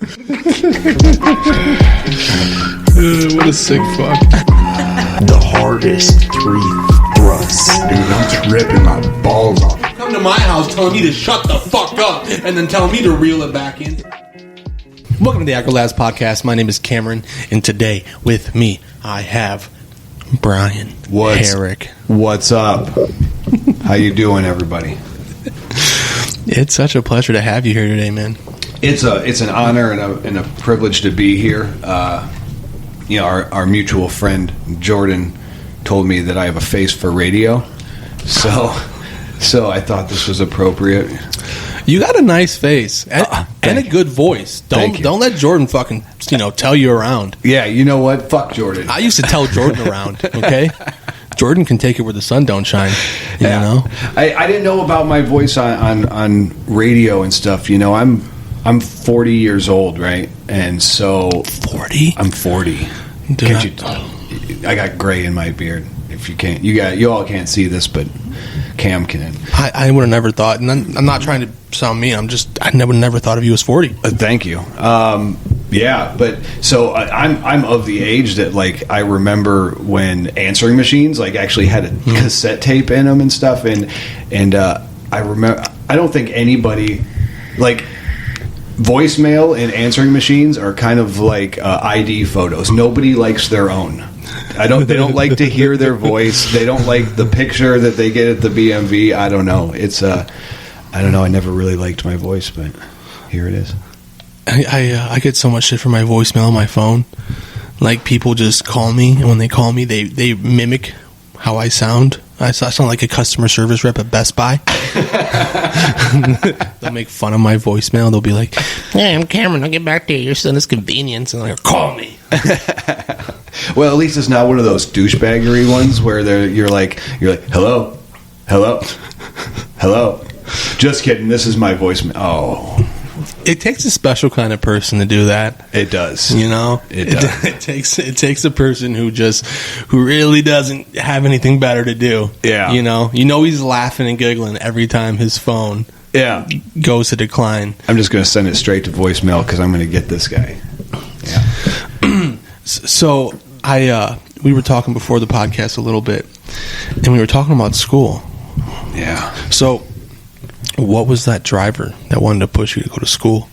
What a sick fuck. The hardest 3 thrusts. Dude, I'm tripping my balls off. Come to my house telling me to shut the fuck up and then telling me to reel it back in. Welcome to the Accolades Podcast. My name is Cameron, and today with me I have Bryan Herrick. What's up? How you doing, everybody? It's such a pleasure to have you here today, man. It's an honor and a privilege to be here. Our mutual friend Jordan told me that I have a face for radio, so I thought this was appropriate. You got a nice face and a good voice. Don't let Jordan fucking tell you around. Yeah, you know what? Fuck Jordan. I used to tell Jordan around. Okay, Jordan can take it where the sun don't shine. You know. I didn't know about my voice on radio and stuff. I'm 40 years old, right? And so 40. I'm 40. Dude, I got gray in my beard. If you can't, you all can't see this, but Cam can. I would have never thought, and I'm not trying to sound mean. I never thought of you as 40. Thank you. But so I'm of the age that I remember when answering machines actually had a cassette tape in them and stuff, and I remember. I don't think anybody voicemail and answering machines are kind of like ID photos. Nobody likes their own. They don't like to hear their voice. They don't like the picture that they get at the BMV. I don't know. I don't know. I never really liked my voice, but here it is. I get so much shit from my voicemail on my phone. People just call me, and when they call me, they mimic how I sound. I sound like a customer service rep at Best Buy. They'll make fun of my voicemail. They'll be like, "Hey, I'm Cameron. I'll get back to you. Your son is convenience." And they're like, "Call me." Well, at least it's not one of those douchebaggery ones where you're like, hello. Just kidding. This is my voicemail. Oh. It takes a special kind of person to do that. It does. It does. It takes a person who really doesn't have anything better to do. Yeah. He's laughing and giggling every time his phone goes to decline. I'm just going to send it straight to voicemail because I'm going to get this guy. Yeah. So we were talking before the podcast a little bit, and we were talking about school. Yeah. So what was that driver that wanted to push you to go to school?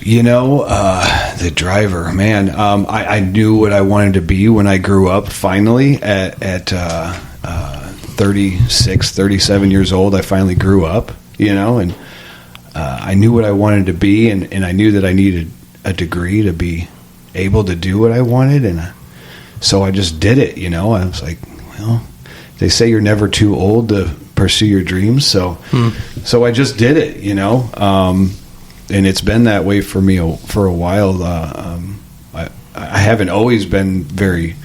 The driver, man. I knew what I wanted to be when I grew up. Finally, at 36, 37 years old, I finally grew up. And I knew what I wanted to be, and I knew that I needed a degree to be able to do what I wanted, and so I just did it. I was like, well, they say you're never too old to pursue your dreams, so I just did it, and it's been that way for me for a while. I haven't always been very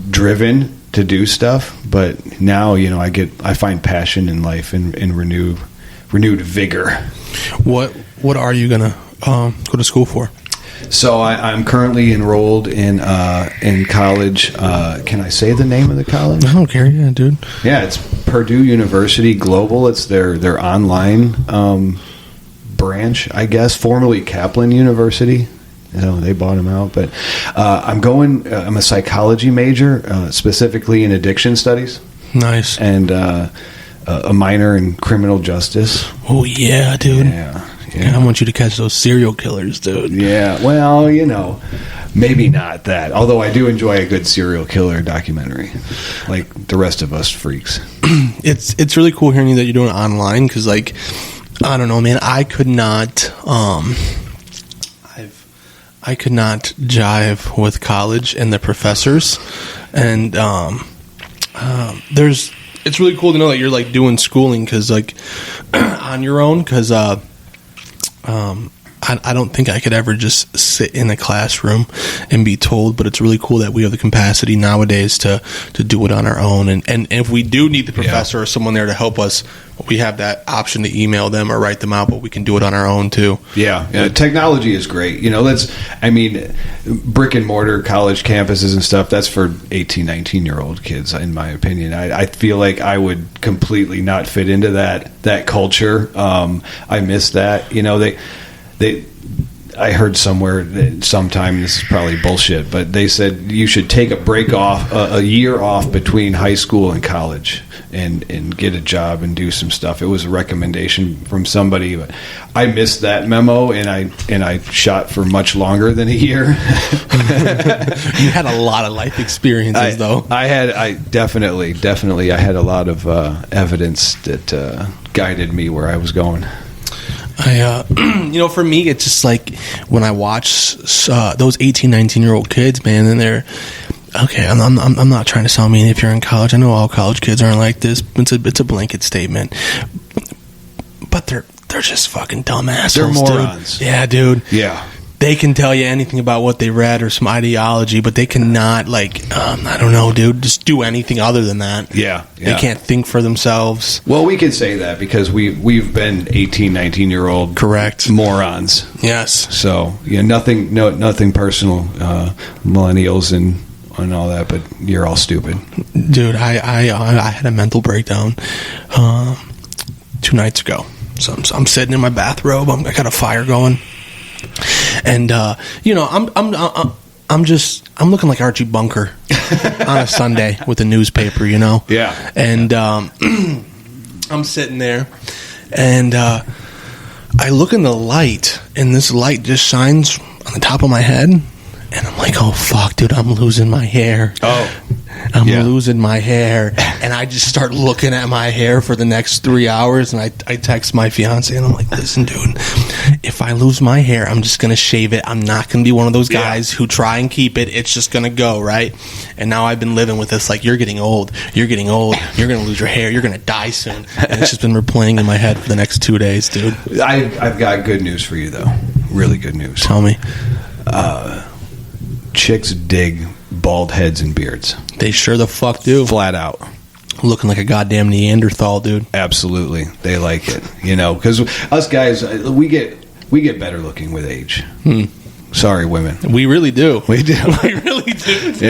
driven to do stuff, but now I find passion in life and renewed vigor. What are you gonna go to school for? So I'm currently enrolled in college. Can I say the name of the college? I don't care, yeah, dude. Yeah, it's Purdue University Global. It's their online branch, I guess, formerly Kaplan University. They bought them out. But I'm a psychology major, specifically in addiction studies. Nice. And a minor in criminal justice. Oh, yeah, dude. Yeah. I want you to catch those serial killers, dude. Yeah, well, maybe not that. Although I do enjoy a good serial killer documentary, like the rest of us freaks. It's really cool hearing that you're doing it online because, I don't know, man. I could not. I could not jive with college and the professors, and It's really cool to know that you're doing schooling because on your own because. I don't think I could ever just sit in a classroom and be told, but it's really cool that we have the capacity nowadays to do it on our own. And if we do need the professor or someone there to help us, we have that option to email them or write them out, but we can do it on our own too. Yeah. Technology is great. Brick and mortar college campuses and stuff, that's for 18, 19-year-old kids, in my opinion. I feel like I would completely not fit into that culture. I miss that. I heard somewhere that sometime, this is probably bullshit, but they said you should take a year off between high school and college and get a job and do some stuff. It was a recommendation from somebody, but I missed that memo, and I shot for much longer than a year. You had a lot of life experiences, though. I definitely I had a lot of evidence that guided me where I was going. For me, it's just like when I watch those 18, 19-year-old kids, man, and they're okay. I'm not trying to sound mean. If you're in college, I know all college kids aren't like this. It's a blanket statement, but they're just fucking dumb assholes. They're morons. Dude. Yeah, dude. Yeah. They can tell you anything about what they read or some ideology, but they cannot, I don't know, dude, just do anything other than that. Yeah. They can't think for themselves. Well, we can say that because we've been 18, 19-year-old correct morons. Yes. So, nothing personal, millennials and all that, but you're all stupid. Dude, I had a mental breakdown 2 nights ago. So I'm sitting in my bathrobe. I got a fire going. And I'm looking like Archie Bunker on a Sunday with a newspaper, Yeah. And I'm sitting there, and I look in the light, and this light just shines on the top of my head, and I'm like, oh fuck, dude, I'm losing my hair. I'm losing my hair, and I just start looking at my hair for the next 3 hours, and I text my fiance, and I'm like, listen, dude, if I lose my hair, I'm just going to shave it. I'm not going to be one of those guys who try and keep it. It's just going to go, right? And now I've been living with this, like, you're getting old, you're going to lose your hair, you're going to die soon. And it's just been replaying in my head for the next 2 days, dude. I've got good news for you, though. Really good news. Tell me. Chicks dig bald heads and beards. They sure the fuck do. Flat out. Looking like a goddamn Neanderthal, dude. Absolutely. They like it, because us guys, we get better looking with age. Sorry, women. We really do. We do. We really do, dude.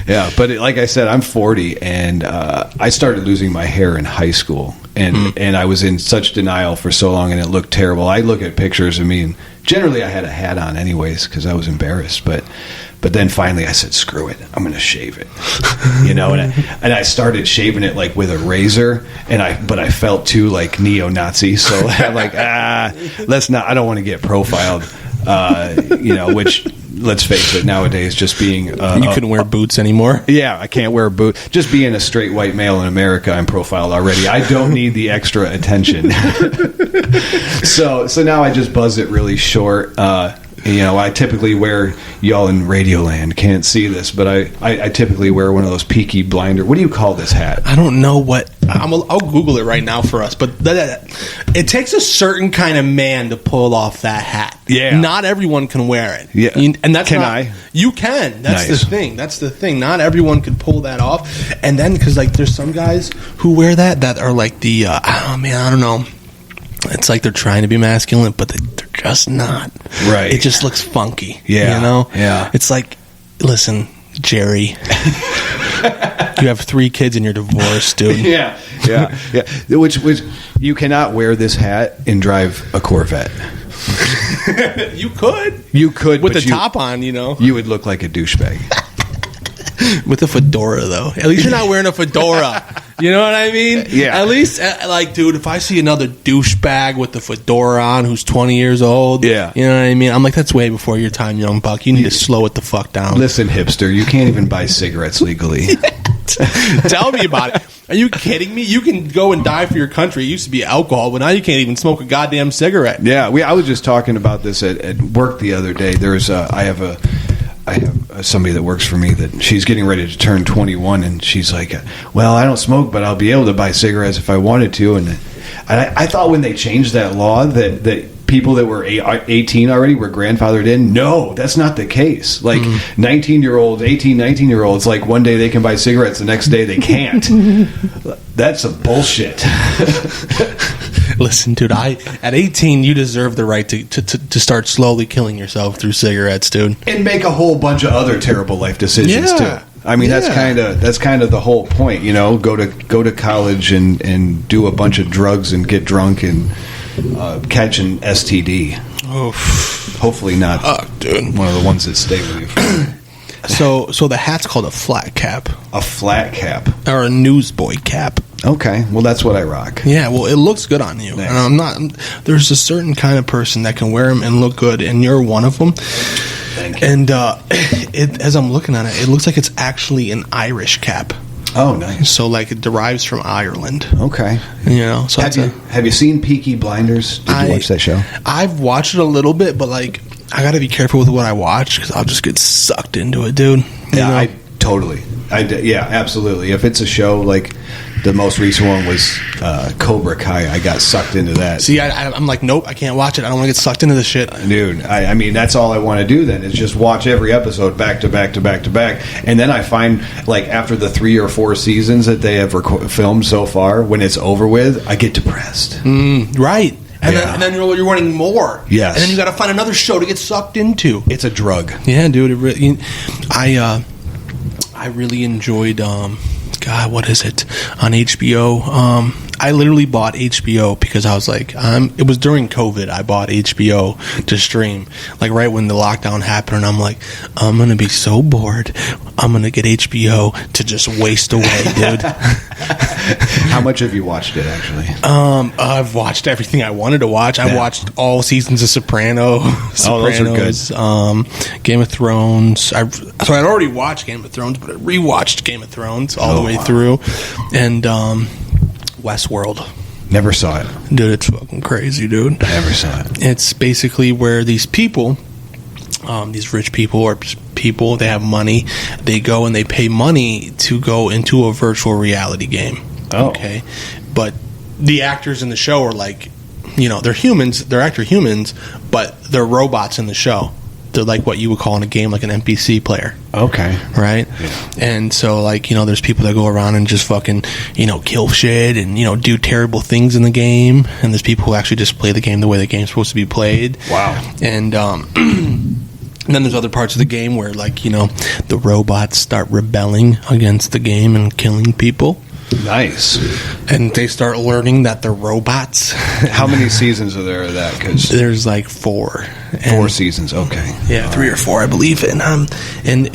Yeah. But like I said, I'm 40, and I started losing my hair in high school, and I was in such denial for so long, and it looked terrible. I look at pictures of me, and generally I had a hat on anyways because I was embarrassed, but then finally I said, screw it, I'm going to shave it. And I started shaving it like with a razor, but I felt too like neo-Nazi, so I'm like, let's not, I don't want to get profiled, which, let's face it, nowadays just being you couldn't wear boots anymore. Yeah, I can't wear a boot. Just being a straight white male in America, I'm profiled already. I don't need the extra attention. So now I just buzz it really short. I typically wear, y'all in Radioland can't see this, but I typically wear one of those Peaky Blinder. What do you call this hat? I don't know what. I'll Google it right now for us. But it takes a certain kind of man to pull off that hat. Yeah. Not everyone can wear it. Yeah. And that's I? You can. That's nice. the thing. That's the thing. Not everyone can pull that off. And then, because there's some guys who wear that are like the, I don't know. It's like they're trying to be masculine, but they're just not. Right. It just looks funky. Yeah. Yeah. It's like, listen, Jerry, you have 3 kids and you're divorced, dude. Yeah. Which you cannot wear this hat and drive a Corvette. You could with the top on, You would look like a douchebag. With a fedora, though. At least you're not wearing a fedora. You know what I mean? Yeah. At least, dude, if I see another douchebag with the fedora on who's 20 years old, yeah, you know what I mean? I'm like, that's way before your time, young buck. You need to slow it the fuck down. Listen, hipster, you can't even buy cigarettes legally. Tell me about it. Are you kidding me? You can go and die for your country. It used to be alcohol, but now you can't even smoke a goddamn cigarette. Yeah, I was just talking about this at work the other day. I have somebody that works for me that she's getting ready to turn 21, and she's like, well, I don't smoke, but I'll be able to buy cigarettes if I wanted to. And I thought when they changed that law that people that were 18 already were grandfathered in. No, that's not the case. Like 19-year-olds, 18, 19-year-olds, like one day they can buy cigarettes, the next day they can't. That's a bullshit. Listen, dude, at 18, you deserve the right to start slowly killing yourself through cigarettes, dude. And make a whole bunch of other terrible life decisions, too. I mean, that's kind of the whole point, Go to college and do a bunch of drugs and get drunk and catch an STD. Oh, hopefully not, dude. one of the ones that stay with you. So the hat's called a flat cap. A flat cap, or a newsboy cap. Okay, well that's what I rock. Yeah, well it looks good on you. Nice. And I'm not. There's a certain kind of person that can wear them and look good, and you're one of them. Thank you. And as I'm looking at it, it looks like it's actually an Irish cap. Oh, nice. So like it derives from Ireland. Okay. So have you seen Peaky Blinders? Did you watch that show? I've watched it a little bit, but like I got to be careful with what I watch because I'll just get sucked into it, dude. Yeah, yeah, absolutely. If it's a show like the most recent one was Cobra Kai, I got sucked into that. See, I'm like, nope, I can't watch it. I don't want to get sucked into this shit. Dude, I mean, that's all I want to do then is just watch every episode back to back to back to back. And then I find, like, after the 3 or 4 seasons that they have filmed so far, when it's over with, I get depressed. Right. And then you're wanting more. Yes. And then you got to find another show to get sucked into. It's a drug. Yeah, dude. I really enjoyed... God, what is it on HBO? I literally bought HBO because I was like, it was during COVID. I bought HBO to stream, like right when the lockdown happened, and I'm like, I'm gonna be so bored. I'm gonna get HBO to just waste away, dude. How much have you watched it actually? I've watched everything I wanted to watch. I watched all seasons of Sopranos. Oh, those are good. Game of Thrones. So I'd already watched Game of Thrones, but I rewatched Game of Thrones all the way through, and Westworld. Never saw it. Dude, it's fucking crazy, dude. Never saw it. It's basically where these people, these rich people or people, they have money. They go and they pay money to go into a virtual reality game. Oh. Okay. But the actors in the show are like, they're humans. They're actually humans, but they're robots in the show. They're like what you would call in a game like an NPC player. Okay. Right? Yeah. And so, like, there's people that go around and just fucking, kill shit and, do terrible things in the game. And there's people who actually just play the game the way the game's supposed to be played. Wow. And, and then there's other parts of the game where, like, the robots start rebelling against the game and killing people. Nice. And they start learning that they're robots. How many seasons are there of that? Cause there's like 4. 4 seasons. Okay. Yeah, 3 or 4, I believe. And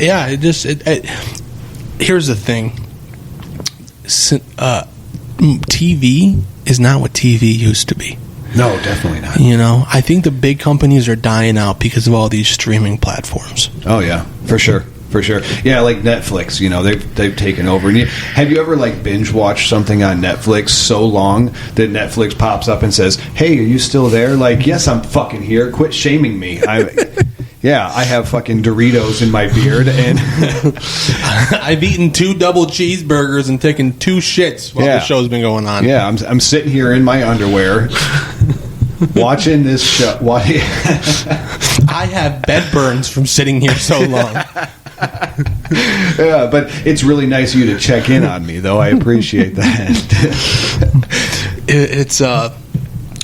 yeah, here's the thing. TV is not what TV used to be. No, definitely not. I think the big companies are dying out because of all these streaming platforms. Oh yeah, for sure. For sure. Yeah, like Netflix, they've taken over. And have you ever like binge watched something on Netflix so long that Netflix pops up and says, "Hey, are you still there?" Like, yes, I'm fucking here. Quit shaming me. I have fucking Doritos in my beard, and I've eaten 2 double cheeseburgers and taken 2 shits while the show's been going on. Yeah, I'm sitting here in my underwear. Watching this show. I have bed burns from sitting here so long. Yeah, but it's really nice of you to check in on me, though. I appreciate that. It's I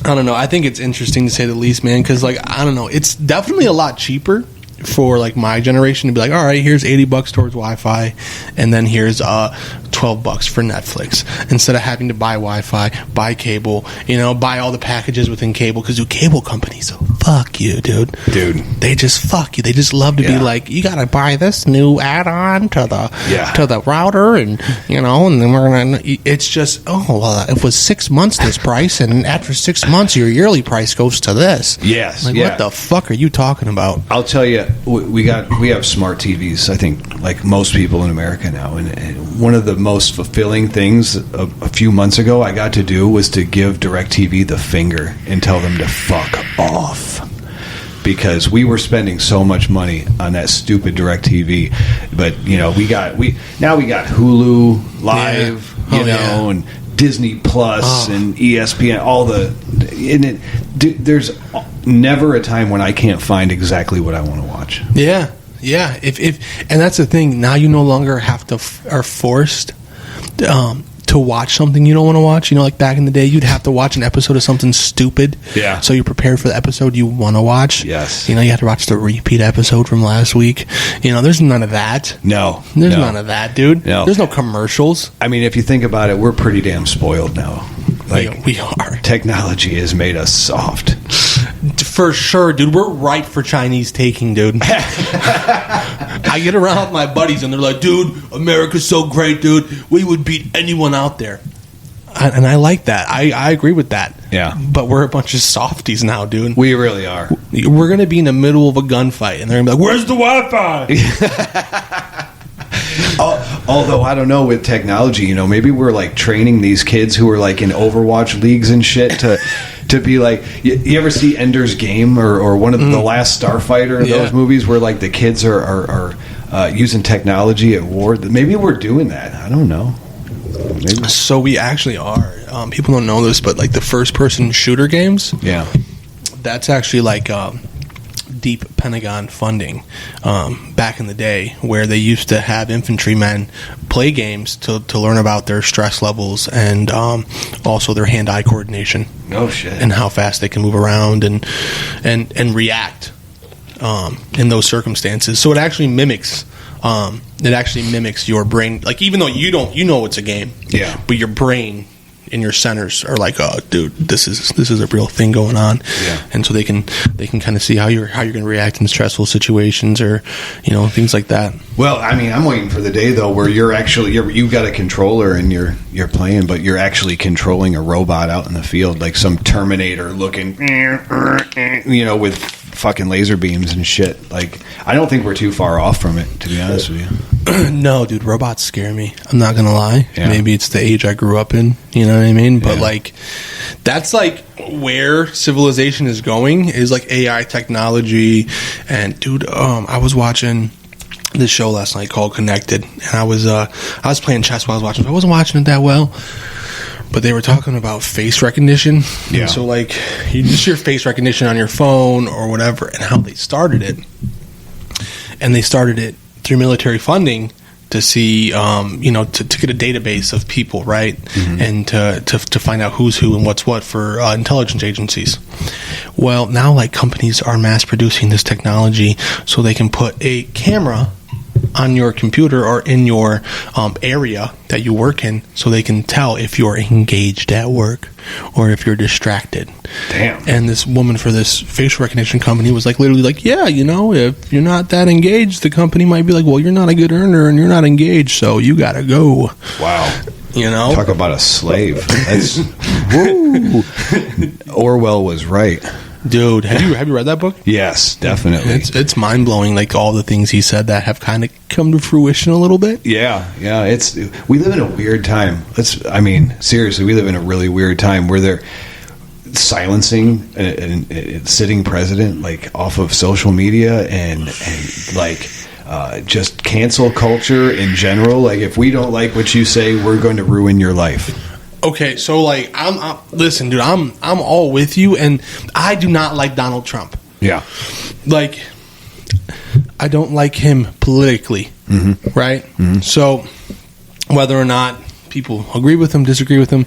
don't know. I think it's interesting to say the least, man, because, like, I don't know. It's definitely a lot cheaper for, like, my generation to be like, all right, here's $80 towards Wi-Fi, and then here's $12 for Netflix, instead of having to buy Wi-Fi, buy cable, buy all the packages within cable, because cable companies fuck you, dude. They just fuck you. They just love to be like, you gotta buy this new add-on to the router, and and then we're gonna. It's just it was 6 months this price, and after 6 months your yearly price goes to this. Yes. Like, what the fuck are you talking about? I'll tell you, we have smart TVs. I think like most people in America now, and one of the most fulfilling things a few months ago I got to do was to give DirecTV the finger and tell them to fuck off, because we were spending so much money on that stupid DirecTV. But we got Hulu Live, and Disney Plus and ESPN, all there's never a time when I can't find exactly what I want to watch. Yeah. And that's the thing. Now you no longer are forced to watch something you don't want to watch. Like back in the day, you'd have to watch an episode of something stupid. Yeah. So you're prepared for the episode you want to watch. Yes. You had to watch the repeat episode from last week. There's none of that. No. There's none of that, dude. No. There's no commercials. I mean, if you think about it, we're pretty damn spoiled now. Like, we are. Technology has made us soft. For sure, dude. We're ripe for Chinese taking, dude. I get around with my buddies, and they're like, dude, America's so great, dude. We would beat anyone out there. And I like that. I agree with that. Yeah. But we're a bunch of softies now, dude. We really are. We're going to be in the middle of a gunfight, and they're going to be like, where's the Wi-Fi? Although, I don't know, with technology, maybe we're like training these kids who are like in Overwatch leagues and shit to be like, you ever see Ender's Game or one of the Last Starfighter, those movies where like the kids are using technology at war? Maybe we're doing that. I don't know. Maybe. So we actually are. People don't know this, but like the first-person shooter games, that's actually like deep Pentagon funding back in the day, where they used to have infantrymen play games to learn about their stress levels and also their hand-eye coordination. Oh shit! And how fast they can move around and react in those circumstances. So it actually mimics. Your brain. Like, even though you know it's a game, but your brain and your centers are like, oh, dude, this is a real thing going on, and so they can kind of see how you're going to react in stressful situations or things like that. Well, I mean, I'm waiting for the day though where you've got a controller and you're playing, but you're actually controlling a robot out in the field, like some Terminator looking, with fucking laser beams and shit. Like, I don't think we're too far off from it, to be honest with you. No, dude, robots scare me. I'm not gonna lie. Maybe it's the age I grew up in, you know what I mean? But like, that's like where civilization is going, is like AI technology. And dude, I was watching this show last night called Connected, and I was playing chess while I was watching. I wasn't watching it that well, but they were talking about face recognition. And so like, you just your face recognition on your phone or whatever, and how they started it. And they started it through military funding to see, to get a database of people, right? Mm-hmm. And to find out who's who and what's what for intelligence agencies. Well, now like companies are mass producing this technology so they can put a camera on your computer or in your area that you work in, so they can tell if you're engaged at work or if you're distracted. Damn. And this woman for this facial recognition company was like, literally like, if you're not that engaged, the company might be like, well, you're not a good earner and you're not engaged, so you gotta go. Wow. Talk about a slave. That's, woo. Orwell was right. Dude, have you read that book? Yes, definitely. It's mind blowing, like all the things he said that have kind of come to fruition a little bit. Yeah. We live in a weird time. Seriously, we live in a really weird time where they're silencing a sitting president like off of social media and like just cancel culture in general. Like, if we don't like what you say, we're going to ruin your life. Okay, so like, listen, dude, I'm all with you, and I do not like Donald Trump. Yeah, like, I don't like him politically, right? Mm-hmm. So whether or not people agree with him, disagree with him,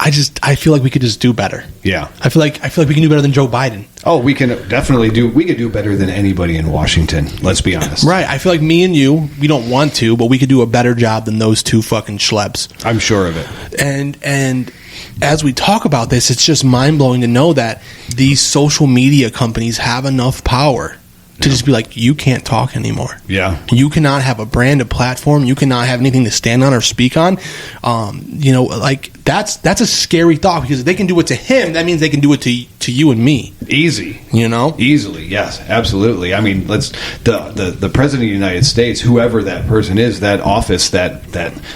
I feel like we could just do better. Yeah, I feel like we can do better than Joe Biden. Oh, we can definitely do. We could do better than anybody in Washington. Let's be honest. Right. I feel like me and you, we don't want to, but we could do a better job than those two fucking schlebs. I'm sure of it. And as we talk about this, it's just mind blowing to know that these social media companies have enough power to just be like, you can't talk anymore. Yeah. You cannot have a brand, a platform. You cannot have anything to stand on or speak on. Like, that's a scary thought, because if they can do it to him, that means they can do it to you and me. Easy. Easily, yes, absolutely. I mean, the President of the United States, whoever that person is, that office, that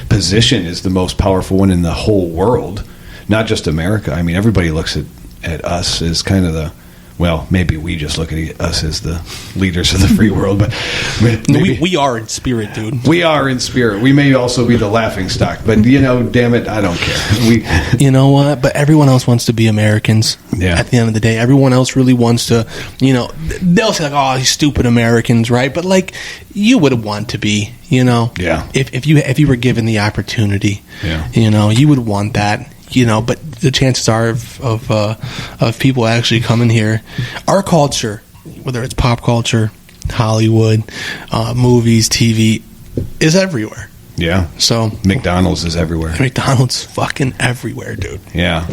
position is the most powerful one in the whole world, not just America. I mean, everybody looks at us as kind of the... Well, maybe we just look at us as the leaders of the free world, but we are in spirit, dude. We are in spirit. We may also be the laughing stock, but damn it, I don't care. You know what? But everyone else wants to be Americans. Yeah. At the end of the day, everyone else really wants to. They'll say like, "Oh, these stupid Americans," right? But like, you would want to be. Yeah. If you were given the opportunity, yeah. You would want that. But the chances are of people actually coming here, our culture, whether it's pop culture, Hollywood, movies, TV, is everywhere. Yeah. So McDonald's is everywhere. McDonald's fucking everywhere, dude. Yeah.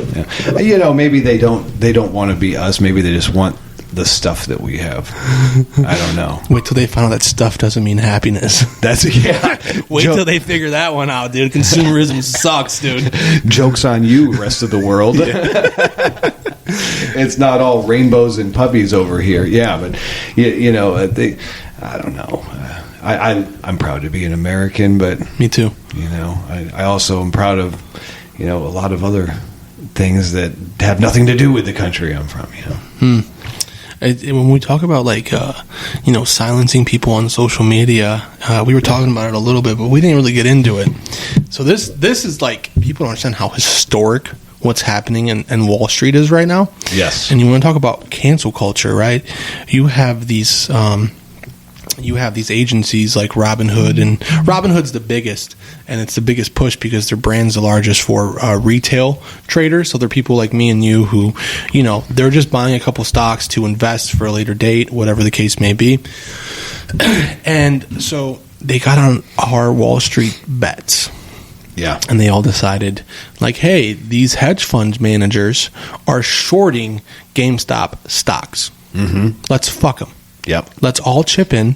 Maybe they don't want to be us. Maybe they just want the stuff that we have. I don't know. Wait till they find out that stuff doesn't mean happiness. Wait till they figure that one out, dude. Consumerism sucks, dude. Joke's on you, rest of the world. It's not all rainbows and puppies over here. Yeah, but I don't know. I'm proud to be an American, but me too. I also am proud of a lot of other things that have nothing to do with the country I'm from. When we talk about silencing people on social media, we were talking about it a little bit, but we didn't really get into it. So this is like, people don't understand how historic what's happening in Wall Street is right now. Yes. And you want to talk about cancel culture, right? You have these agencies like Robinhood, and Robinhood's the biggest, and it's the biggest push because their brand's the largest for retail traders. So they're people like me and you who, they're just buying a couple stocks to invest for a later date, whatever the case may be. And so they got on our Wall Street bets. Yeah. And they all decided, like, hey, these hedge fund managers are shorting GameStop stocks. Mm-hmm. Let's fuck them. Yep. Let's all chip in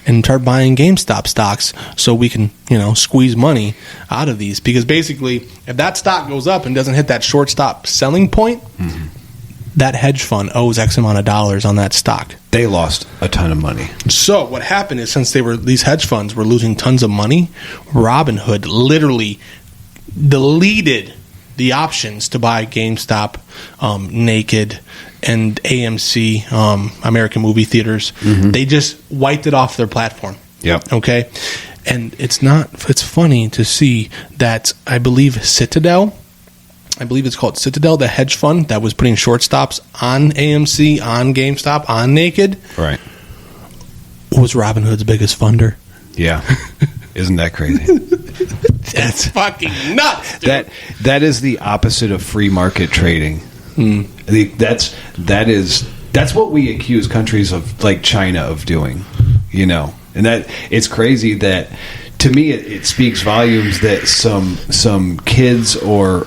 and start buying GameStop stocks so we can, squeeze money out of these. Because basically, if that stock goes up and doesn't hit that short stop selling point, mm-hmm. that hedge fund owes X amount of dollars on that stock. They lost a ton of money. So what happened is, since these hedge funds were losing tons of money, Robinhood literally deleted the options to buy GameStop, Naked, and AMC, American Movie Theaters. Mm-hmm. They just wiped it off their platform. Yep. Okay? And it's funny to see that I believe it's called Citadel, the hedge fund that was putting short stops on AMC, on GameStop, on Naked. Right. Was Robinhood's biggest funder. Yeah. Isn't that crazy? That's fucking nuts, dude. That is the opposite of free market trading. That's what we accuse countries of, like China, of doing, and that it's crazy that, to me, it speaks volumes that some kids or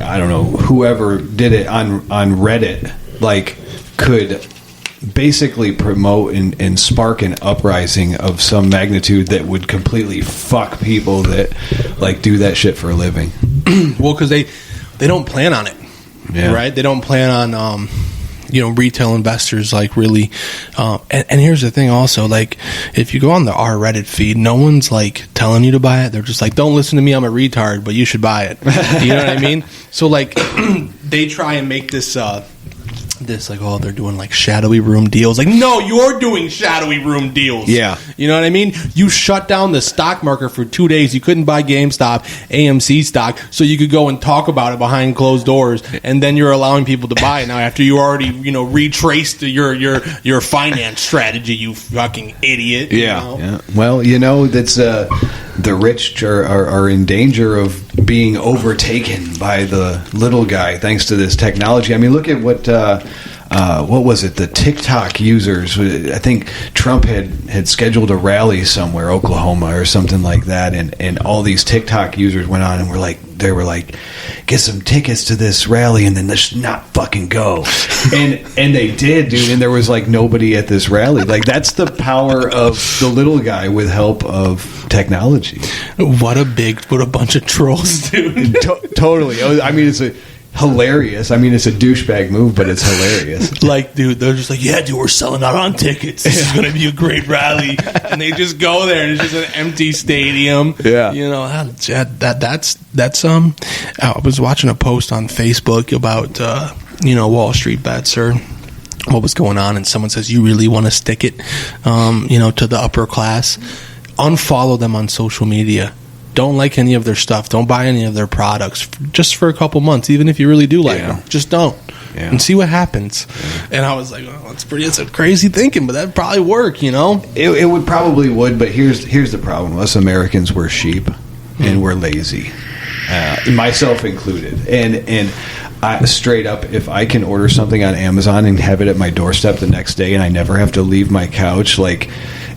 I don't know, whoever did it on Reddit, like, could basically promote and spark an uprising of some magnitude that would completely fuck people that, like, do that shit for a living. Well, because they don't plan on it. Yeah. Right? They don't plan on, retail investors, like, really. And here's the thing also, like, if you go on our Reddit feed, no one's, like, telling you to buy it. They're just like, don't listen to me, I'm a retard, but you should buy it. You know what I mean? So, like, they try and make this like, oh, they're doing, like, shadowy room deals. Like, no, you're doing shadowy room deals. Yeah. You know what I mean? You shut down the stock market for 2 days. You couldn't buy GameStop, AMC stock, so you could go and talk about it behind closed doors, and then you're allowing people to buy it now after you already, retraced your finance strategy, you fucking idiot. Yeah. Yeah. Well, that's the rich are in danger of being overtaken by the little guy thanks to this technology. I mean, look at what was it? The TikTok users. I think Trump had scheduled a rally somewhere, Oklahoma or something like that, and all these TikTok users went on and they were like, get some tickets to this rally and then let's not fucking go. and they did, dude, and there was, like, nobody at this rally. Like, that's the power of the little guy with help of technology. What a bunch of trolls, dude. Totally. I mean, it's hilarious. I mean, it's a douchebag move, but it's hilarious. Like, dude, they're just like, yeah, dude, we're selling out on tickets. This is going to be a great rally. And they just go there, and it's just an empty stadium. Yeah. That's I was watching a post on Facebook about, Wall Street bets or what was going on, and someone says, you really want to stick it, to the upper class? Unfollow them on social media. Don't like any of their stuff. Don't buy any of their products just for a couple months, even if you really do like them. Just don't. Yeah. And see what happens. Yeah. And I was like, oh, it's a crazy thinking, but that'd probably work, It would probably would, but here's the problem. Us Americans, we're sheep and we're lazy. Myself included. And I, straight up, if I can order something on Amazon and have it at my doorstep the next day and I never have to leave my couch, like,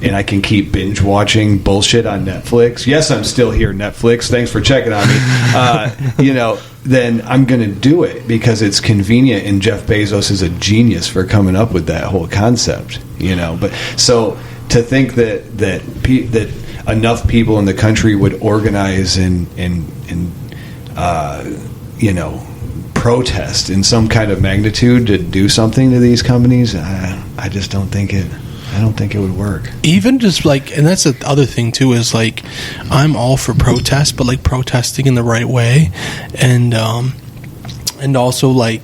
and I can keep binge watching bullshit on Netflix. Yes, I'm still here, Netflix. Thanks for checking on me. Then I'm going to do it because it's convenient, and Jeff Bezos is a genius for coming up with that whole concept. But so to think that enough people in the country would organize and protest in some kind of magnitude to do something to these companies, I just don't think it. I don't think it would work. Even just and that's the other thing too, is I'm all for protest, but protesting in the right way, and also when's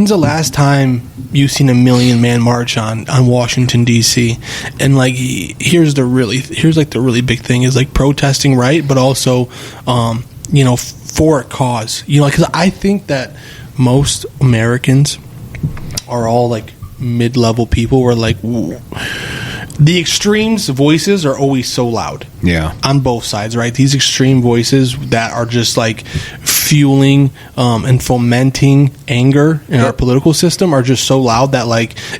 the last time you've seen a 1 million man march on Washington D.C. and here's the really big thing is protesting, right, but also for a cause, because I think that most Americans are all mid-level people where the extremes voices are always so loud. Yeah. On both sides, right? These extreme voices that are just fueling and fomenting anger in our political system are just so loud that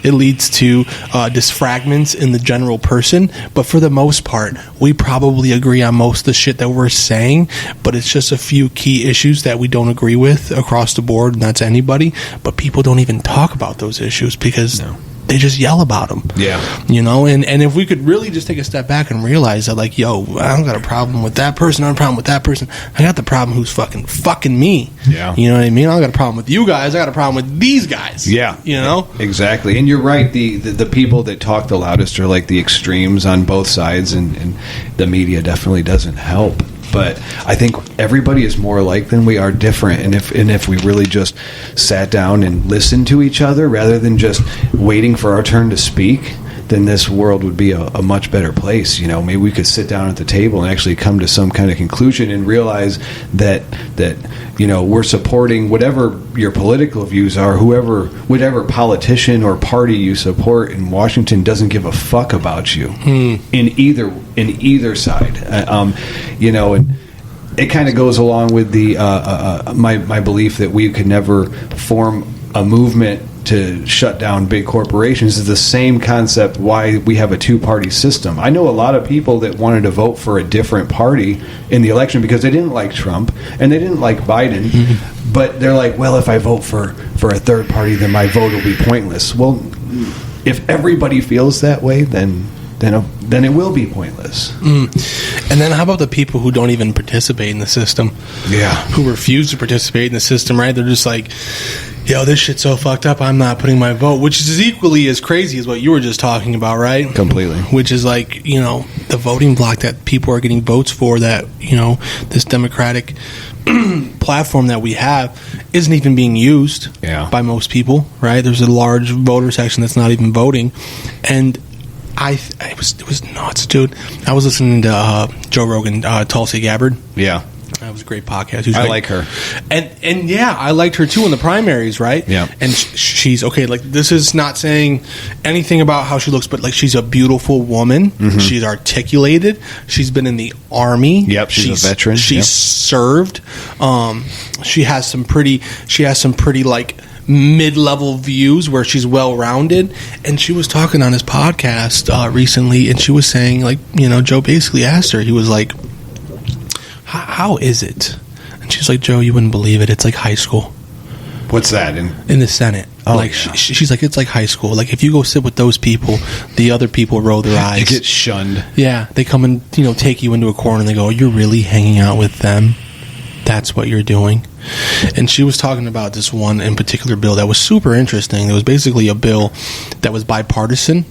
it leads to disfragments in the general person. But for the most part, we probably agree on most of the shit that we're saying, but it's just a few key issues that we don't agree with across the board, and that's anybody. But people don't even talk about those issues because they just yell about them. Yeah. And if we could really just take a step back and realize that, I don't got a problem with that person, I don't have a problem with that person. I got the problem who's fucking me. Yeah. You know what I mean? I don't got a problem with you guys. I got a problem with these guys. Yeah. Exactly. And you're right. The people that talk the loudest are the extremes on both sides, and the media definitely doesn't help. But I think everybody is more alike than we are different, and if we really just sat down and listened to each other rather than just waiting for our turn to speak, then this world would be a much better place. Maybe we could sit down at the table and actually come to some kind of conclusion and realize that we're supporting whatever your political views are. Whatever politician or party you support in Washington doesn't give a fuck about you in either side. And it kind of goes along with the my belief that we could never form a movement to shut down big corporations. Is the same concept why we have a two-party system. I know a lot of people that wanted to vote for a different party in the election because they didn't like Trump and they didn't like Biden, but they're well, if I vote for a third party, then my vote will be pointless. Well, if everybody feels that way, then it will be pointless. And then how about the people who don't even participate in the system? Yeah. Who refuse to participate in the system, right? They're just this shit's so fucked up, I'm not putting my vote, which is equally as crazy as what you were just talking about, right? Completely. Which is the voting block that people are getting votes for, that, this democratic platform that we have isn't even being used by most people, right? There's a large voter section that's not even voting. And it was nuts, dude. I was listening to Joe Rogan, Tulsi Gabbard. Yeah. That was a great podcast. I like her. And yeah, I liked her too in the primaries, right? Yeah. And she's okay. This is not saying anything about how she looks, but she's a beautiful woman. Mm-hmm. She's articulated. She's been in the army. Yep. She's a veteran. She's served. She has some pretty mid-level views where she's well-rounded. And she was talking on his podcast recently, and she was saying, Joe basically asked her, he was how is it? And she's like, Joe, you wouldn't believe it. It's like high school. What's that? In the Senate. Oh, she's like, it's like high school. If you go sit with those people, the other people roll their eyes. You get shunned. Yeah. They come and, take you into a corner and they go, you're really hanging out with them? That's what you're doing? And she was talking about this one in particular bill that was super interesting. It was basically a bill that was bipartisan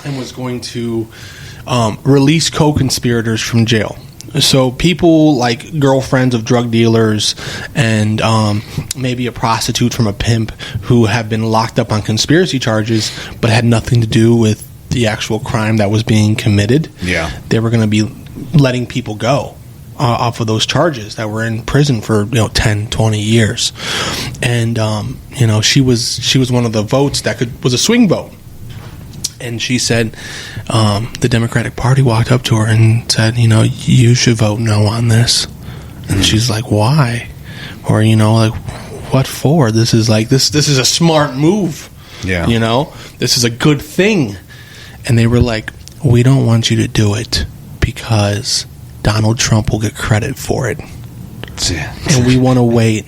and was going to release co-conspirators from jail. So people like girlfriends of drug dealers and maybe a prostitute from a pimp who have been locked up on conspiracy charges but had nothing to do with the actual crime that was being committed. Yeah, they were going to be letting people go off of those charges that were in prison for 10, 20 years. And she was one of the votes that was a swing vote. And she said the Democratic Party walked up to her and said, you should vote no on this. And she's like, why? Or, what for? This is this is a smart move. Yeah. This is a good thing. and they were like, we don't want you to do it because Donald Trump will get credit for it. And we want to wait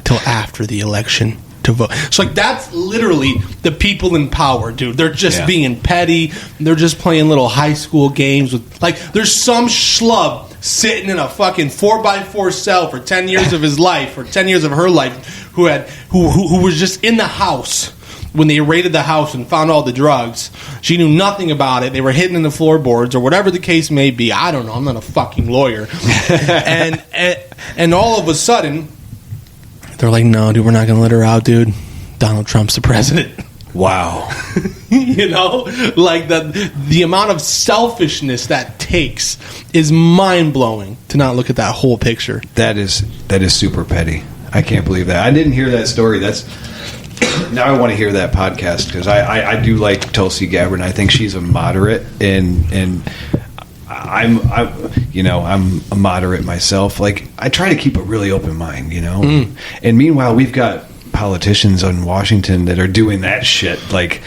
till after the election to vote. So, like, that's literally the people in power, dude. They're just being petty. They're just playing little high school games with, like, there's some schlub sitting in a fucking 4x4 cell for 10 years of his life or 10 years of her life who was just in the house when they raided the house and found all the drugs. She knew nothing about it. They were hidden in the floorboards or whatever the case may be. I don't know. I'm not a fucking lawyer. and all of a sudden, they're like, no, dude, we're not going to let her out, dude. Donald Trump's the president. Wow. You know, like the amount of selfishness that takes is mind-blowing to not look at that whole picture. That is super petty. I can't believe that. I didn't hear that story. Now I want to hear that podcast because I do like Tulsi Gabbard. And I think she's a moderate, and I'm a moderate myself. Like, I try to keep a really open mind, you know. And meanwhile, we've got politicians in Washington that are doing that shit, like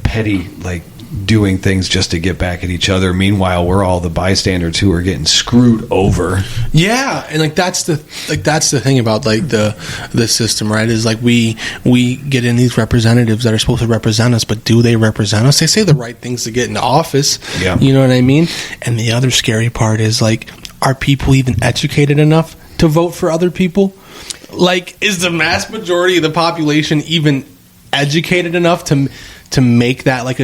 petty, like doing things just to get back at each other. Meanwhile, we're all the bystanders who are getting screwed over. Yeah, and that's the thing about like the system, right? Is like we get in these representatives that are supposed to represent us, but do they represent us? They say the right things to get into office. Yeah. You know what I mean? And the other scary part is, like, are people even educated enough to vote for other people? Like, is the mass majority of the population even educated enough to make that like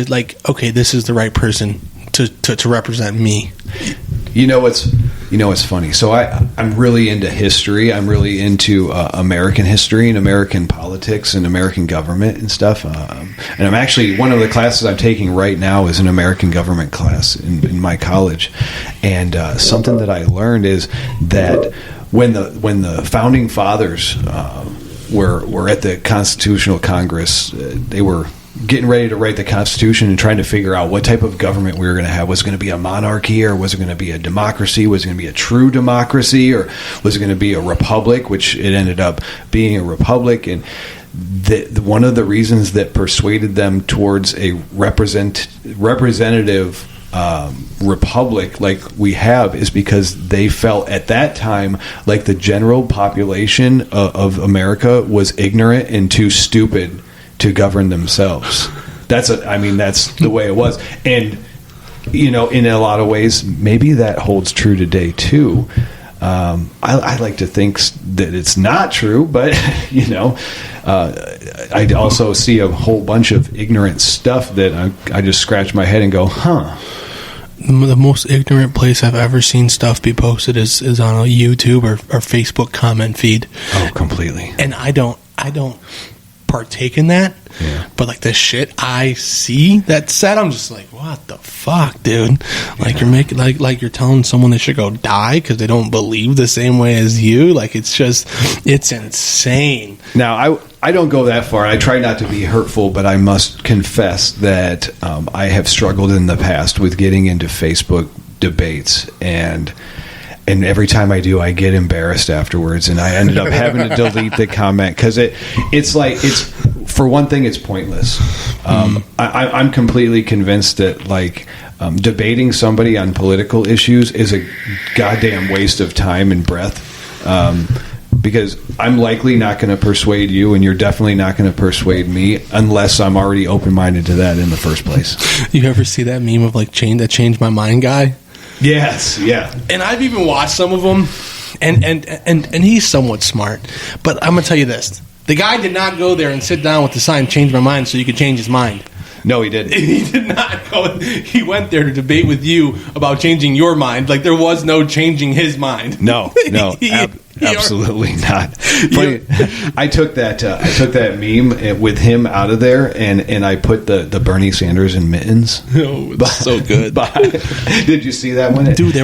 okay, this is the right person to represent me? You know what's funny? So I'm really into history. I'm really into American history and American politics and American government and stuff. And I'm actually, one of the classes I'm taking right now is an American government class in my college. And something that I learned is that when the founding fathers were at the Constitutional Congress, they were getting ready to write the Constitution and trying to figure out what type of government we were going to have. Was it going to be a monarchy, or was it going to be a democracy? Was it going to be a true democracy, or was it going to be a republic, which it ended up being a republic? And one of the reasons that persuaded them towards a representative republic like we have is because they felt at that time like the general population of America was ignorant and too stupid to govern themselves. That's the way it was. And, you know, in a lot of ways, maybe that holds true today too. I like to think that it's not true, but, you know, I also see a whole bunch of ignorant stuff that I just scratch my head and go, huh. The most ignorant place I've ever seen stuff be posted is on a YouTube or Facebook comment feed. Oh, completely. And I don't partake in that. Yeah. But like the shit I see that's said, I'm just like, what the fuck, dude? Like, you're making like you're telling someone they should go die because they don't believe the same way as you. Like, it's insane. Now I don't go that far. I try not to be hurtful, but I must confess that I have struggled in the past with getting into Facebook debates, and every time I do, I get embarrassed afterwards, and I ended up having to delete the comment because it's for one thing, it's pointless. I'm completely convinced that debating somebody on political issues is a goddamn waste of time and breath. Because I'm likely not going to persuade you, and you're definitely not going to persuade me unless I'm already open-minded to that in the first place. You ever see that meme of that changed my mind guy? Yes, yeah. And I've even watched some of them, and he's somewhat smart. But I'm going to tell you this. The guy did not go there and sit down with the sign, change my mind, so you could change his mind. No, he didn't. He did not go. He went there to debate with you about changing your mind. Like, there was no changing his mind. No, absolutely not. I took that meme with him out of there, and I put the Bernie Sanders in mittens. Oh, it's so good. Did you see that one? Dude,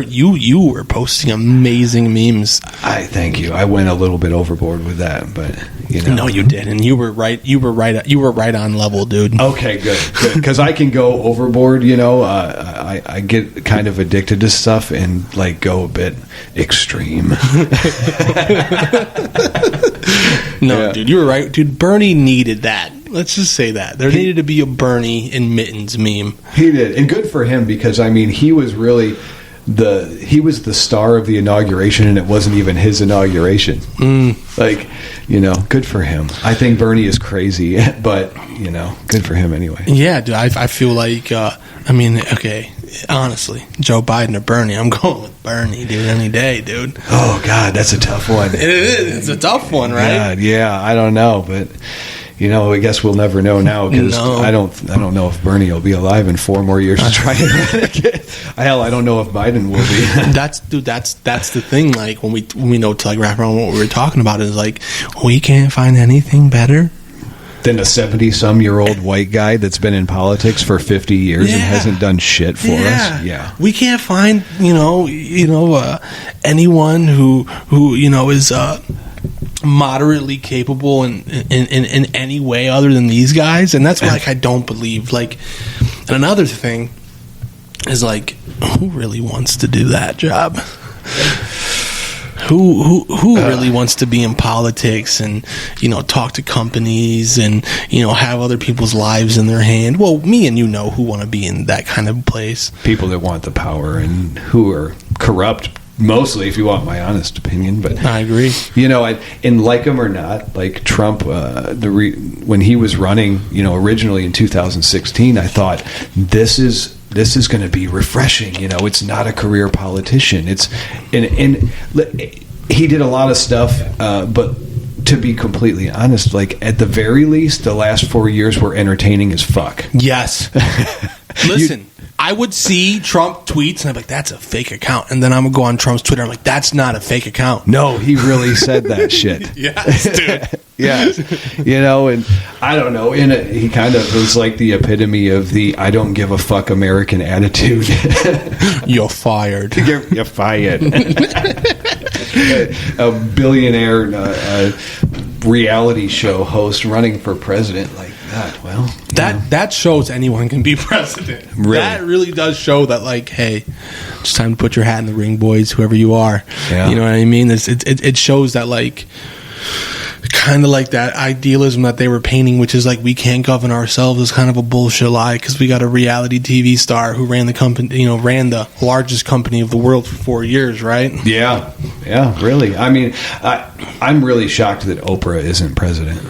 you were posting amazing memes. Thank you. I went a little bit overboard with that, but you know. No, you didn't. You were right. You were right on level, dude. Okay, good. Because I can go overboard. You know, I get kind of addicted to stuff and go a bit extreme. No, yeah. Dude, you were right. Dude, Bernie needed that. Let's just say that there needed to be a Bernie in mittens meme. He did, and good for him, because I mean, he was really the star of the inauguration, and it wasn't even his inauguration. Like, good for him. I think Bernie is crazy, but good for him anyway. Yeah, dude. I feel like okay, honestly, Joe Biden or Bernie, I'm going with Bernie, dude, any day, dude. Oh God, that's a tough one. It is. It's a tough one, right? God, yeah, I don't know, but I guess we'll never know now, because I don't know if Bernie will be alive in 4 more years to try it. Hell, I don't know if Biden will be. That's the thing. Like when we know, to like wrap around what we were talking about, is like we can't find anything better than a 70-some-year-old white guy that's been in politics for 50 years and hasn't done shit for us. Yeah, we can't find anyone who is moderately capable in any way other than these guys, and that's why I don't believe. Like, and another thing is, like, who really wants to do that job? Who really wants to be in politics and talk to companies and have other people's lives in their hand? Well, me and who want to be in that kind of place. People that want the power and who are corrupt, mostly, if you want my honest opinion. But I agree. And like him or not, like Trump, when he was running, originally in 2016, I thought this is going to be refreshing. It's not a career politician. And he did a lot of stuff, but to be completely honest, like at the very least, the last 4 years were entertaining as fuck. Yes. Listen, I would see Trump tweets and I'm like, that's a fake account. And then I'm going to go on Trump's Twitter. I'm like, that's not a fake account. No, he really said that shit. Yes, dude. Yes. And I don't know. He kind of was like the epitome of the I don't give a fuck American attitude. You're fired. You're fired. A billionaire reality show host running for president like that. Well, that shows anyone can be president. Really? That really does show that, like, hey, it's time to put your hat in the ring, boys, whoever you are. Yeah. You know what I mean? It shows that, like, kind of like that idealism that they were painting, which is like we can't govern ourselves, is kind of a bullshit lie, because we got a reality TV star who ran the company, ran the largest company of the world for 4 years, right? Yeah, really. I mean, I'm really shocked that Oprah isn't president.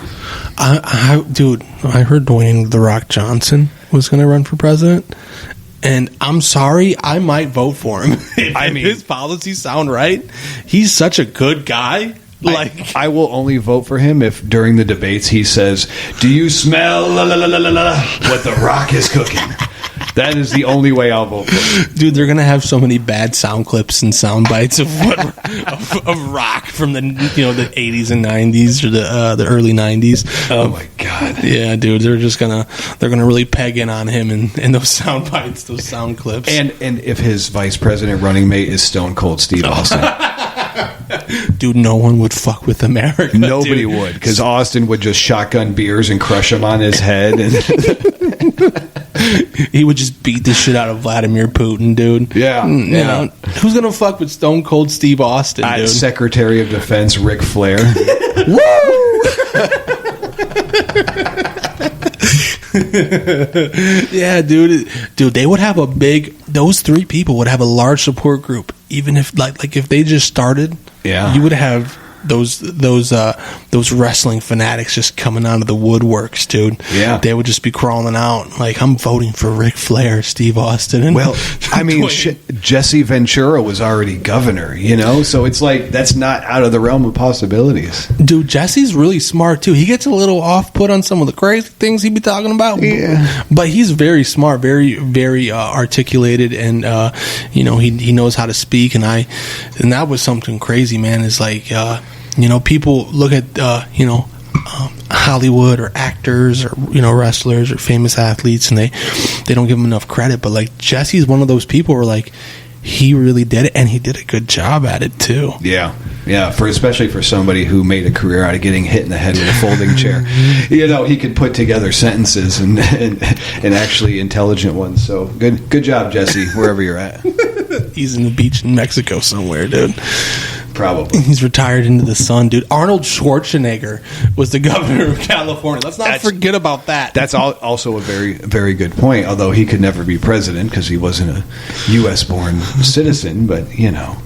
Dude, I heard Dwayne "The Rock" Johnson was going to run for president, and I'm sorry, I might vote for him. If his policies sound right. He's such a good guy. Like, I will only vote for him if during the debates he says, "Do you smell what The Rock is cooking?" That is the only way I'll vote for him. Dude, they're gonna have so many bad sound clips and sound bites of Rock from the the 80s and 90s or the early 90s. Oh my god. Yeah, dude, they're gonna really peg in on him in those sound bites, those sound clips. And if his vice president running mate is Stone Cold Steve Austin. Dude, no one would fuck with America. Nobody would, because Austin would just shotgun beers and crush them on his head. And he would just beat the shit out of Vladimir Putin, dude. Yeah. Who's going to fuck with Stone Cold Steve Austin, dude? Secretary of Defense Ric Flair. Woo! Yeah, dude, they would have those 3 people would have a large support group, even if like if they just started. Yeah, you would have those wrestling fanatics just coming out of the woodworks, dude. Yeah, they would just be crawling out like, I'm voting for Ric Flair, Steve Austin. And well, I mean, Jesse Ventura was already governor, so it's like that's not out of the realm of possibilities. Dude, Jesse's really smart too. He gets a little off put on some of the crazy things he be talking about. Yeah, but he's very smart, very very articulated, and he knows how to speak. And that was something crazy, man. Is like. People look at Hollywood or actors or wrestlers or famous athletes, and they don't give them enough credit. But like Jesse's one of those people where like he really did it, and he did a good job at it too. Yeah. Especially for somebody who made a career out of getting hit in the head with a folding chair. He could put together sentences and actually intelligent ones. So good job, Jesse, wherever you're at. He's in the beach in Mexico somewhere, dude. Probably. He's retired into the sun, dude. Arnold Schwarzenegger was the governor of California. Let's not forget about that. That's also a very, very good point, although he could never be president because he wasn't a U.S.-born citizen, but, you know.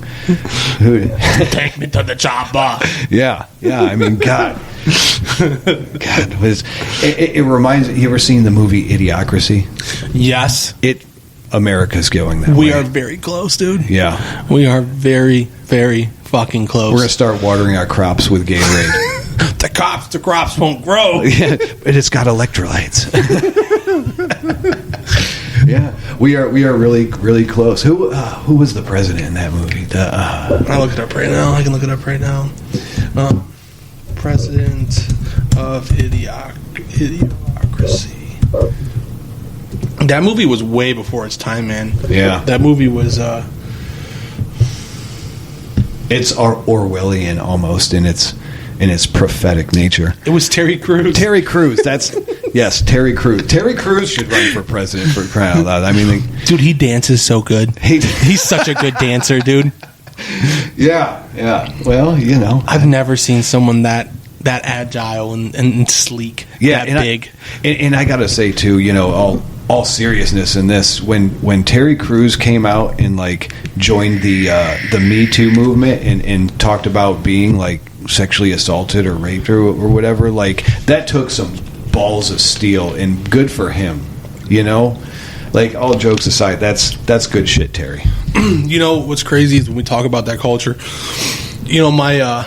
Take me to the chopper. Yeah. I mean, God. It reminds me, you ever seen the movie Idiocracy? Yes. America's going that way. We are very close, dude. Yeah. We are very, very fucking close. We're going to start watering our crops with Gatorade. the crops won't grow. Yeah, but it's got electrolytes. Yeah. We are really, really close. Who was the president in that movie? I'll look it up right now. I can look it up right now. President of Idiocracy. That movie was way before its time, man. Yeah. That movie was... It's Orwellian almost in its prophetic nature. It was Terry Crews. Terry Crews. Yes, Terry Crews. Terry Crews should run for president for crying out loud. I mean, dude, he dances so good. He's such a good dancer, dude. Yeah. Well, you know, I've never seen someone that agile and sleek. Yeah, that big. And I gotta say too, you know, all seriousness in this, when Terry Crews came out and like joined the Me Too movement and talked about being like sexually assaulted or raped or whatever, like that took some balls of steel, and good for him, you know. Like, all jokes aside, that's good shit, Terry. You know what's crazy is when we talk about that culture, you know, I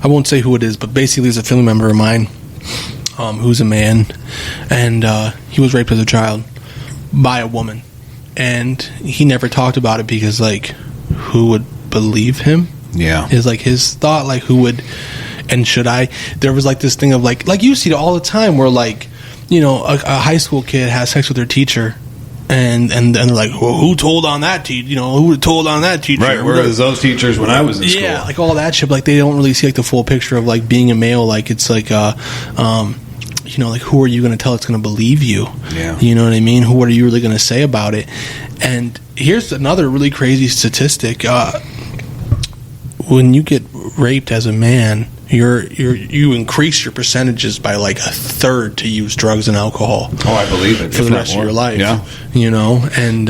won't say who it is, but basically it's a family member of mine who's a man, and he was raped as a child by a woman, and he never talked about it because, like, who would believe him? Yeah. Is like his thought, like, who would, and should I? There was like this thing of like you see it all the time where, like, you know, a high school kid has sex with their teacher, and they're like, well, who told on that teacher? You know, who told on that teacher? Right. Where was those teachers when I was in school? Yeah, like all that shit. Like, they don't really see like the full picture of like being a male. Like, it's like you know, like, who are you going to tell that's going to believe you? Yeah. You know what I mean? What are you really going to say about it? And here's another really crazy statistic. When you get raped as a man, you increase your percentages by like a third to use drugs and alcohol. Oh, I believe it. For the rest of your life. Yeah. You know, and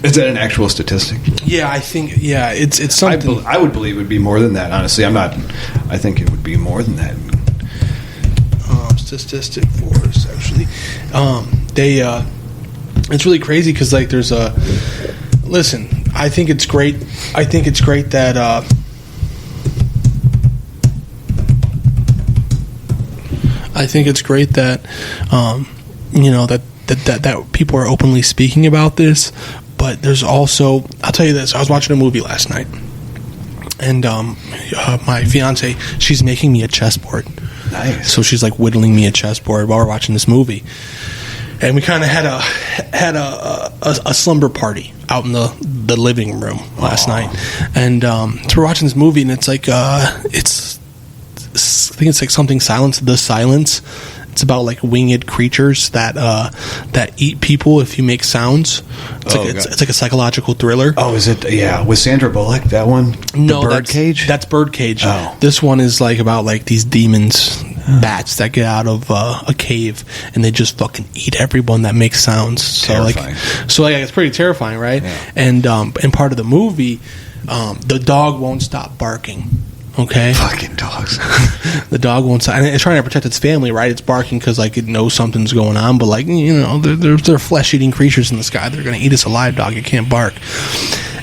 is that an actual statistic? Yeah, I think it's something. I would believe it would be more than that. Honestly, I think it would be more than that. Statistic force, actually. It's really crazy because, like, there's a... Listen, I think it's great that... I think it's great that, you know, that people are openly speaking about this, but there's also... I'll tell you this. I was watching a movie last night, and my fiance, she's making me a chessboard. Nice. So she's like whittling me a chessboard while we're watching this movie, and we kind of had a slumber party out in the living room last night, and so we're watching this movie, and it's like I think it's like something Silence the Silence. It's about like winged creatures that eat people if you make sounds. It's like a psychological thriller. Oh, is it? Yeah, with Sandra Bullock, that one? No, Birdcage? That's Birdcage. Oh. This one is like about like these demons, bats that get out of a cave, and they just fucking eat everyone that makes sounds. Terrifying. So it's pretty terrifying, right? Yeah. And part of the movie, the dog won't stop barking. Okay, fucking dogs. The dog won't stop, and it's trying to protect its family, right? It's barking because like it knows something's going on, but like, you know, they're flesh-eating creatures in the sky. They're going to eat us alive, dog. You can't bark.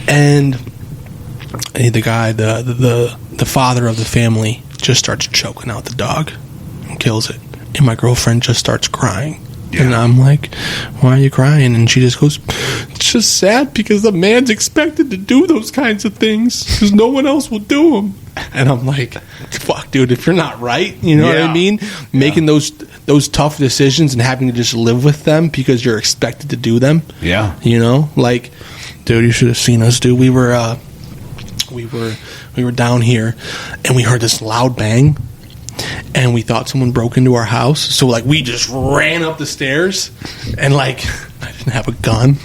And the guy, the father of the family, just starts choking out the dog and kills it. And my girlfriend just starts crying. Yeah. And I'm like, why are you crying? And she just goes, it's just sad because the man's expected to do those kinds of things because no one else will do them. And I'm like, fuck, dude, if you're not right, you know what I mean? Making those tough decisions and having to just live with them because you're expected to do them. Yeah. You know? Like, dude, you should have seen us, dude. We were down here and we heard this loud bang. And we thought someone broke into our house, so like we just ran up the stairs, and like didn't have a gun.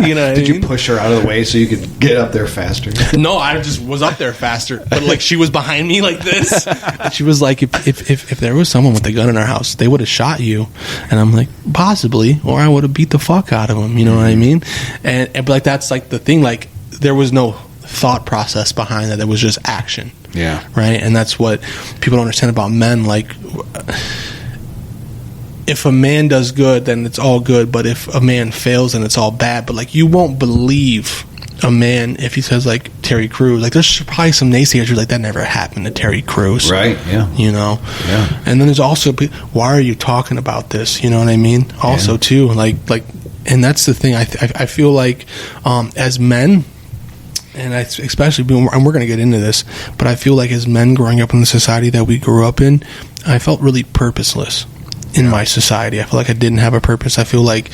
You know what Did I mean? you push her out of the way so you could get up there faster? No, I just was up there faster. But like she was behind me like this. And she was like, if there was someone with a gun in our house, they would have shot you. And I'm like, possibly, or I would have beat the fuck out of them. You know what I mean? And but like that's like the thing. Like there was no thought process behind that. There was just action. Yeah. Right. And that's what people don't understand about men. Like, if a man does good, then it's all good. But if a man fails, then it's all bad. But like, you won't believe a man if he says like Terry Crews. Like, there's probably some naysayers who are like, that never happened to Terry Crews. Right. Yeah. You know. Yeah. And then there's also, why are you talking about this? You know what I mean? Also, too, like, and that's the thing. I feel like as men. And especially, and we're going to get into this, but I feel like as men growing up in the society that we grew up in, I felt really purposeless in my society. I feel like I didn't have a purpose. I feel like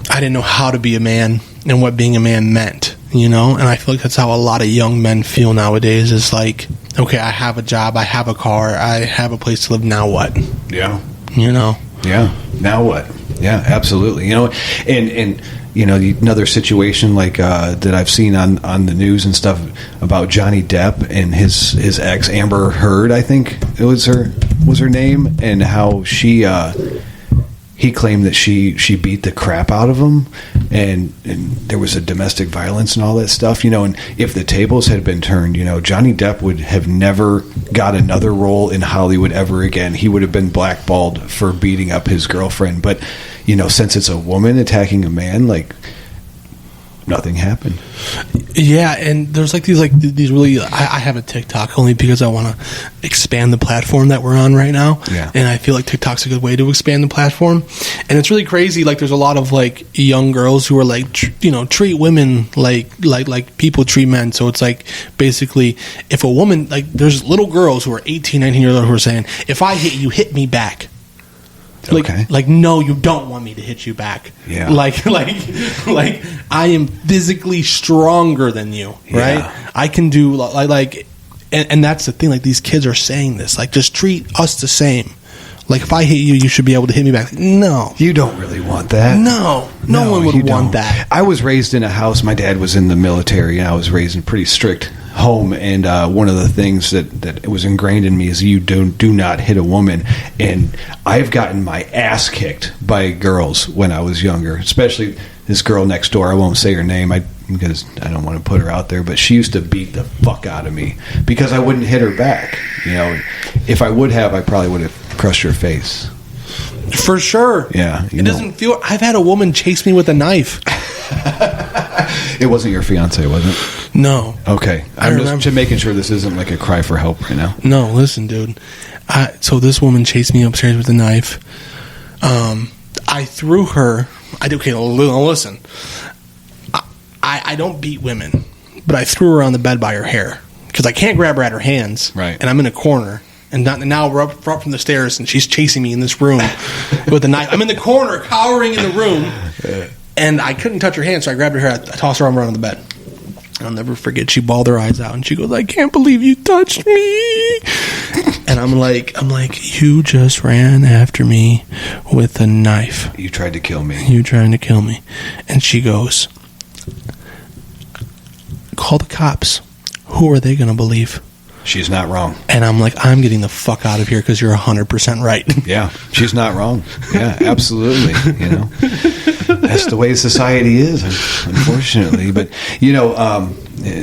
I didn't know how to be a man and what being a man meant, you know? And I feel like that's how a lot of young men feel nowadays is like, okay, I have a job, I have a car, I have a place to live, now what? Yeah. You know? Yeah. Now what? Yeah, absolutely. You know, and you know, another situation like that I've seen on the news and stuff about Johnny Depp and his ex Amber Heard, I think it was her name, and how he claimed that she beat the crap out of him, and there was a domestic violence and all that stuff, you know. And if the tables had been turned, you know, Johnny Depp would have never got another role in Hollywood ever again. He would have been blackballed for beating up his girlfriend. But you know, since it's a woman attacking a man, like, nothing happened. Yeah, and there's like these really. I have a TikTok only because I want to expand the platform that we're on right now. Yeah. And I feel like TikTok's a good way to expand the platform. And it's really crazy. Like, there's a lot of like young girls who are like, treat women like people treat men. So it's like, basically, if a woman, like, there's little girls who are 18, 19 years old who are saying, if I hit you, hit me back. Like, no, you don't want me to hit you back. Yeah. Like I am physically stronger than you, right? Yeah. I can do and that's the thing. Like, these kids are saying this. Like, just treat us the same. Like, if I hit you, you should be able to hit me back. No, you don't really want that. No one would want that. I was raised in a house. My dad was in the military, and I was raised in a pretty strict home. And one of the things that was ingrained in me is you do not hit a woman. And I've gotten my ass kicked by girls when I was younger, especially this girl next door. I won't say her name because I don't want to put her out there, but she used to beat the fuck out of me because I wouldn't hit her back. You know, if I would have, I probably would have crushed her face. For sure. Yeah. It doesn't feel... I've had a woman chase me with a knife. It wasn't your fiance, was it? No. Okay. I'm just making sure this isn't like a cry for help right now. No, listen, dude. So this woman chased me upstairs with a knife. I threw her... Okay, listen. I don't beat women, but I threw her on the bed by her hair because I can't grab her at her hands. Right. And I'm in a corner. And now we're up from the stairs, and she's chasing me in this room with a knife. I'm in the corner, cowering in the room, and I couldn't touch her hand, so I grabbed her hair. I tossed her arm around the bed. I'll never forget. She bawled her eyes out, and she goes, "I can't believe you touched me." And I'm like, you just ran after me with a knife. You tried to kill me. You trying to kill me. And she goes, "Call the cops. Who are they going to believe?" She's not wrong. And I'm like, I'm getting the fuck out of here because you're 100% right. Yeah, she's not wrong. Yeah, absolutely. You know, that's the way society is, unfortunately. But, you know,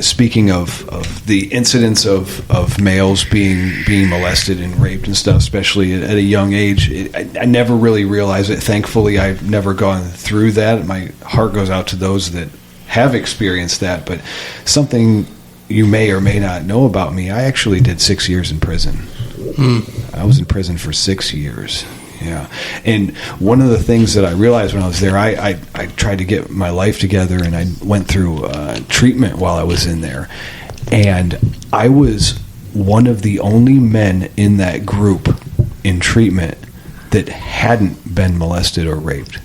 speaking of the incidents of males being molested and raped and stuff, especially at a young age, I never really realized it. Thankfully, I've never gone through that. My heart goes out to those that have experienced that. But something you may or may not know about me, I actually did 6 years in prison. I was in prison for 6 years. Yeah. And one of the things that I realized when I was there, I tried to get my life together, and I went through treatment while I was in there. And I was one of the only men in that group in treatment that hadn't been molested or raped.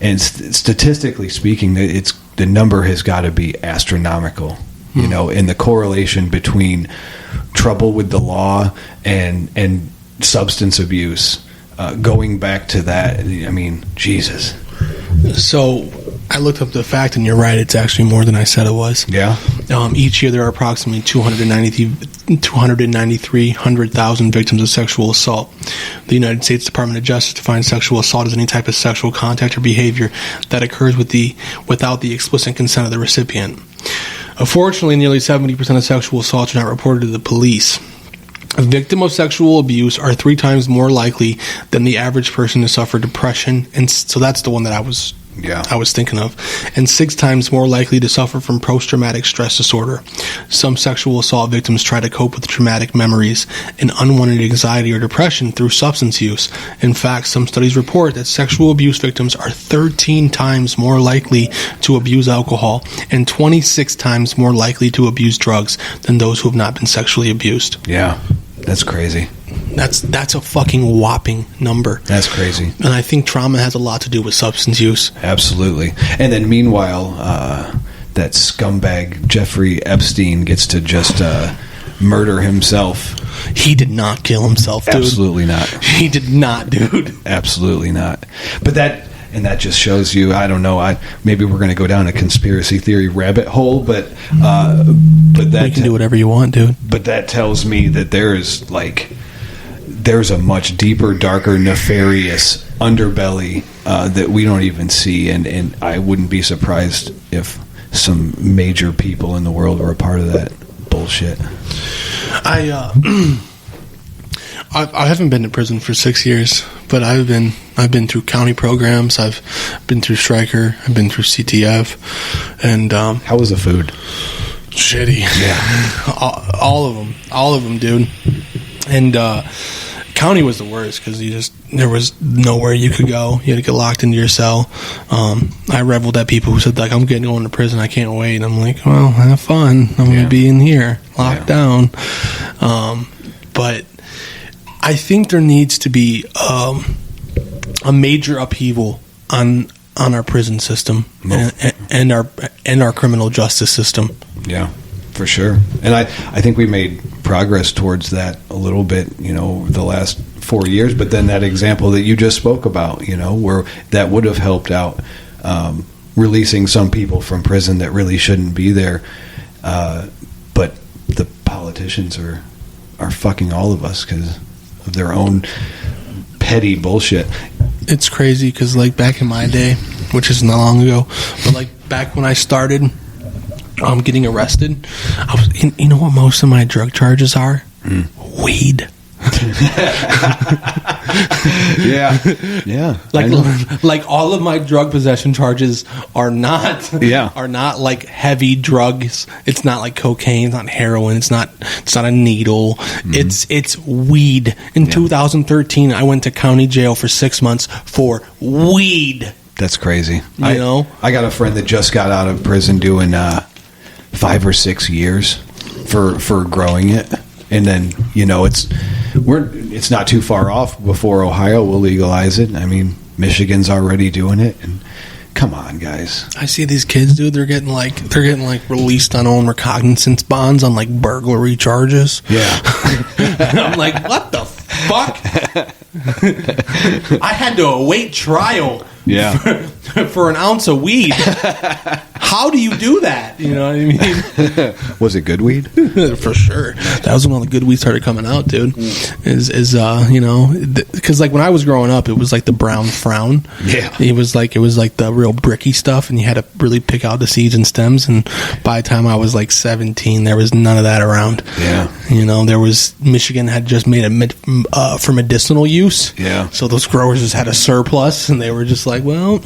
And statistically speaking, the number has got to be astronomical. You know, in the correlation between trouble with the law and substance abuse, going back to that, I mean, Jesus. So I looked up the fact, and you're right. It's actually more than I said it was. Yeah. Each year there are approximately 293,000 victims of sexual assault. The United States Department of Justice defines sexual assault as any type of sexual contact or behavior that occurs without the explicit consent of the recipient. Unfortunately, nearly 70% of sexual assaults are not reported to the police. A victim of sexual abuse are 3 times more likely than the average person to suffer depression, and so that's the one that I was thinking of, and 6 times more likely to suffer from post-traumatic stress disorder. Some sexual assault victims try to cope with traumatic memories and unwanted anxiety or depression through substance use. In fact, some studies report that sexual abuse victims are 13 times more likely to abuse alcohol and 26 times more likely to abuse drugs than those who have not been sexually abused. Yeah, that's crazy. That's a fucking whopping number. That's crazy. And I think trauma has a lot to do with substance use. Absolutely. And then meanwhile, that scumbag Jeffrey Epstein gets to just murder himself. He did not kill himself, dude. Absolutely not. He did not, dude. Absolutely not. But that just shows you, I don't know, maybe we're going to go down a conspiracy theory rabbit hole, but that... You can do whatever you want, dude. But that tells me that there's a much deeper, darker, nefarious underbelly that we don't even see, and I wouldn't be surprised if some major people in the world were a part of that bullshit. I haven't been to prison for 6 years, but I've been through county programs. I've been through Stryker. I've been through CTF, and how was the food? Shitty. Yeah, all of them, dude. And county was the worst because there was nowhere you could go. You had to get locked into your cell. I reveled at people who said, like, I'm going to prison, I can't wait. And I'm like, well, have fun. I'm going to be in here locked down. But I think there needs to be a major upheaval on our prison system and our criminal justice system. Yeah, for sure. And I think we made progress towards that a little bit, over the last 4 years. But then that example that you just spoke about, where that would have helped out releasing some people from prison that really shouldn't be there. But the politicians are fucking all of us because of their own petty bullshit. It's crazy because, like, back in my day, which is not long ago, but like back when I started getting arrested, you know what most of my drug charges are? Weed. Yeah. Like all of my drug possession charges are not like heavy drugs. It's not like cocaine, it's not heroin, it's not a needle. It's weed. In 2013 I went to county jail for 6 months for weed. That's crazy. I got a friend that just got out of prison doing 5 or 6 years for growing it. And then, it's not too far off before Ohio will legalize it. I mean, Michigan's already doing it. And come on, guys. I see these kids, dude. They're getting released on own recognizance bonds on like burglary charges. Yeah. And I'm like, what the fuck? I had to await trial. Yeah. For an ounce of weed. How do you do that? You know what I mean? Was it good weed? For sure. That was when all the good weed started coming out, dude. Because like when I was growing up, it was like the brown frown. Yeah. It was like the real bricky stuff, and you had to really pick out the seeds and stems. And by the time I was like 17, there was none of that around. Yeah. There was Michigan had just made it for medicinal use. Yeah. So those growers just had a surplus, and they were just like, well,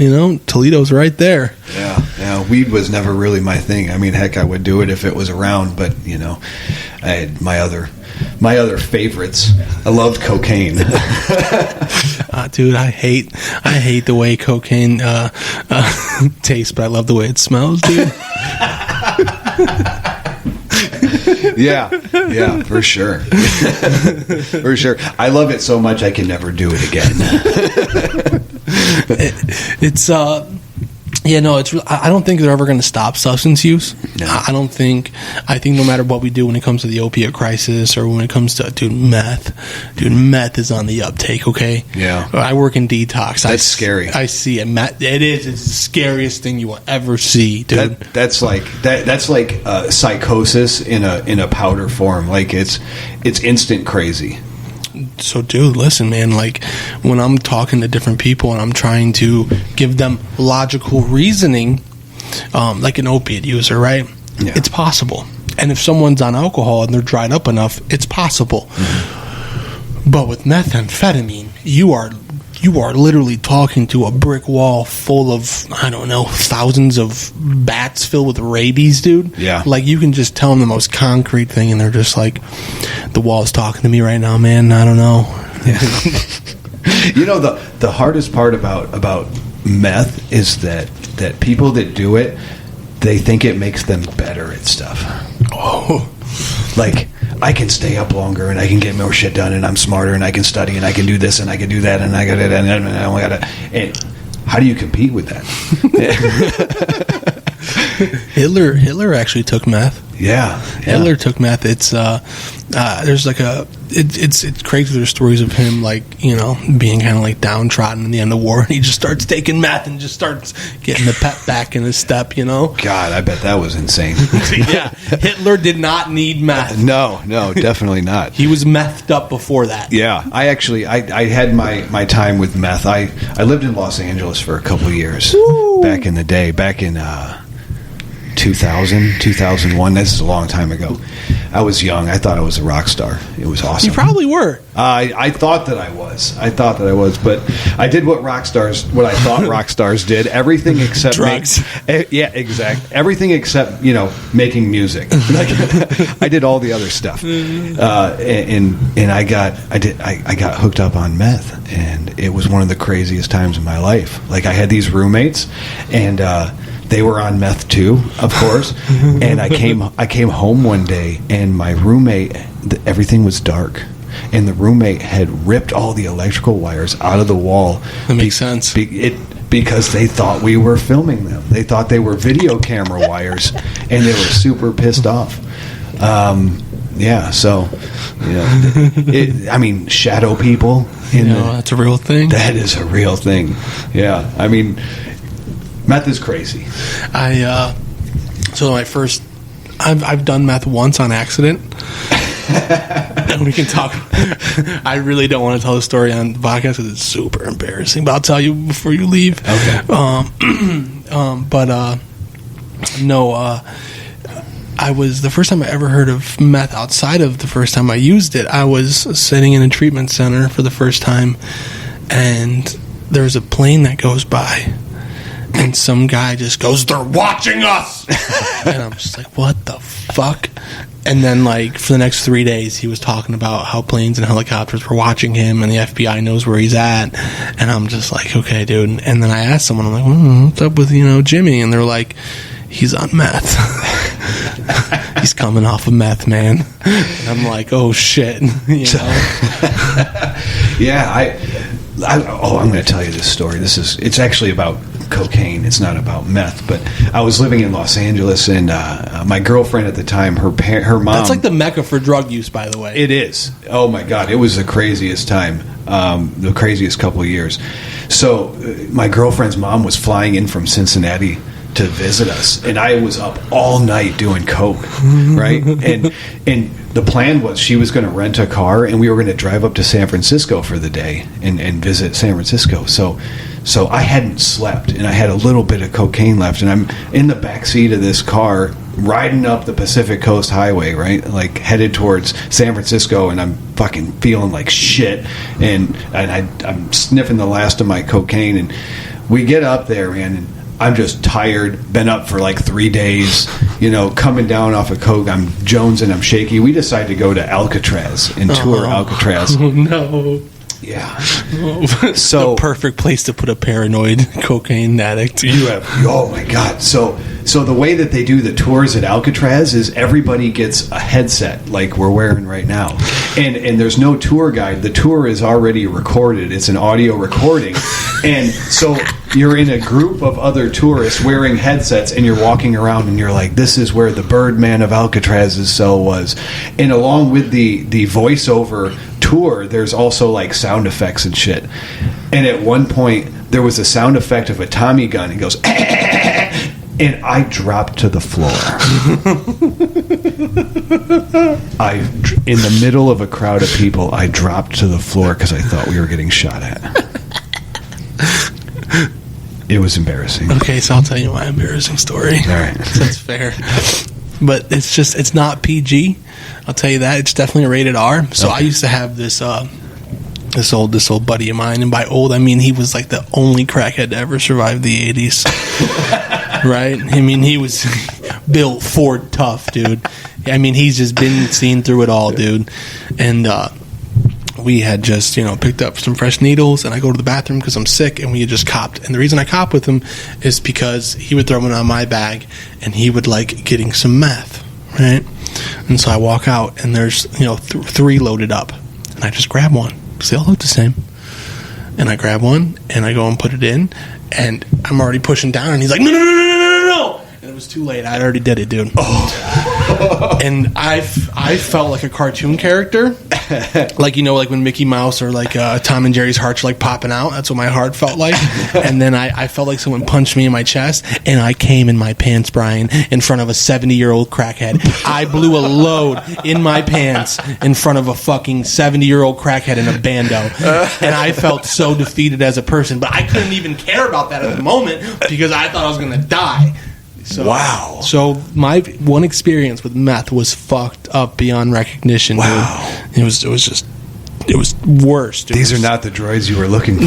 Toledo's right there. Yeah. Weed was never really my thing. I mean, heck, I would do it if it was around, but I had my other favorites. I loved cocaine. Dude, I hate the way cocaine tastes, but I love the way it smells, dude. Yeah, for sure. For sure. I love it so much I can never do it again. Yeah, no, I don't think they're ever going to stop substance use. No. I think no matter what we do when it comes to the opiate crisis or when it comes to, meth is on the uptake, okay? Yeah. I work in detox. That's scary. I see it. It's the scariest thing you will ever see, dude. That's like psychosis in a powder form. Like it's instant crazy. So, dude, listen, man, like, when I'm talking to different people and I'm trying to give them logical reasoning, like an opiate user, right? Yeah. It's possible. And if someone's on alcohol and they're dried up enough, it's possible. Mm-hmm. But with methamphetamine, you are literally talking to a brick wall full of, I don't know, thousands of bats filled with rabies, dude. Yeah. Like, you can just tell them the most concrete thing, and they're just like, the wall's talking to me right now, man. I don't know. Yeah. The hardest part about meth is that people that do it, they think it makes them better at stuff. Oh. Like, I can stay up longer and I can get more shit done and I'm smarter and I can study and I can do this and I can do that and I got it and I only got to. And how do you compete with that? Hitler actually took meth. Yeah. Hitler took meth. It's there's like it's crazy. There's stories of him, like, being kind of like downtrodden in the end of the war, and he just starts taking meth and just starts getting the pep back in his step. God, I bet that was insane. Yeah, Hitler did not need meth. No, definitely not. He was methed up before that. Yeah, I had my time with meth. I lived in Los Angeles for a couple of years. Woo! Back in the day, back in 2000, 2001. This is a long time ago. I was young. I thought I was a rock star. It was awesome. You probably were. I thought that I was. But I did what I thought rock stars did. Everything except drugs. Yeah, exactly. Everything except making music. I did all the other stuff. And I got hooked up on meth, and it was one of the craziest times of my life. Like, I had these roommates, and they were on meth too, of course. And I came home one day, and my roommate, everything was dark, and the roommate had ripped all the electrical wires out of the wall. That makes sense. Because they thought we were filming them. They thought they were video camera wires, and they were super pissed off. Yeah, so shadow people. That's a real thing. That is a real thing. Yeah, I mean, meth is crazy. I've done meth once on accident. And we can talk. I really don't want to tell the story on the podcast because it's super embarrassing, but I'll tell you before you leave. Okay. I was, the first time I ever heard of meth outside of the first time I used it, I was sitting in a treatment center for the first time, and there's a plane that goes by, and some guy just goes, "They're watching us!" And I'm just like, what the fuck? And then, like, for the next 3 days, he was talking about how planes and helicopters were watching him, and the FBI knows where he's at. And I'm just like, okay, dude. And then I asked someone, I'm like, what's up with, Jimmy? And they're like, he's on meth. He's coming off of meth, man. And I'm like, oh, shit. Yeah, I'm going to tell you this story. It's actually about cocaine. It's not about meth. But I was living in Los Angeles, and my girlfriend at the time, her mom. That's like the mecca for drug use, by the way. It is. Oh my God, it was the craziest time, the craziest couple of years. So my girlfriend's mom was flying in from Cincinnati to visit us, and I was up all night doing coke, right? And the plan was she was going to rent a car, and we were going to drive up to San Francisco for the day and visit San Francisco. So I hadn't slept, and I had a little bit of cocaine left, and I'm in the back seat of this car riding up the Pacific Coast Highway, right? Like, headed towards San Francisco, and I'm fucking feeling like shit, and I'm sniffing the last of my cocaine, and we get up there, man, and I'm just tired, been up for like 3 days, coming down off of coke. I'm jonesing, I'm shaky. We decided to go to Alcatraz and tour Alcatraz. Oh, no. Yeah. So the perfect place to put a paranoid cocaine addict. Oh my God. So the way that they do the tours at Alcatraz is everybody gets a headset like we're wearing right now. And there's no tour guide. The tour is already recorded. It's an audio recording. And so you're in a group of other tourists wearing headsets, and you're walking around, and you're like, this is where the Birdman of Alcatraz's cell was. And along with the voiceover tour, there's also like sound effects and shit. And at one point, there was a sound effect of a Tommy gun. He goes, and I dropped to the floor. In the middle of a crowd of people, I dropped to the floor because I thought we were getting shot at. It was embarrassing. Okay, so I'll tell you my embarrassing story. All right. That's fair. But it's not PG. I'll tell you that. It's definitely rated R. So I used to have this old buddy of mine, and by old I mean he was like the only crackhead to ever survive the 80s. Right? I mean, he was built Ford tough, dude. I mean, he's just been seen through it all, dude. And we had just, picked up some fresh needles, and I go to the bathroom because I'm sick, and we had just copped. And the reason I cop with him is because he would throw it on my bag, and he would like getting some meth, right? And so I walk out, and there's, 3 loaded up, and I just grab one because they all look the same. And I grab one, and I go and put it in, and I'm already pushing down, and he's like, no. And it was too late. I already did it, dude. Oh. And I felt like a cartoon character. Like, like when Mickey Mouse or like Tom and Jerry's hearts are like popping out. That's what my heart felt like. And then I felt like someone punched me in my chest, and I came in my pants, Brian, in front of a 70-year-old crackhead. I blew a load in my pants in front of a fucking 70-year-old crackhead in a bando. And I felt so defeated as a person, but I couldn't even care about that at the moment because I thought I was going to die. So, wow. So my one experience with meth was fucked up beyond recognition. Wow. Dude. It was worse. Dude. These are not the droids you were looking for.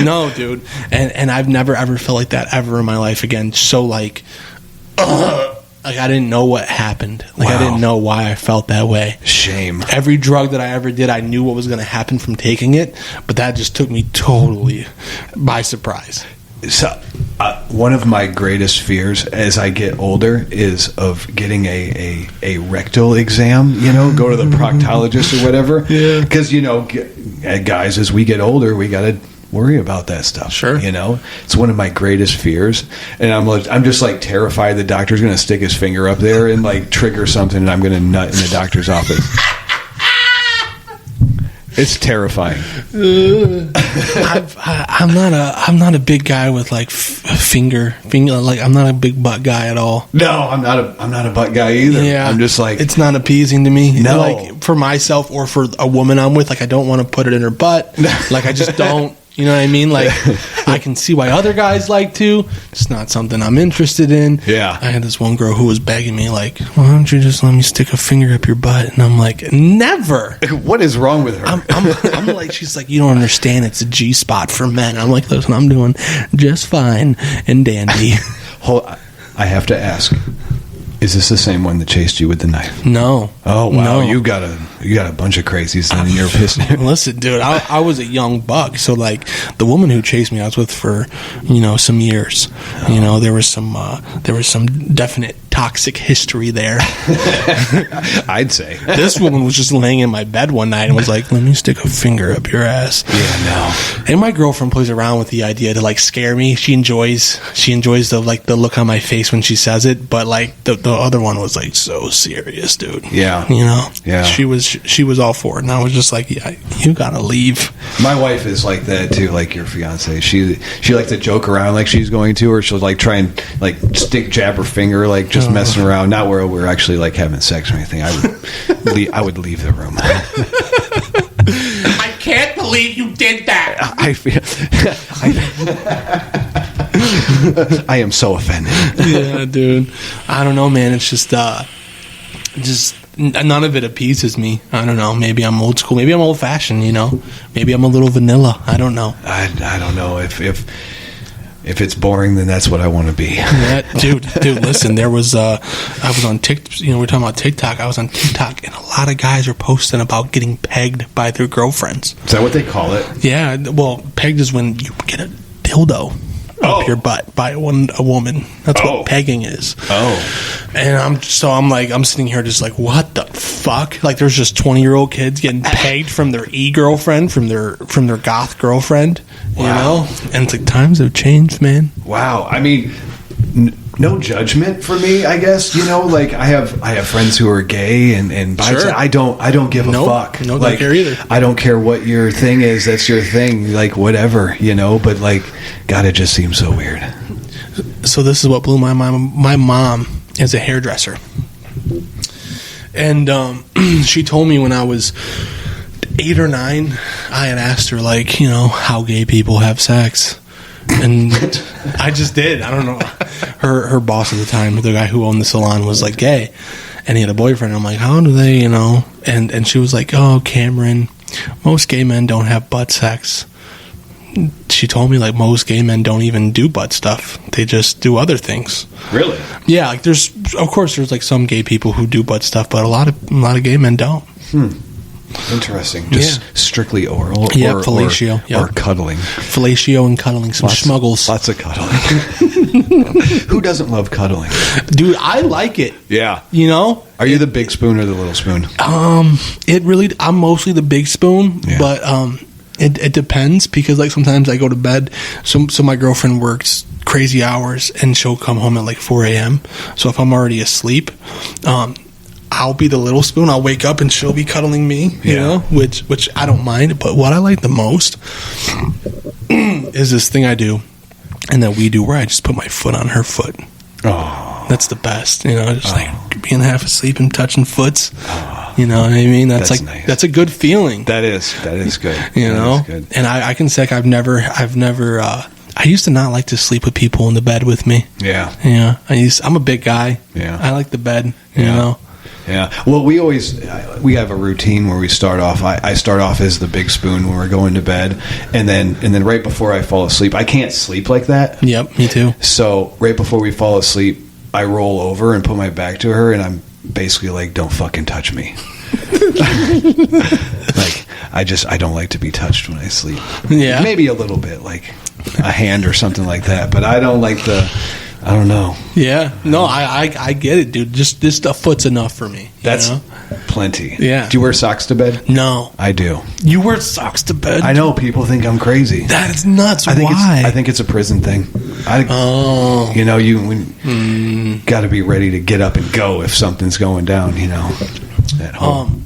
No, dude. And I've never ever felt like that ever in my life again. So like I didn't know what happened. Like wow. I didn't know why I felt that way. Shame. Every drug that I ever did, I knew what was going to happen from taking it, but that just took me totally by surprise. So, one of my greatest fears as I get older is of getting a rectal exam, go to the proctologist or whatever. Yeah. Because, guys, as we get older, we got to worry about that stuff. Sure. It's one of my greatest fears. And I'm just like terrified the doctor's going to stick his finger up there and like trigger something and I'm going to nut in the doctor's office. It's terrifying. I'm not a big guy with like finger. Like I'm not a big butt guy at all. No, I'm not a butt guy either. Yeah, I'm just like it's not appeasing to me. No, like for myself or for a woman I'm with, like I don't want to put it in her butt. Like I just don't. You know what I mean? Like I can see why other guys like to. It's not something I'm interested in. Yeah. I had this one girl who was begging me, like, "Why don't you just let me stick a finger up your butt?" And I'm like, "Never." What is wrong with her? I'm like, she's like, "You don't understand. It's a G spot for men." I'm like, "Listen, I'm doing just fine and dandy." I have to ask. Is this the same one that chased you with the knife? No. Oh wow, no. You got a bunch of crazies then in your pissing. Listen, dude, I was a young buck, so like the woman who chased me, I was with for some years. Oh. There was some definite toxic history there. I'd say this woman was just laying in my bed one night and was like, "Let me stick a finger up your ass." Yeah, no. And my girlfriend plays around with the idea to like scare me. She enjoys the look on my face when she says it, but like the other one was like so serious, dude. Yeah. Yeah. She was all for it, and I was just like, "Yeah, you gotta leave." My wife is like that too, like your fiance. She likes to joke around like she's going to, or she'll like try and like jab her finger, like just messing around. Not where we're actually like having sex or anything. I would leave the room. I can't believe you did that. I am so offended. Yeah, dude. I don't know, man. It's just none of it appeases me. I don't know. Maybe I'm old school. Maybe I'm old fashioned. Maybe I'm a little vanilla. I don't know. I don't know if it's boring, then that's what I want to be. Yeah, dude. Listen, I was on TikTok. We're talking about TikTok. I was on TikTok, and a lot of guys are posting about getting pegged by their girlfriends. Is that what they call it? Yeah. Well, pegged is when you get a dildo up your butt by a woman. That's what pegging is. And I'm sitting here just like, what the fuck? Like, there's just 20-year-old kids getting pegged from their girlfriend, from their goth girlfriend, you know? And it's like, times have changed, man. Wow. I mean, no judgment for me, I guess. You know, like, I have friends who are gay and bisexual. Sure. I don't give a fuck. No, like, don't care either. I don't care what your thing is. That's your thing. Like, whatever, you know. But like, God, it just seems so weird. So this is what blew my mind. My mom is a hairdresser, and she told me when I was 8 or 9, I had asked her, like, you know, how gay people have sex. And I just did. I don't know. Her boss at the time, the guy who owned the salon, was like gay, and he had a boyfriend. I'm like, how do they, you know? And she was like, oh, Cameron, most gay men don't have butt sex. She told me, like, most gay men don't even do butt stuff. They just do other things. Really? Yeah. Like, there's like some gay people who do butt stuff, but a lot of gay men don't. Interesting. Just strictly oral, fellatio, or cuddling. Fellatio and cuddling, some schmuggles. Lots of cuddling. Who doesn't love cuddling? Dude, I like it. Yeah. You know? Are you the big spoon or the little spoon? I'm mostly the big spoon, but it depends, because like sometimes I go to bed, so my girlfriend works crazy hours and she'll come home at like 4 a.m. So if I'm already asleep, I'll be the little spoon. I'll wake up and she'll be cuddling me, you know, which I don't mind. But what I like the most is this thing I do and that we do where I just put my foot on her foot. Oh, that's the best, you know, just like being half asleep and touching foots. You know what I mean? That's like nice. That's a good feeling. That is good. You know, good. And I can say I've never. I used to not like to sleep with people in the bed with me. Yeah. I'm a big guy. Yeah. I like the bed. You know. Yeah. Well, we have a routine where we start off. I start off as the big spoon when we're going to bed, and then right before I fall asleep, I can't sleep like that. Yep, me too. So right before we fall asleep, I roll over and put my back to her, and I'm basically like, "Don't fucking touch me." Like, I don't like to be touched when I sleep. Yeah, maybe a little bit, like a hand or something like that, but I don't like I don't know. Yeah. No, I get it, dude. Just a foot's enough for me. That's plenty. Yeah. Do you wear socks to bed? No. I do. You wear socks to bed? I know. People think I'm crazy. That is nuts. Why? I think it's a prison thing. You know, you got to be ready to get up and go if something's going down, you know, at home.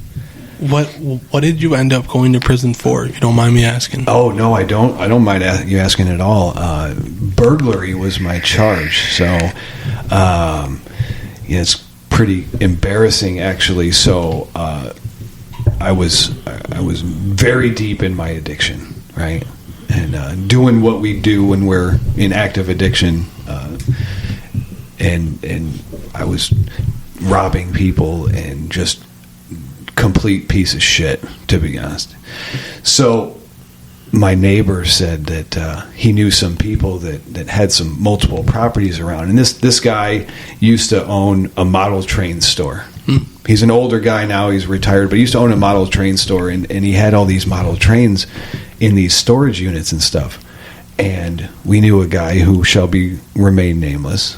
What did you end up going to prison for, if you don't mind me asking? Oh, no, I don't mind you asking at all. Burglary was my charge, so it's pretty embarrassing, actually. So I was very deep in my addiction, right? And doing what we do when we're in active addiction, and I was robbing people and just complete piece of shit, to be honest. So my neighbor said that he knew some people that had some multiple properties around, and this guy used to own a model train store. He's an older guy now, he's retired, but he used to own a model train store, and he had all these model trains in these storage units and stuff. And we knew a guy who shall remain nameless,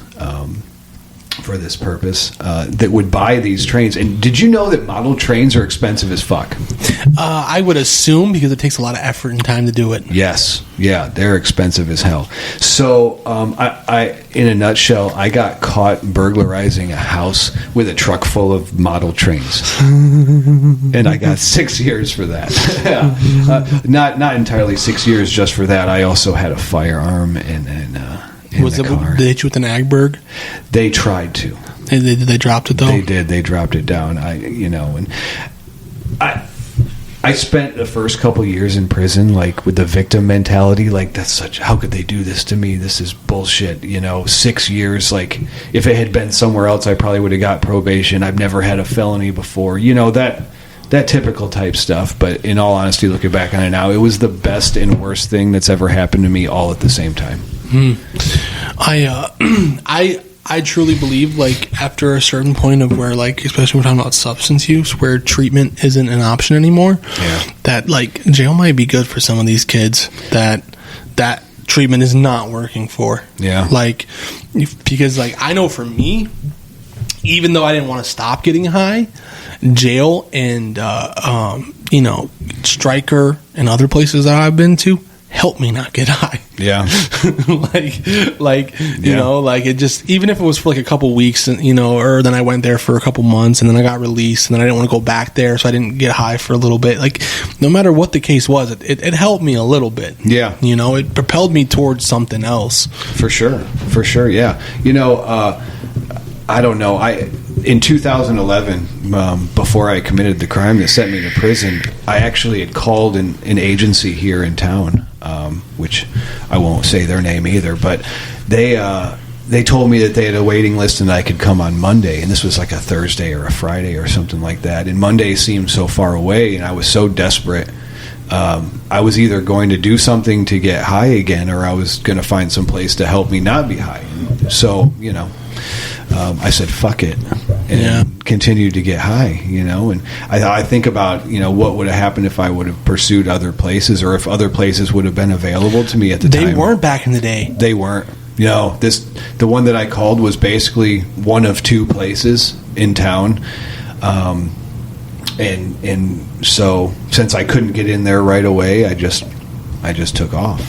for this purpose, that would buy these trains. And did you know that model trains are expensive as fuck? I would assume, because it takes a lot of effort and time to do it. Yes. Yeah, they're expensive as hell. So I in a nutshell, I got caught burglarizing a house with a truck full of model trains. And I got 6 years for that. Not entirely 6 years just for that. I also had a firearm and was it? Did they hit you with an Agberg? They tried to. They dropped it though. They did. They dropped it down. I spent the first couple years in prison, like, with the victim mentality, like, how could they do this to me? This is bullshit. 6 years. Like, if it had been somewhere else, I probably would have got probation. I've never had a felony before. That typical type stuff. But in all honesty, looking back on it now, it was the best and worst thing that's ever happened to me all at the same time. I truly believe, like, after a certain point of where, like, especially when we're talking about substance use, where treatment isn't an option anymore, that, like, jail might be good for some of these kids that treatment is not working for. Yeah. Like, because like I know for me, even though I didn't want to stop getting high, jail and Stryker and other places that I've been to helped me not get high. Yeah. Like it just, even if it was for like a couple weeks, and or then I went there for a couple months and then I got released and then I didn't want to go back there, so I didn't get high for a little bit. Like, no matter what the case was, it helped me a little bit. Yeah. It propelled me towards something else. For sure. Yeah. I don't know. In 2011, before I committed the crime that sent me to prison, I actually had called an agency here in town, which I won't say their name either, but they told me that they had a waiting list and I could come on Monday, and this was like a Thursday or a Friday or something like that, and Monday seemed so far away, and I was so desperate. I was either going to do something to get high again, or I was going to find some place to help me not be high. So, I said, fuck it, and continued to get high, and I think about, what would have happened if I would have pursued other places, or if other places would have been available to me at the time. They weren't back in the day. They weren't. The one that I called was basically one of two places in town. And so since I couldn't get in there right away, I just took off.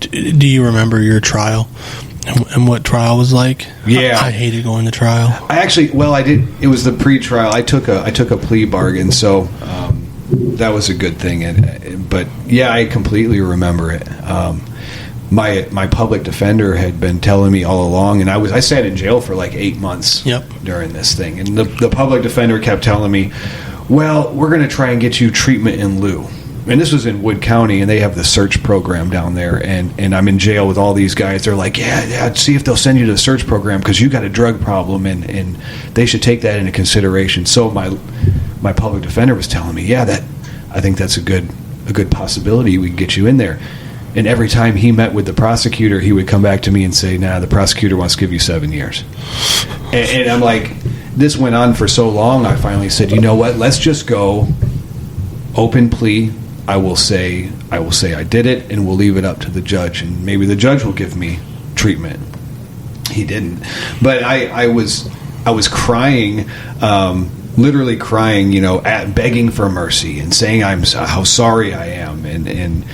Do you remember your trial and what trial was like? Yeah, I hated going to trial. I did. It was the pre-trial. I took a plea bargain, so that was a good thing. But yeah, I completely remember it. My public defender had been telling me all along, and I sat in jail for like 8 months during this thing, and the public defender kept telling me, well, we're going to try and get you treatment in lieu. And this was in Wood County, and they have the search program down there, and I'm in jail with all these guys. They're like, yeah, see if they'll send you to the search program because you got a drug problem, and they should take that into consideration. So my public defender was telling me, I think that's a good possibility. We can get you in there. And every time he met with the prosecutor, he would come back to me and say, nah, the prosecutor wants to give you 7 years. And I'm like, this went on for so long, I finally said, you know what, let's just go open plea. I will say I did it, and we'll leave it up to the judge, and maybe the judge will give me treatment. He didn't. But I was crying, literally crying, begging for mercy and saying how sorry I am. And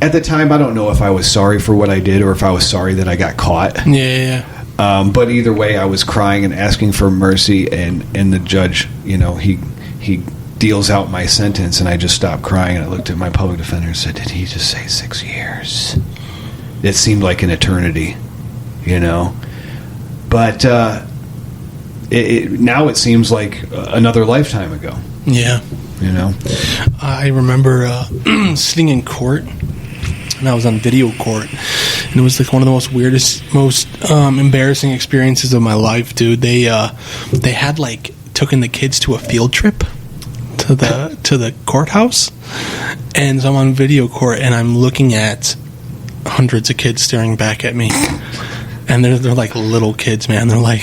at the time, I don't know if I was sorry for what I did or if I was sorry that I got caught. Yeah. But either way, I was crying and asking for mercy, and the judge, he deals out my sentence, and I just stopped crying, and I looked at my public defender and said, did he just say 6 years? It seemed like an eternity, But now it seems like another lifetime ago. Yeah. I remember sitting in court, and I was on video court, and it was like one of the most weirdest, most embarrassing experiences of my life, dude. They had like taken the kids to a field trip to the courthouse, and so I'm on video court, and I'm looking at hundreds of kids staring back at me. And they're like little kids, man. They're like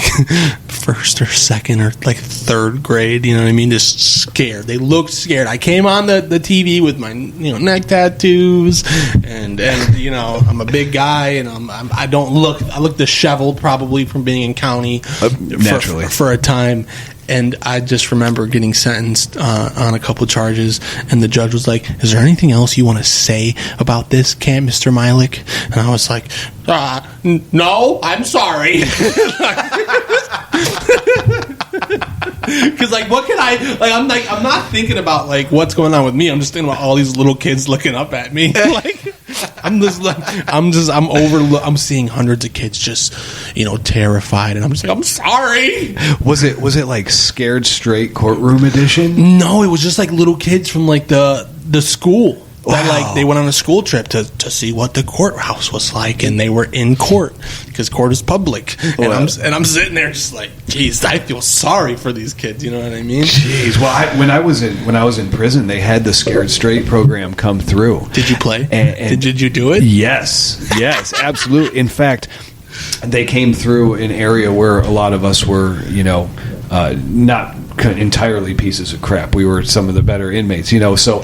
first or second or like third grade. You know what I mean? Just scared. They looked scared. I came on the TV with my neck tattoos, and I'm a big guy, and I look disheveled probably from being in county naturally for a time. And I just remember getting sentenced on a couple charges, and the judge was like, is there anything else you want to say about this, Mr. Milik? And I was like, no, I'm sorry. Because what can I I'm not thinking about what's going on with me. I'm just thinking about all these little kids looking up at me. I'm seeing hundreds of kids just terrified, and I'm just like, I'm sorry. Was it like Scared Straight courtroom edition? No, it was just like little kids from the school. That, they went on a school trip to see what the courthouse was like, and they were in court because court is public. And I'm sitting there just like, geez, I feel sorry for these kids. You know what I mean? Jeez. Well, when I was in prison, they had the Scared Straight program come through. Did you play? And did you do it? Yes, absolutely. In fact, they came through an area where a lot of us were, not entirely pieces of crap. We were some of the better inmates, So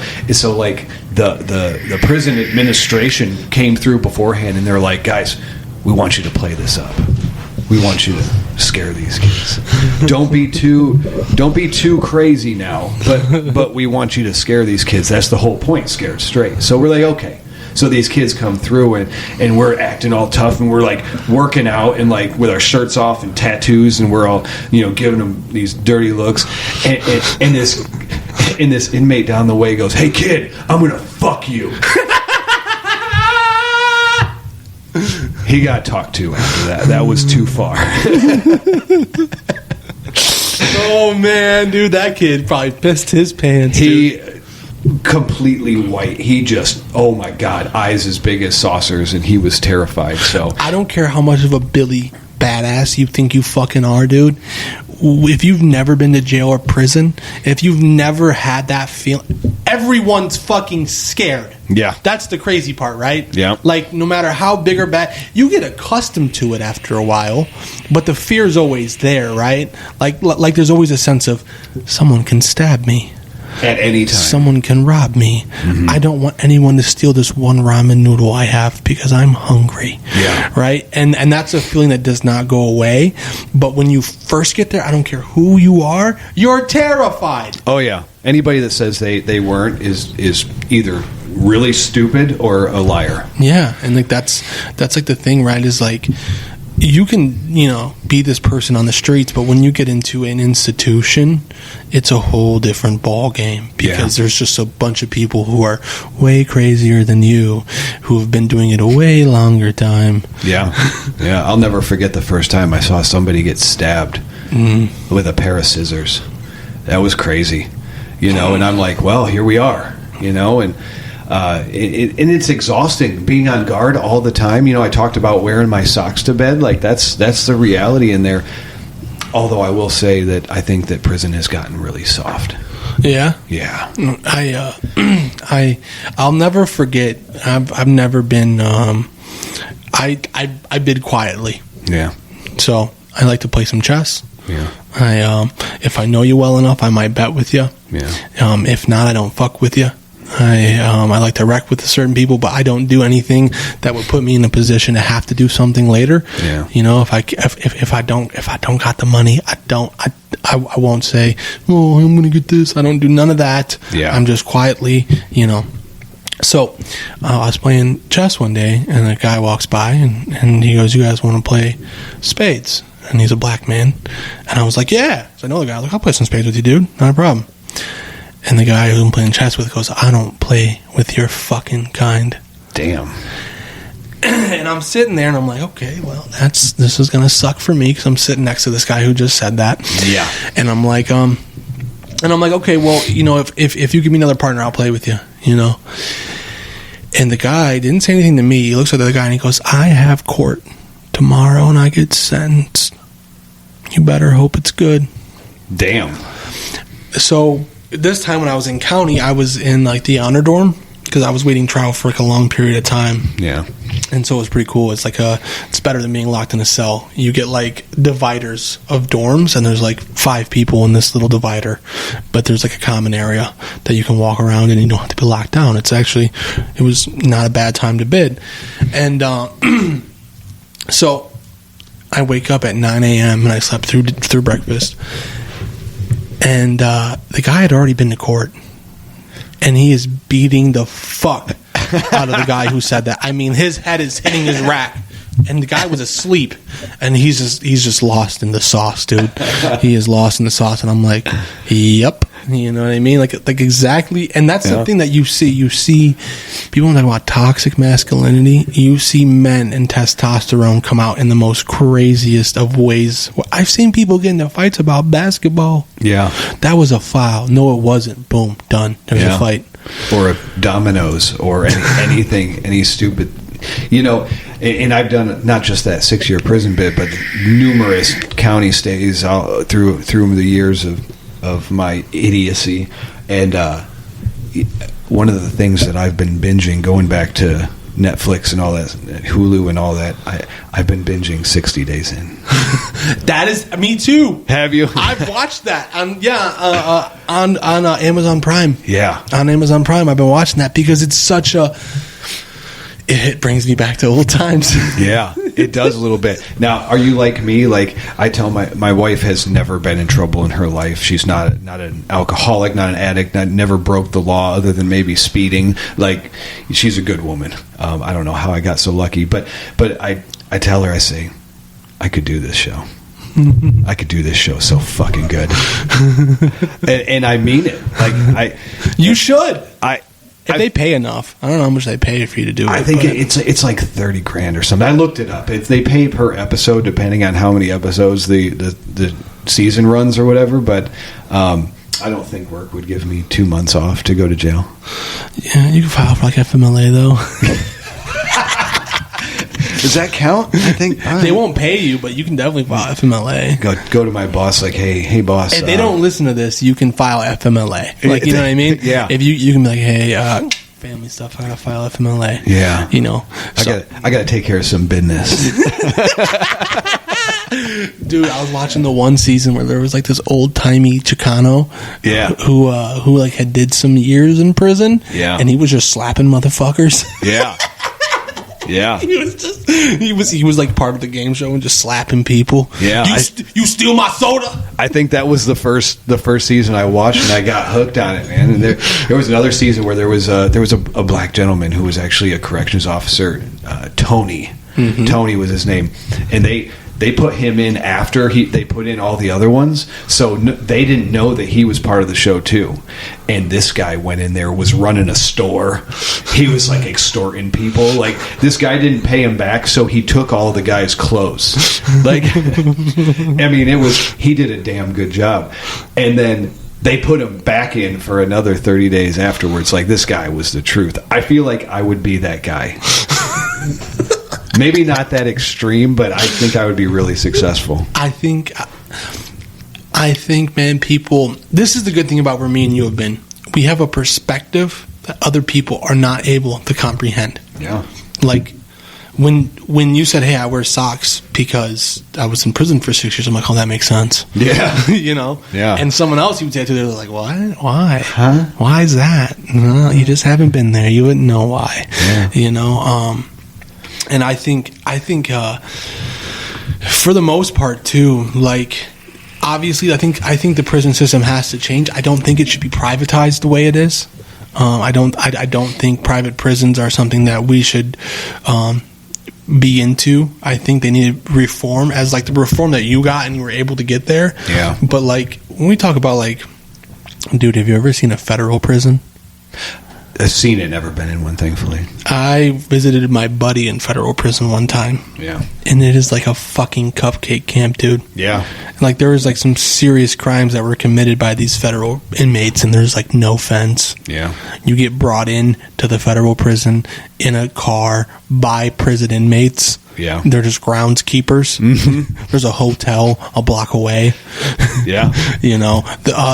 like the prison administration came through beforehand, and they're like, guys, we want you to play this up. We want you to scare these kids. Don't be too crazy now, but we want you to scare these kids. That's the whole point, scared straight. So we're like, okay. So these kids come through and we're acting all tough, and we're like working out and like with our shirts off and tattoos, and we're all giving them these dirty looks. And this inmate down the way goes, "Hey kid, I'm gonna fuck you." He got talked to after that. That was too far. Oh man, dude, that kid probably pissed his pants. He completely white. He just, oh my God, eyes as big as saucers, and he was terrified. So I don't care how much of a Billy badass you think you fucking are, dude. If you've never been to jail or prison, if you've never had that feeling, everyone's fucking scared. Yeah. That's the crazy part, right? Yeah. Like, no matter how big or bad, you get accustomed to it after a while, but the fear's always there, right? Like there's always a sense of, someone can stab me. At any time. Someone can rob me. Mm-hmm. I don't want anyone to steal this one ramen noodle I have because I'm hungry. Yeah. Right? And that's a feeling that does not go away. But when you first get there, I don't care who you are, you're terrified. Oh, yeah. Anybody that says they weren't is either really stupid or a liar. Yeah. And like that's like the thing, right? Is like, you can, be this person on the streets, but when you get into an institution, it's a whole different ball game, because there's just a bunch of people who are way crazier than you, who have been doing it a way longer time. Yeah. Yeah. I'll never forget the first time I saw somebody get stabbed with a pair of scissors. That was crazy, and I'm like, well, here we are, and it's exhausting being on guard all the time. I talked about wearing my socks to bed. Like that's the reality in there. Although I will say that I think that prison has gotten really soft. Yeah. Yeah. I'll never forget. I've never been. I bid quietly. Yeah. So I like to play some chess. Yeah. If I know you well enough, I might bet with you. Yeah. If not, I don't fuck with you. I like to wreck with certain people, but I don't do anything that would put me in a position to have to do something later. Yeah. If I don't got the money, I won't say, oh, I'm gonna get this. I don't do none of that. Yeah. I'm just quietly, So I was playing chess one day, and a guy walks by, and he goes, "You guys want to play spades?" And he's a black man, and I was like, "Yeah." So I know the guy. Like, "I'll play some spades with you, dude. Not a problem." And the guy who I'm playing chess with goes, "I don't play with your fucking kind." Damn. And I'm sitting there, and I'm like, okay, well, this is gonna suck for me, because I'm sitting next to this guy who just said that. Yeah. And I'm like, okay, well, if you give me another partner, I'll play with you, And the guy didn't say anything to me. He looks at the other guy and he goes, "I have court tomorrow, and I get sentenced. You better hope it's good." Damn. So this time when I was in county, I was in like the honor dorm, because I was waiting trial for like a long period of time. Yeah. And so it was pretty cool. It's like it's better than being locked in a cell. You get like dividers of dorms, and there's like 5 people in this little divider, but there's like a common area that you can walk around, and you don't have to be locked down. It was not a bad time to bid. And so I wake up at 9 a.m. and I slept through breakfast. And the guy had already been to court, and he is beating the fuck out of the guy who said that. I mean, his head is hitting his rack, and the guy was asleep, and he's just lost in the sauce, dude. He is lost in the sauce, and I'm like, yep. You know what I mean? Like exactly. And that's the thing that you see. You see people talk about toxic masculinity. You see men and testosterone come out in the most craziest of ways. I've seen people get into fights about basketball. Yeah. That was a foul. No, it wasn't. Boom. Done. There's a fight. Or dominoes or anything, any stupid. And I've done not just that 6-year prison bit, but numerous county stays through the years of my idiocy. And one of the things that I've been binging, going back to Netflix and all that, Hulu and all that. I've been binging 60 Days In. That is me too. Have you? I've watched that on Amazon Prime. Yeah, on Amazon Prime. I've been watching that because it's such a. It brings me back to old times. Yeah, it does a little bit. Now, are you like me? Like, I tell my wife has never been in trouble in her life. She's not an alcoholic, not an addict, never broke the law other than maybe speeding. Like, she's a good woman. I don't know how I got so lucky, but I tell her, I say, I could do this show. I could do this show so fucking good. and I mean it. Like, you should. If they pay enough, I don't know how much they pay for you to do it. I think it's like $30,000 or something. I looked it up. They pay per episode depending on how many episodes the season runs or whatever. But I don't think work would give me 2 months off to go to jail. Yeah, you can file for like FMLA though. Does that count? I think they won't pay you, but you can definitely file FMLA. Go to my boss, like, hey, boss. If they don't listen to this, you can file FMLA. Like, you know what I mean? Yeah. If you can be like, hey, family stuff, I gotta file FMLA. Yeah. You know, I gotta take care of some business. Dude, I was watching the one season where there was like this old timey Chicano, who like had did some years in prison, and he was just slapping motherfuckers. Yeah. Yeah, he was like part of the game show and just slapping people. Yeah, you steal my soda. I think that was the first season I watched, and I got hooked on it, man. And there was another season where there was a black gentleman who was actually a corrections officer, Tony. Mm-hmm. Tony was his name, and they put him in after they put in all the other ones, so they didn't know that he was part of the show too. And this guy went in there, was running a store. He was like extorting people. Like, this guy didn't pay him back, so he took all the guy's clothes. Like, I mean, he did a damn good job. And then they put him back in for another 30 days afterwards. Like, this guy was the truth. I feel like I would be that guy. Maybe not that extreme, but I think I would be really successful. I think, man, people... This is the good thing about where me and you have been. We have a perspective that other people are not able to comprehend. Yeah. Like, when you said, hey, I wear socks because I was in prison for 6 years, I'm like, oh, that makes sense. Yeah. You know? Yeah. And someone else you would say to, they're like, what? Why? Huh? Why is that? No, you just haven't been there. You wouldn't know why. Yeah. You know? And I think for the most part too, like, obviously I think the prison system has to change. I don't think it should be privatized the way it is. I don't think private prisons are something that we should be into. I think they need reform, as like the reform that you got and you were able to get there. Yeah. But like, when we talk about, like, dude, have you ever seen a federal prison? I've seen it, never been in one, thankfully. I visited my buddy in federal prison one time. Yeah. And it is like a fucking cupcake camp, dude. Yeah. Like, there was like some serious crimes that were committed by these federal inmates, and there's like no fence. Yeah. You get brought in to the federal prison in a car by prison inmates. Yeah. They're just groundskeepers. Mm-hmm. There's a hotel a block away. Yeah. You know,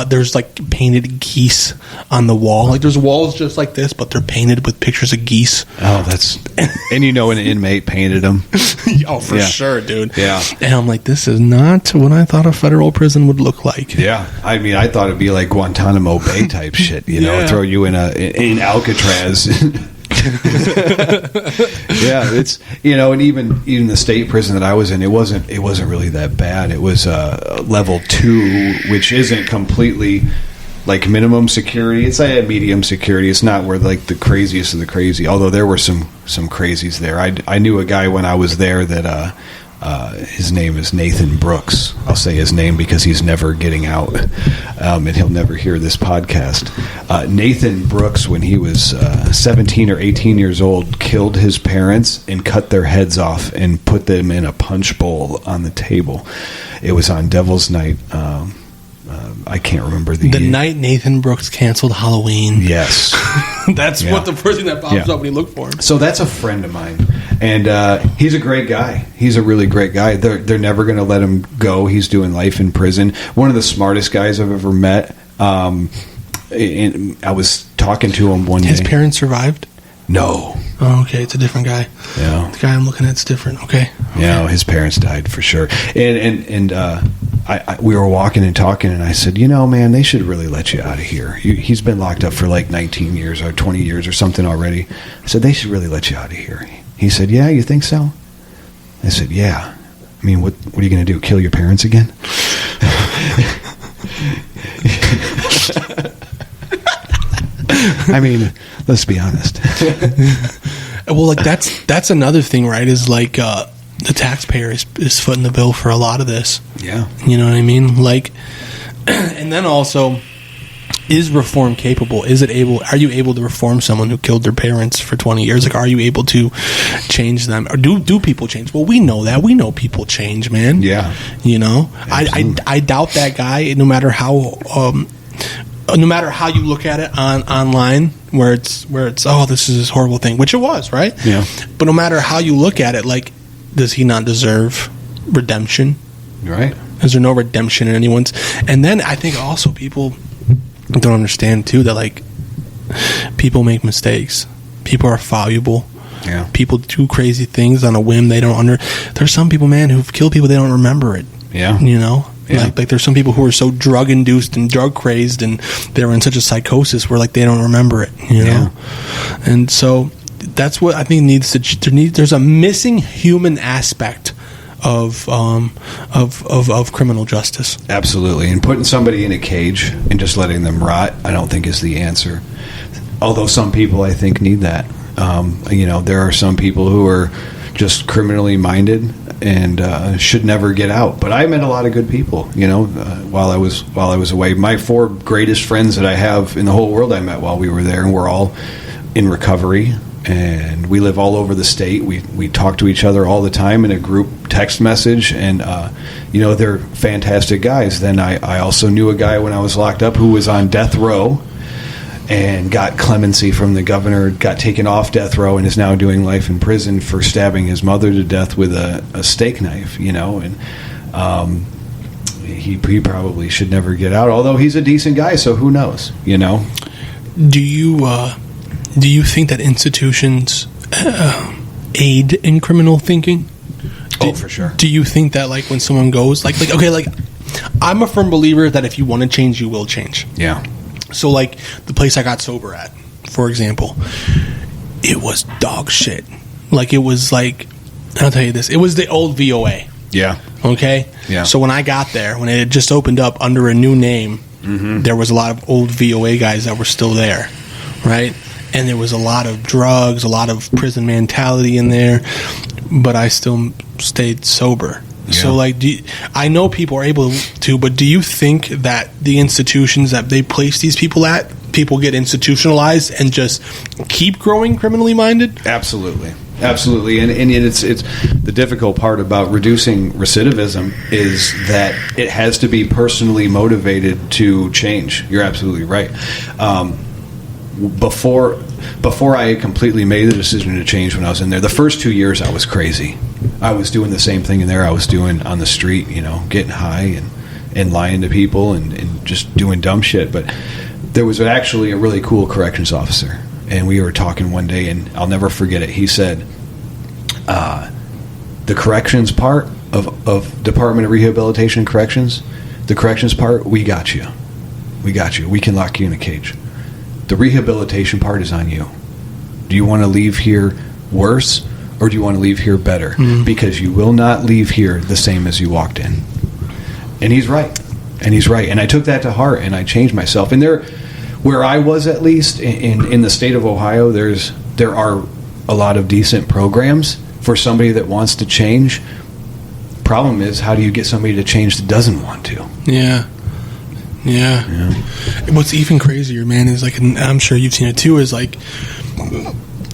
there's like painted geese on the wall. Like, there's walls just like this, but they're painted with pictures of geese. Oh, and you know, an inmate painted them. Oh, for sure, dude. Yeah. And I'm like, this is not what I thought a federal prison would look like. Yeah. I mean, I thought it'd be like Guantanamo Bay type shit, you know, throw you in Alcatraz. Yeah, it's, you know, and even the state prison that I was in, it wasn't really that bad. It was level 2, which isn't completely like minimum security. It's like a medium security. It's not where like the craziest of the crazy, although there were some crazies there. I knew a guy when I was there that his name is Nathan Brooks. I'll say his name because he's never getting out, and he'll never hear this podcast. Nathan Brooks, when he was 17 or 18 years old, killed his parents and cut their heads off and put them in a punch bowl on the table. It was on Devil's Night. I can't remember the night Nathan Brooks canceled Halloween. Yes. That's what the first thing that pops up when you look for him. So that's a friend of mine, and he's a great guy. He's a really great guy. They're never going to let him go. He's doing life in prison. One of the smartest guys I've ever met. And I was talking to him one day. His parents survived? No. Oh, okay, it's a different guy. Yeah. The guy I'm looking at is different. Okay. Yeah, his parents died for sure. And we were walking and talking, and I said, man, they should really let you out of here. He's been locked up for like 19 years or 20 years or something already. I said, they should really let you out of here. He said, yeah, you think so? I said, yeah. I mean, what are you going to do, kill your parents again? I mean, let's be honest. Well, like that's another thing, right? Is like the taxpayer is footing the bill for a lot of this. Yeah, you know what I mean. Like, and then also, is reform capable? Is it able? Are you able to reform someone who killed their parents for 20 years? Like, are you able to change them, or do people change? Well, we know that. We know people change, man. Yeah, I doubt that guy. No matter how you look at it online, where it's oh, this is this horrible thing, which it was, right? Yeah. But no matter how you look at it, like, does he not deserve redemption? Right. Is there no redemption in anyone's? And then I think also people don't understand too that, like, people make mistakes. People are fallible. Yeah. People do crazy things on a whim. There's some people, man, who've killed people, they don't remember it. Yeah. Yeah. Like there's some people who are so drug induced and drug crazed, and they're in such a psychosis where, like, they don't remember it. Yeah. And so that's what I think needs to. There's a missing human aspect of criminal justice. Absolutely, and putting somebody in a cage and just letting them rot, I don't think is the answer. Although some people, I think, need that. There are some people who are just criminally minded and should never get out. But I met a lot of good people, while I was away. My 4 greatest friends that I have in the whole world I met while we were there, and we're all in recovery, and we live all over the state. We talk to each other all the time in a group text message, and they're fantastic guys. Then I also knew a guy when I was locked up who was on death row and got clemency from the governor, got taken off death row, and is now doing life in prison for stabbing his mother to death with a steak knife, and he probably should never get out, although he's a decent guy, so who knows, Do you think that institutions aid in criminal thinking? For sure. Do you think that, like, when someone goes, like I'm a firm believer that if you want to change, you will change. Yeah. So, like, the place I got sober at, for example, it was dog shit. Like, it was like, I'll tell you this, it was the old VOA. Yeah. Okay? Yeah. So when I got there, when it had just opened up under a new name, there was a lot of old VOA guys that were still there, right? And there was a lot of drugs, a lot of prison mentality in there, but I still stayed sober. Yeah. So, like, I know people are able to, but do you think that the institutions that they place these people at, people get institutionalized and just keep growing criminally minded? Absolutely. Absolutely. And it's the difficult part about reducing recidivism is that it has to be personally motivated to change. You're absolutely right. Before I completely made the decision to change when I was in there, the first 2 years I was crazy. I was doing the same thing in there I was doing on the street, getting high and lying to people and just doing dumb shit. But there was actually a really cool corrections officer, and we were talking one day, and I'll never forget it. He said, the corrections part of Department of Rehabilitation and Corrections, the corrections part, we got you. We got you. We can lock you in a cage. The rehabilitation part is on you. Do you want to leave here worse, or do you want to leave here better? Mm-hmm. Because you will not leave here the same as you walked in. And he's right. And I took that to heart, and I changed myself. And where I was, at least in the state of Ohio, there are a lot of decent programs for somebody that wants to change. Problem is, how do you get somebody to change that doesn't want to? Yeah. What's even crazier, man, is, like, and I'm sure you've seen it too, is, like,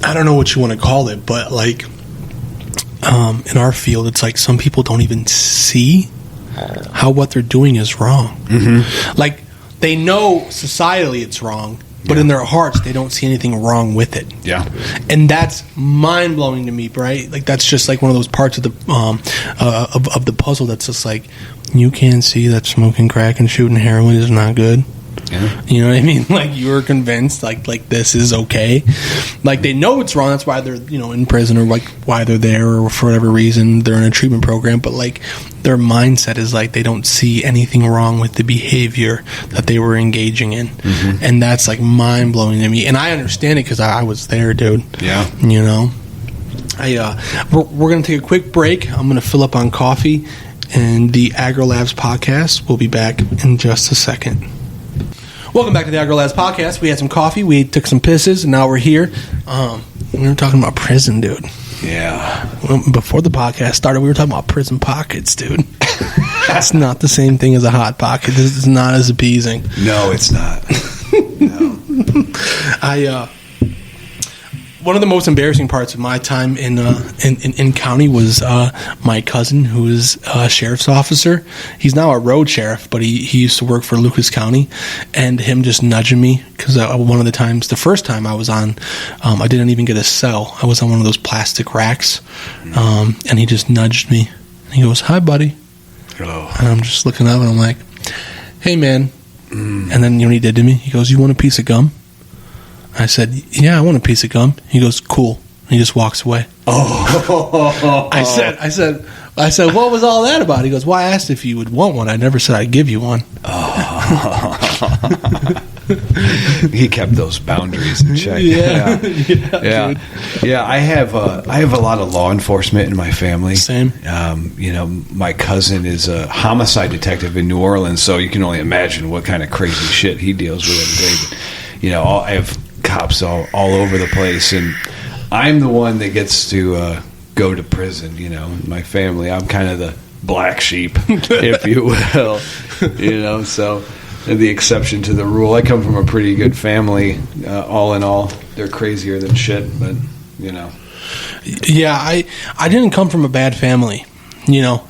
I don't know what you want to call it, but, like, in our field, it's like some people don't even see how what they're doing is wrong. Mm-hmm. Like, they know societally it's wrong, but in their hearts they don't see anything wrong with it. Yeah, and that's mind blowing to me, right? Like, that's just like one of those parts of the of the puzzle that's just like, you can't see that smoking crack and shooting heroin is not good. Yeah. You know what I mean? Like, you're convinced, like this is okay. Like, they know it's wrong. That's why they're, in prison, or like why they're there, or for whatever reason they're in a treatment program. But like, their mindset is like they don't see anything wrong with the behavior that they were engaging in, and that's like mind blowing to me. And I understand it because I was there, dude. Yeah. We're gonna take a quick break. I'm gonna fill up on coffee, and the AgroLabs podcast will be back in just a second. Welcome back to the AgroLabs podcast. We had some coffee, we took some pisses, and now we're here. We were talking about prison, dude. Yeah. Before the podcast started, we were talking about prison pockets, dude. It's not the same thing as a hot pocket. This is not as appeasing. No, it's not. No. One of the most embarrassing parts of my time in county was my cousin, who is a sheriff's officer. He's now a road sheriff, but he used to work for Lucas County, and him just nudging me because one of the first time I was on, I didn't even get a cell. I was on one of those plastic racks, and he just nudged me. And he goes, "Hi, buddy." Oh. And I'm just looking up, and I'm like, "Hey, man." And then you know what he did to me? He goes, "You want a piece of gum?" I said, "Yeah, I want a piece of gum." He goes, "Cool." And he just walks away. Oh. I said, "What was all that about?" He goes, "Well, I asked if you would want one. I never said I'd give you one." Oh. He kept those boundaries in check. Yeah. Yeah. I have a lot of law enforcement in my family. Same. My cousin is a homicide detective in New Orleans, so you can only imagine what kind of crazy shit he deals with every day. But, I have cops all over the place, and I'm the one that gets to go to prison. In my family, I'm kind of the black sheep, if you will. So the exception to the rule. I come from a pretty good family. All in all, they're crazier than shit, but Yeah, I didn't come from a bad family.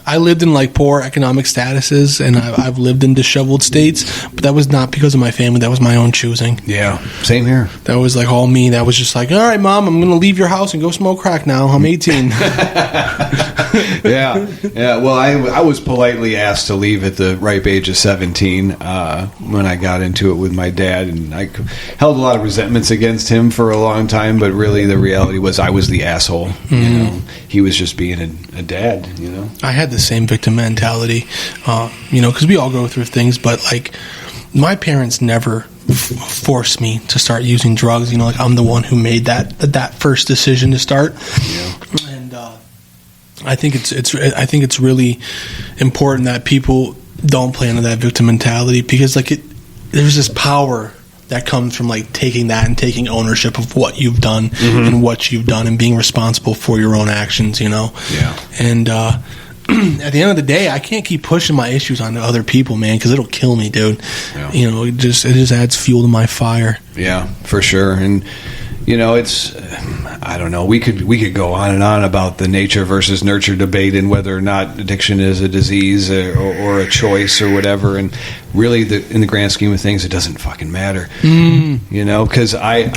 I lived in like poor economic statuses, and I've lived in disheveled states, but that was not because of my family. That was my own choosing. Yeah, same here. That was like all me. That was just like, all right, Mom, I'm going to leave your house and go smoke crack now. I'm 18. Yeah. Well, I was politely asked to leave at the ripe age of 17 when I got into it with my dad, and I held a lot of resentments against him for a long time, but really the reality was I was the asshole. He was just being a dad, I had the same victim mentality, because we all go through things, but like my parents never forced me to start using drugs. Like I'm the one who made that first decision to start. Yeah. And I think it's really important that people don't play into that victim mentality, because like there's this power that comes from like taking that and taking ownership of what you've done and what you've done, and being responsible for your own actions. Yeah. And at the end of the day, I can't keep pushing my issues onto other people, man, because it'll kill me, dude. Yeah. It just adds fuel to my fire. Yeah, for sure. And it's I don't know. We could go on and on about the nature versus nurture debate, and whether or not addiction is a disease or a choice or whatever. And really, in the grand scheme of things, it doesn't fucking matter. Because I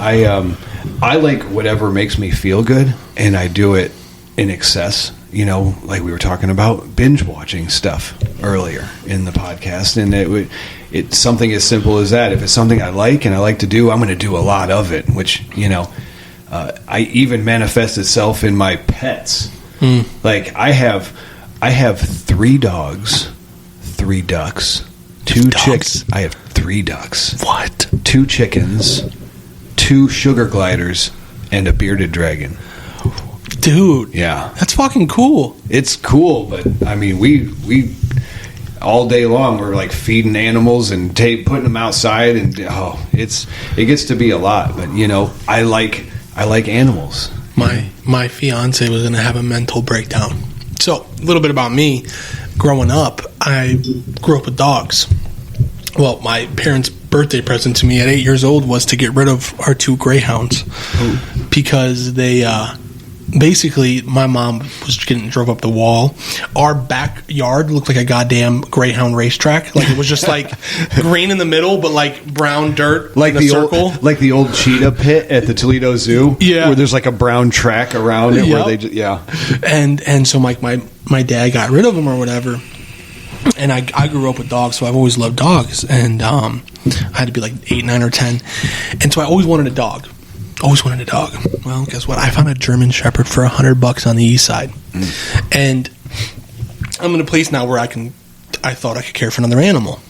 like whatever makes me feel good, and I do it in excess. Like we were talking about binge watching stuff earlier in the podcast, and it's something as simple as that. If it's something I like and I like to do, I'm going to do a lot of it, which, I even manifest itself in my pets. Like I have 3 dogs, 3 ducks, 2 chicks. I have 3 ducks. What? 2 chickens, 2 sugar gliders, and a bearded dragon. Dude. Yeah. That's fucking cool. It's cool, but I mean, we all day long we're like feeding animals and putting them outside, and it gets to be a lot. But I like animals. My fiance was gonna have a mental breakdown. So a little bit about me. Growing up, I grew up with dogs. Well, my parents' birthday present to me at 8 years old was to get rid of our 2 greyhounds. Ooh. Because they basically, my mom was getting drove up the wall. Our backyard looked like a goddamn greyhound racetrack. Like it was just like green in the middle, but like brown dirt, like in a circle, like the old cheetah pit at the Toledo Zoo. Yeah, where there's like a brown track around it. Yep. Where they and so my dad got rid of them or whatever. And I grew up with dogs, so I've always loved dogs. And I had to be like 8, 9, or 10. And so I always wanted a dog. Always wanted a dog. Well, guess what? I found a German Shepherd for $100 on the east side. And I'm in a place now where I thought I could care for another animal,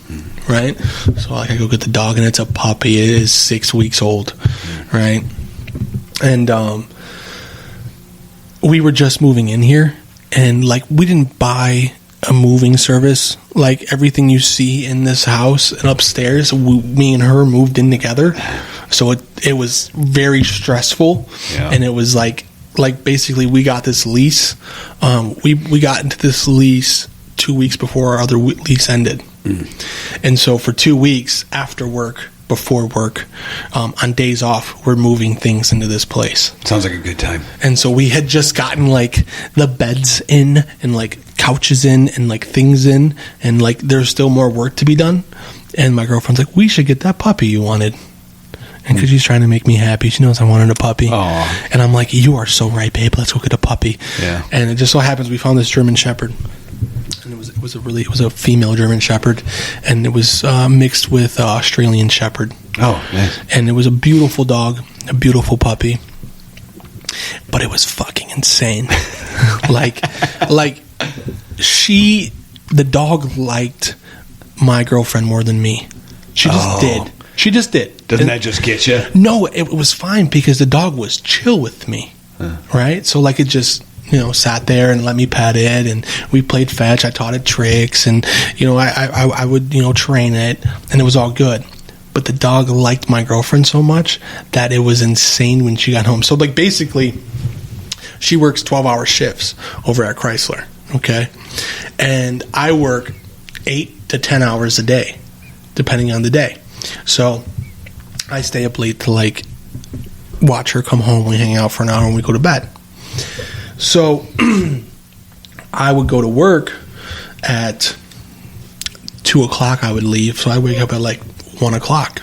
right? So I go get the dog, and it's a puppy. It is 6 weeks old, right? And we were just moving in here, and like we didn't buy a moving service. Like everything you see in this house and upstairs, me and her moved in together. So it was very stressful, and it was like basically we got this lease. We got into this lease 2 weeks before our other lease ended, and so for 2 weeks after work, before work, on days off, we're moving things into this place. Sounds like a good time. And so we had just gotten like the beds in and like couches in and like things in, and like there's still more work to be done. And my girlfriend's like, we should get that puppy you wanted. And because she's trying to make me happy, she knows I wanted a puppy. Aww. And I'm like, you are so right, babe. Let's go get a puppy. Yeah. And it just so happens we found this German Shepherd. And it was a female German Shepherd, and it was mixed with Australian Shepherd. Oh, nice. And it was a beautiful dog, a beautiful puppy, but it was fucking insane. like the dog liked my girlfriend more than me. She just did. She just did. Doesn't that just get you? No, it was fine because the dog was chill with me, right? So like it just, sat there and let me pet it, and we played fetch. I taught it tricks, and I would train it, and it was all good. But the dog liked my girlfriend so much that it was insane when she got home. So like basically, she works 12-hour shifts over at Chrysler, okay, and I work 8 to 10 hours a day, depending on the day. So I stay up late to like watch her come home. We hang out for an hour and we go to bed. So I would go to work at 2 o'clock. I would leave. So I wake up at like 1 o'clock.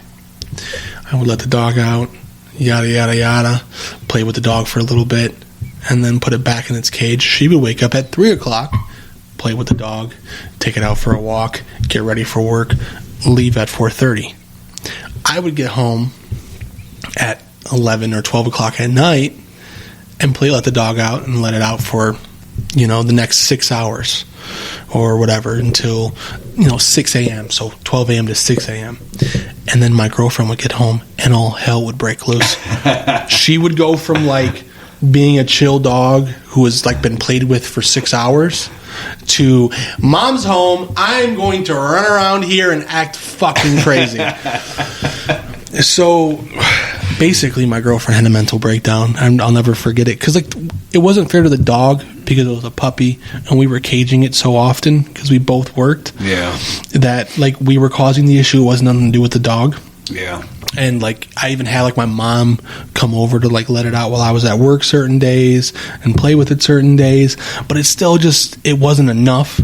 I would let the dog out, yada, yada, yada, play with the dog for a little bit, and then put it back in its cage. She would wake up at 3 o'clock, play with the dog, take it out for a walk, get ready for work, leave at 4:30. I would get home at 11 or 12 o'clock at night and let the dog out and let it out for, the next 6 hours or whatever until, 6 a.m. So 12 a.m. to 6 a.m. And then my girlfriend would get home and all hell would break loose. She would go from like being a chill dog who has like been played with for 6 hours to mom's home, I'm going to run around here and act fucking crazy. So basically my girlfriend had a mental breakdown, and I'll never forget it because like it wasn't fair to the dog because it was a puppy and we were caging it so often because we both worked that like we were causing the issue. It wasn't nothing to do with the dog. And like I even had like my mom come over to like let it out while I was at work certain days and play with it certain days, but it's still just, it wasn't enough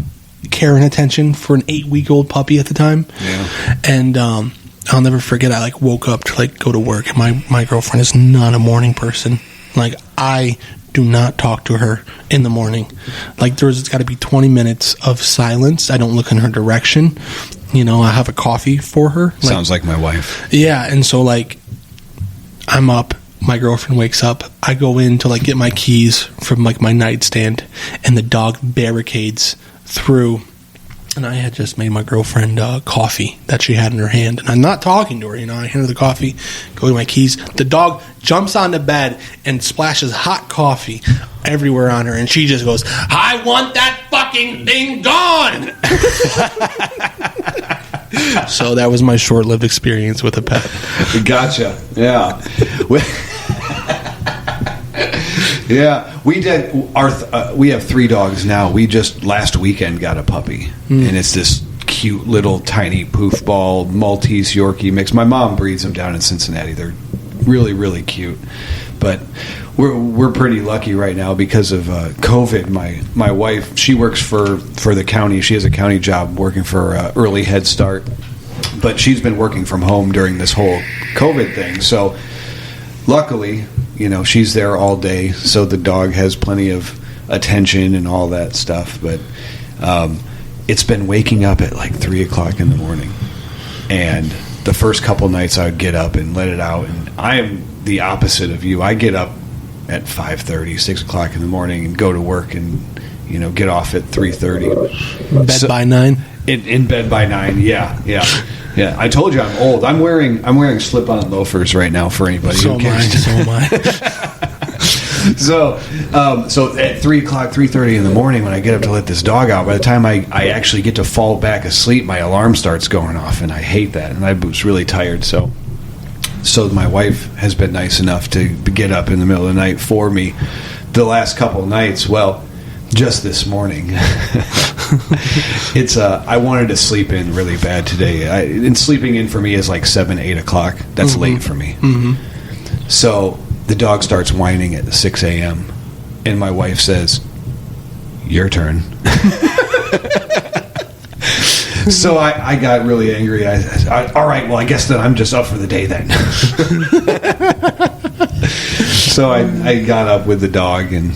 care and attention for an 8-week-old puppy at the time. And I'll never forget, I like woke up to like go to work, and my girlfriend is not a morning person. Like I do not talk to her in the morning. Like there's got to be 20 minutes of silence. I don't look in her direction. I have a coffee for her. Sounds like my wife. Yeah, and so like I'm up, my girlfriend wakes up, I go in to like get my keys from like my nightstand, and the dog barricades through. And I had just made my girlfriend coffee that she had in her hand, and I'm not talking to her. I hand her the coffee, go to my keys. The dog jumps on the bed and splashes hot coffee everywhere on her, and she just goes, I want that fucking thing gone. So that was my short-lived experience with a pet. Gotcha. Yeah. Yeah, we did. We have 3 dogs now. We just last weekend got a puppy, and it's this cute little tiny poofball Maltese Yorkie mix. My mom breeds them down in Cincinnati. They're really, really cute. But we're pretty lucky right now because of COVID. My wife, she works for the county. She has a county job working for Early Head Start, but she's been working from home during this whole COVID thing. So luckily, she's there all day, so the dog has plenty of attention and all that stuff. But it's been waking up at like 3 o'clock in the morning. And the first couple nights I would get up and let it out. And I am the opposite of you. I get up at 5:30, 6 o'clock in the morning and go to work and, get off at 3:30. Bed by 9? In bed by 9, yeah. I told you I'm old. I'm wearing slip-on loafers right now for anybody who cares. So am I. So at 3 o'clock, 3:30 in the morning, when I get up to let this dog out, by the time I actually get to fall back asleep, my alarm starts going off, and I hate that. And I was really tired, so my wife has been nice enough to get up in the middle of the night for me the last couple of nights. Well, just this morning, I wanted to sleep in really bad today. And sleeping in for me is like 7, 8 o'clock. That's late for me. Mm-hmm. So the dog starts whining at 6 a.m. and my wife says, "Your turn." So I got really angry. All right, well, I guess that I'm just up for the day then. So I got up with the dog and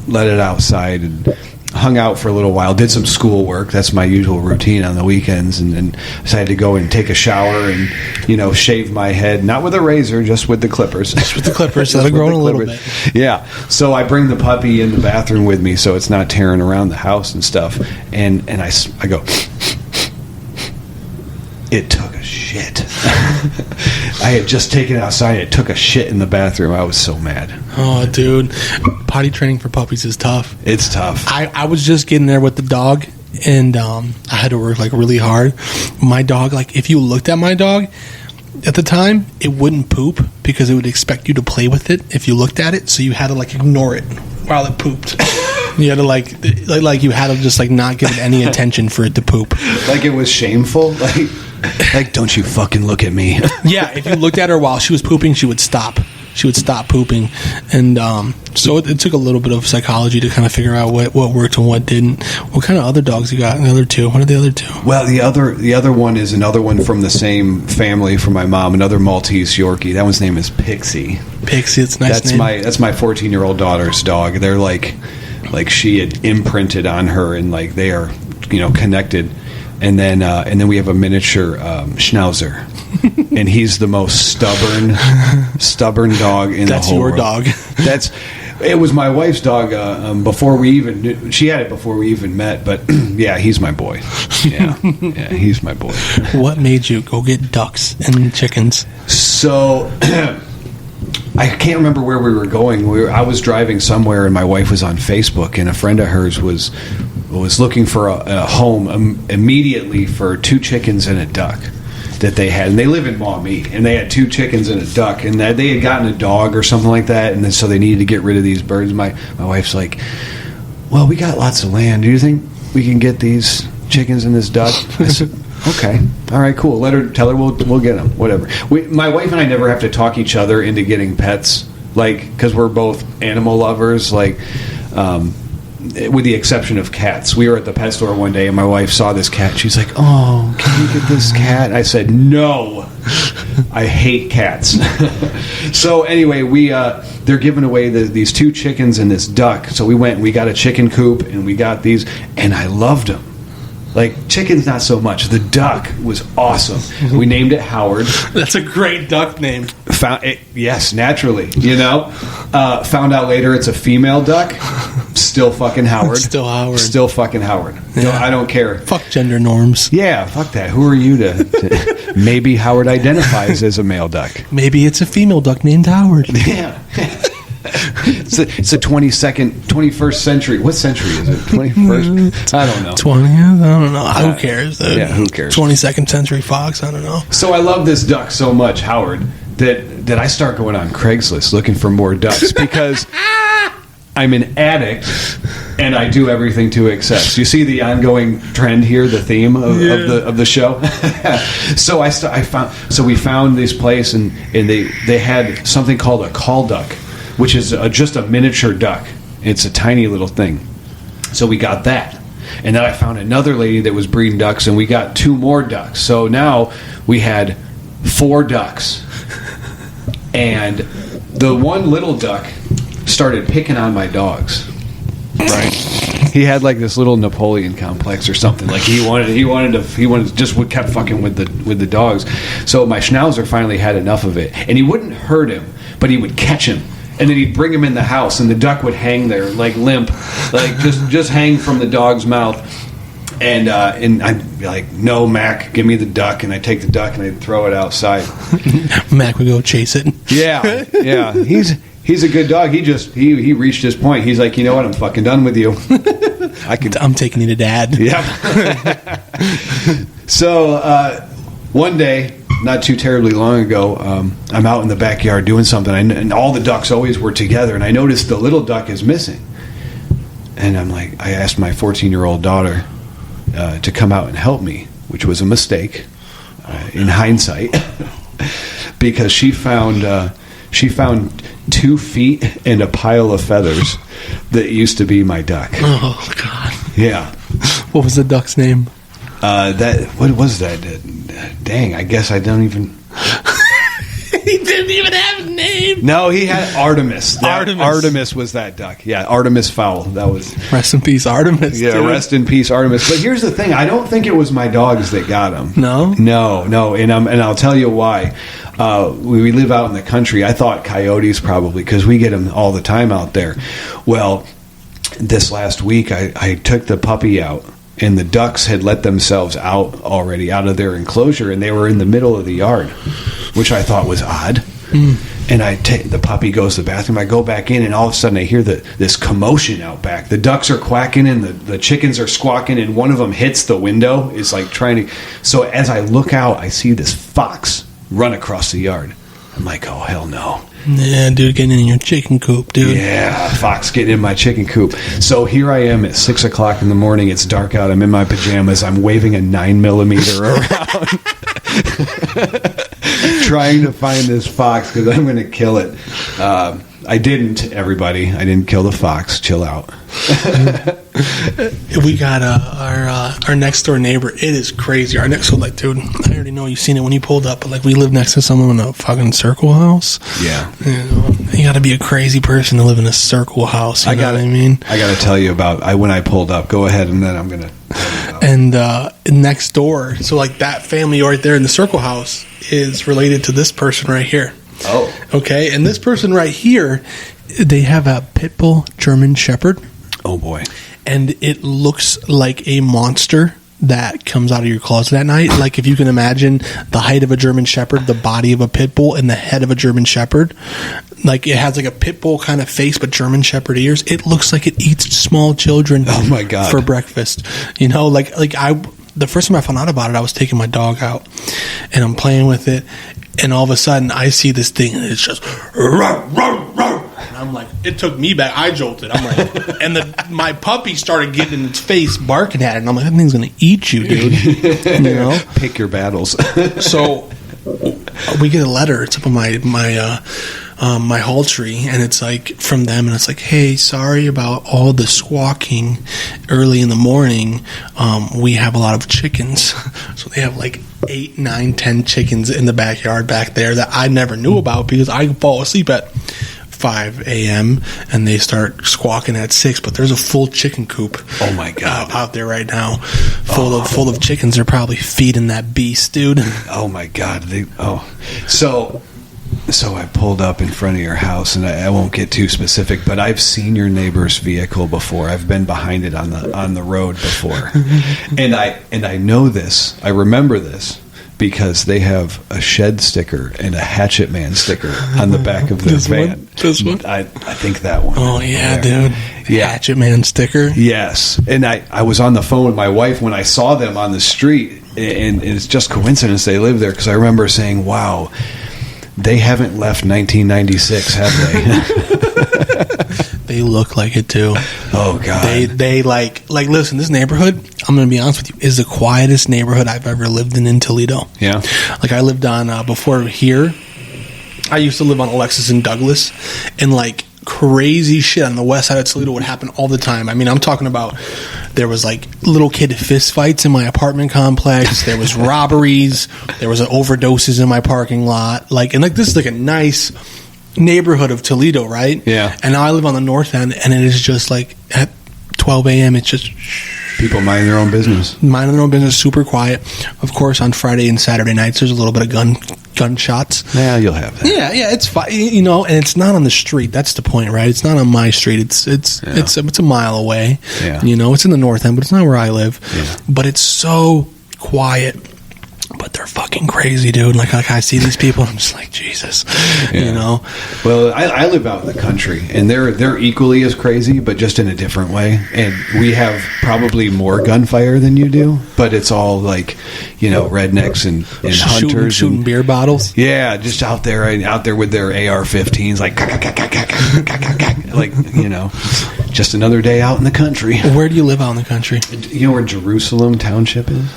let it outside and hung out for a little while, did some schoolwork. That's my usual routine on the weekends, and decided to go and take a shower and, shave my head, not with a razor, just with the clippers. Just with the clippers. Let it grow a little bit. Yeah. So I bring the puppy in the bathroom with me so it's not tearing around the house and stuff. And I go, it took a shit. I had just taken it outside. It took a shit in the bathroom. I was so mad. Oh, dude. Potty training for puppies is tough. It's tough. I was just getting there with the dog, and I had to work, really hard. My dog, if you looked at my dog at the time, it wouldn't poop because it would expect you to play with it if you looked at it, so you had to, ignore it while it pooped. You had to, you had to just, not give it any attention for it to poop. Like it was shameful? Like, don't you fucking look at me. Yeah, if you looked at her while she was pooping, she would stop. She would stop pooping. And so it took a little bit of psychology to kind of figure out what worked and what didn't. What kind of other dogs you got? The other two? What are the other two? Well, the other one is another one from the same family from my mom, another Maltese Yorkie. That one's name is Pixie. Pixie, it's a nice name. That's my 14-year-old daughter's dog. They're like she had imprinted on her, and they are, connected. And then we have a miniature Schnauzer, and he's the most stubborn dog in the whole world. That's your dog. It was my wife's dog before we even knew. She had it before we even met, but yeah, he's my boy. Yeah, he's my boy. What made you go get ducks and chickens? So I can't remember where we were going. I was driving somewhere, and my wife was on Facebook, and a friend of hers was looking for a home immediately for 2 chickens and a duck that they had. And they live in Maumee, and they had 2 chickens and a duck, and they had gotten a dog or something like that, and then so they needed to get rid of these birds. My wife's like, well, we got lots of land. Do you think we can get these chickens and this duck? I said, okay. All right, cool. Tell her we'll get them. Whatever. My wife and I never have to talk each other into getting pets, because we're both animal lovers, with the exception of cats. We were at the pet store one day, and my wife saw this cat. She's like, "Oh, can you get this cat?" And I said, "No, I hate cats." So anyway, they're giving away these 2 chickens and this duck. So we went and we got a chicken coop, and we got these, and I loved them. Chickens, not so much. The duck was awesome. We named it Howard. That's a great duck name. Yes, naturally. Found out later it's a female duck. Still fucking Howard. Still Howard. Still fucking Howard. Yeah. I don't care. Fuck gender norms. Yeah, fuck that. Who are you to maybe Howard identifies as a male duck. Maybe it's a female duck named Howard. Yeah. It's a 21st century. What century is it? 21st? I don't know. 20th? I don't know. Who cares? Yeah, who cares? 22nd century fox? I don't know. So I love this duck so much, Howard, that I start going on Craigslist looking for more ducks because I'm an addict and I do everything to excess. You see the ongoing trend here, the theme of the show. So we found this place and they had something called a call duck, which is just a miniature duck. It's a tiny little thing. So we got that. And then I found another lady that was breeding ducks, and we got 2 more ducks. So now we had 4 ducks. And the one little duck started picking on my dogs. Right? He had like this little Napoleon complex or something. Like he just kept fucking with the dogs. So my Schnauzer finally had enough of it, and he wouldn't hurt him, but he would catch him. And then he'd bring him in the house, and the duck would hang there, like limp, like just hang from the dog's mouth. And I'd be like, "No, Mac, give me the duck." And I'd take the duck and I'd throw it outside. Mac would go chase it. Yeah. He's a good dog. He reached his point. He's like, you know what? I'm fucking done with you. I'm taking you to Dad. Yeah. So one day, not too terribly long ago, I'm out in the backyard doing something, and all the ducks always were together, and I noticed the little duck is missing. And I asked my 14-year-old daughter to come out and help me, which was a mistake in hindsight, because she found 2 feet and a pile of feathers that used to be my duck. Oh God! Yeah. What was the duck's name? What was that? Dang, I guess I don't even. He didn't even have a name. No, he had Artemis. Artemis was that duck. Yeah, Artemis Fowl. That was. Rest in peace, Artemis. Yeah, dude. Rest in peace, Artemis. But here's the thing: I don't think it was my dogs that got him. No, and I'll tell you why. We live out in the country. I thought coyotes probably, because we get them all the time out there. Well, this last week I took the puppy out, and the ducks had let themselves out already out of their enclosure, and they were in the middle of the yard, which I thought was odd. And the puppy goes to the bathroom. I go back in, and all of a sudden I hear this commotion out back. The ducks are quacking, and the chickens are squawking, and one of them hits the window. It's like trying to. So as I look out, I see this fox run across the yard. I'm like, oh, hell no. Yeah, dude, getting in your chicken coop, dude. Yeah, fox getting in my chicken coop. So here I am at 6 o'clock in the morning. It's dark out. I'm in my pajamas. I'm waving a 9mm around. Trying to find this fox because I'm going to kill it. I didn't, everybody. I didn't kill the fox. Chill out. We got our next door neighbor. It is crazy. Our next, dude, I already know you've seen it when you pulled up, but we live next to someone in a fucking circle house. Yeah. You got to be a crazy person to live in a circle house. You know what I mean? I got to tell you about when I pulled up. Go ahead, and then I'm going to. And next door, so that family right there in the circle house is related to this person right here. Oh. Okay, and this person right here, they have a pit bull German Shepherd. Oh, boy. And it looks like a monster that comes out of your closet at night. Like, if you can imagine the height of a German Shepherd, the body of a pit bull, and the head of a German Shepherd. It has a pit bull kind of face, but German Shepherd ears. It looks like it eats small children. Oh, my God. For breakfast. The first time I found out about it, I was taking my dog out, and I'm playing with it, and all of a sudden, I see this thing, and it's just, row, row, row. And I'm like, it took me back. I jolted. I'm like, and my puppy started getting in its face, barking at it, and I'm like, that thing's going to eat you, dude. You know? Pick your battles. So, we get a letter. It's up on my hall tree, and it's from them, and it's hey, sorry about all the squawking early in the morning. We have a lot of chickens. So they have 8, 9, 10 chickens in the backyard back there that I never knew about because I fall asleep at 5 a.m. and they start squawking at 6, but there's a full chicken coop. Oh my God. Out there right now, full of chickens. They're probably feeding that beast, dude. Oh my God. So I pulled up in front of your house, and I won't get too specific, but I've seen your neighbor's vehicle before. I've been behind it on the road before, and I know this. I remember this because they have a shed sticker and a Hatchet Man sticker on the back of their van. This one? I think that one. Oh yeah, dude. Yeah. Hatchet Man sticker. Yes, and I was on the phone with my wife when I saw them on the street, and it's just coincidence they live there because I remember saying, "Wow." They haven't left 1996, have they? They look like it too. Oh God! They listen. This neighborhood, I'm going to be honest with you, is the quietest neighborhood I've ever lived in Toledo. Yeah. I lived on before here. I used to live on Alexis and Douglas, and crazy shit on the west side of Toledo would happen all the time. I mean, I'm talking about there was little kid fist fights in my apartment complex. There was robberies. There was overdoses in my parking lot. This is a nice neighborhood of Toledo, right? Yeah. And now I live on the north end, and it is just at 12 a.m. It's just people minding their own business. Super quiet. Of course, on Friday and Saturday nights, there's a little bit of gunshots. Yeah, you'll have that. Yeah, it's fine. You know, and it's not on the street. That's the point, right? It's not on my street. It's a mile away. Yeah. You know, it's in the north end, but it's not where I live. Yeah. But it's so quiet. But they're fucking crazy, dude. Like I see these people, I'm just like, Jesus, you know. Well, I live out in the country, and they're equally as crazy, but just in a different way. And we have probably more gunfire than you do, but it's all like, you know, rednecks and hunters shooting and beer bottles. Yeah, just out there with their AR-15s, like you know, just another day out in the country. Where do you live out in the country? You know where Jerusalem Township is?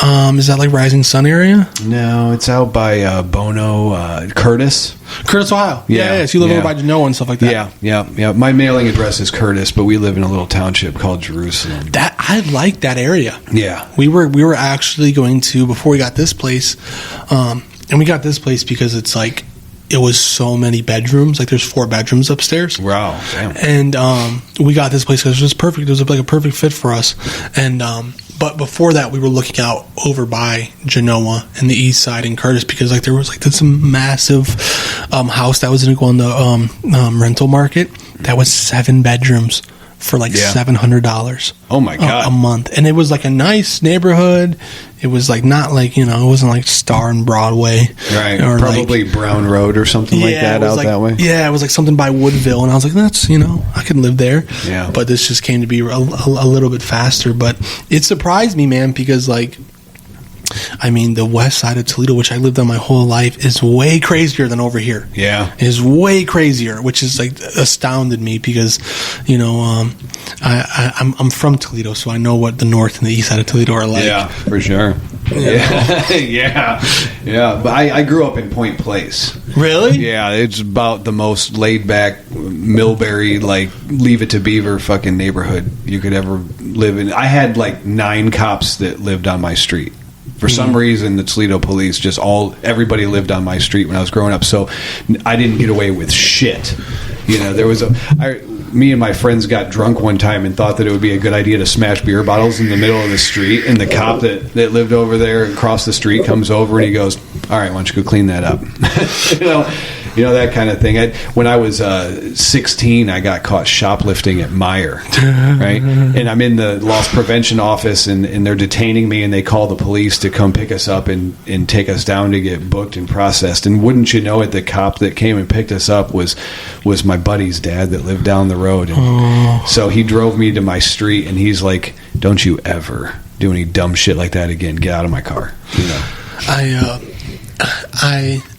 Is that like Rising Sun area? No, it's out by Bono, Curtis, Ohio. Yeah. So you live over by Genoa and stuff like that. Yeah. My mailing address is Curtis, but we live in a little township called Jerusalem. That I like that area. Yeah, we were actually going to, before we got this place, and we got this place because it's like it was so many bedrooms. Like there's 4 bedrooms upstairs. Wow, damn. And we got this place because it was perfect. It was like a perfect fit for us. And but before that, we were looking out over by Genoa and the east side in Curtis because like there was like this massive house that was going to go on the rental market that was 7 bedrooms for like $700. Oh my God, a month. And it was like a nice neighborhood. It was like not like, you know, it wasn't like Star and Broadway, right? Or probably like Brown Road or something like that out like, that way. Yeah, it was like something by Woodville, and I was like, that's, you know, I could live there. Yeah, but this just came to be a little bit faster. But it surprised me, man, because like, I mean, the west side of Toledo, which I lived on my whole life, is way crazier than over here. Yeah. Is way crazier, which is like astounded me because, you know, I'm from Toledo, so I know what the north and the east side of Toledo are like. Yeah, for sure. Yeah. But I grew up in Point Place. Really? Yeah, it's about the most laid back Millbury, like Leave It to Beaver fucking neighborhood you could ever live in. I had like 9 cops that lived on my street. For some reason, the Toledo police everybody lived on my street when I was growing up, so I didn't get away with shit. You know, there was me and my friends got drunk one time and thought that it would be a good idea to smash beer bottles in the middle of the street, and the cop that lived over there across the street comes over and he goes, all right, why don't you go clean that up? You know, that kind of thing. When I was 16, I got caught shoplifting at Meijer, right? And I'm in the loss prevention office, and they're detaining me, and they call the police to come pick us up and take us down to get booked and processed. And wouldn't you know it, the cop that came and picked us up was my buddy's dad that lived down the road. And so he drove me to my street, and he's like, don't you ever do any dumb shit like that again. Get out of my car. You know,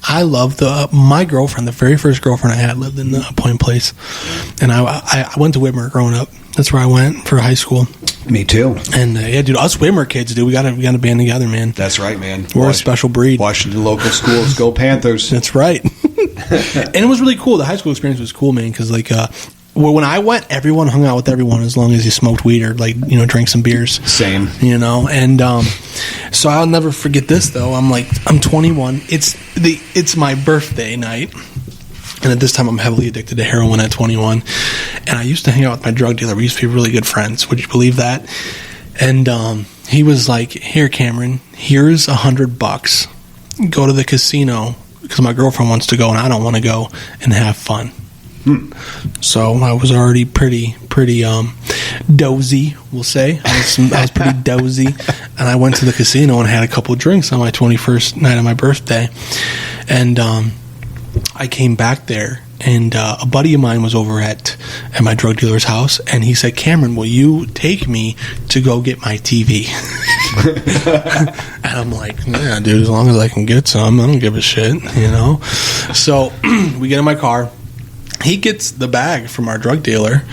I love my girlfriend. The very first girlfriend I had lived in Point Place, and I went to Whitmer growing up. That's where I went for high school. Me too. And yeah, dude, us Whitmer kids, dude, we got to band together, man. That's right, man. We're a special breed. Washington local schools, go Panthers. That's right. And it was really cool. The high school experience was cool, man, because like when I went, everyone hung out with everyone as long as you smoked weed or like, you know, drank some beers. Same. You know, and so I'll never forget this though. I'm 21. It's my birthday night. And at this time, I'm heavily addicted to heroin at 21. And I used to hang out with my drug dealer. We used to be really good friends. Would you believe that? And he was like, here, Cameron, here's $100. Go to the casino because my girlfriend wants to go and I don't want to go, and have fun. So I was already pretty dozy, we'll say. I was pretty dozy. And I went to the casino and had a couple of drinks on my 21st night of my birthday. And I came back there, and a buddy of mine was over at my drug dealer's house, and he said, Cameron, will you take me to go get my TV? And I'm like, yeah, dude, as long as I can get some, I don't give a shit, you know? So we get in my car. He gets the bag from our drug dealer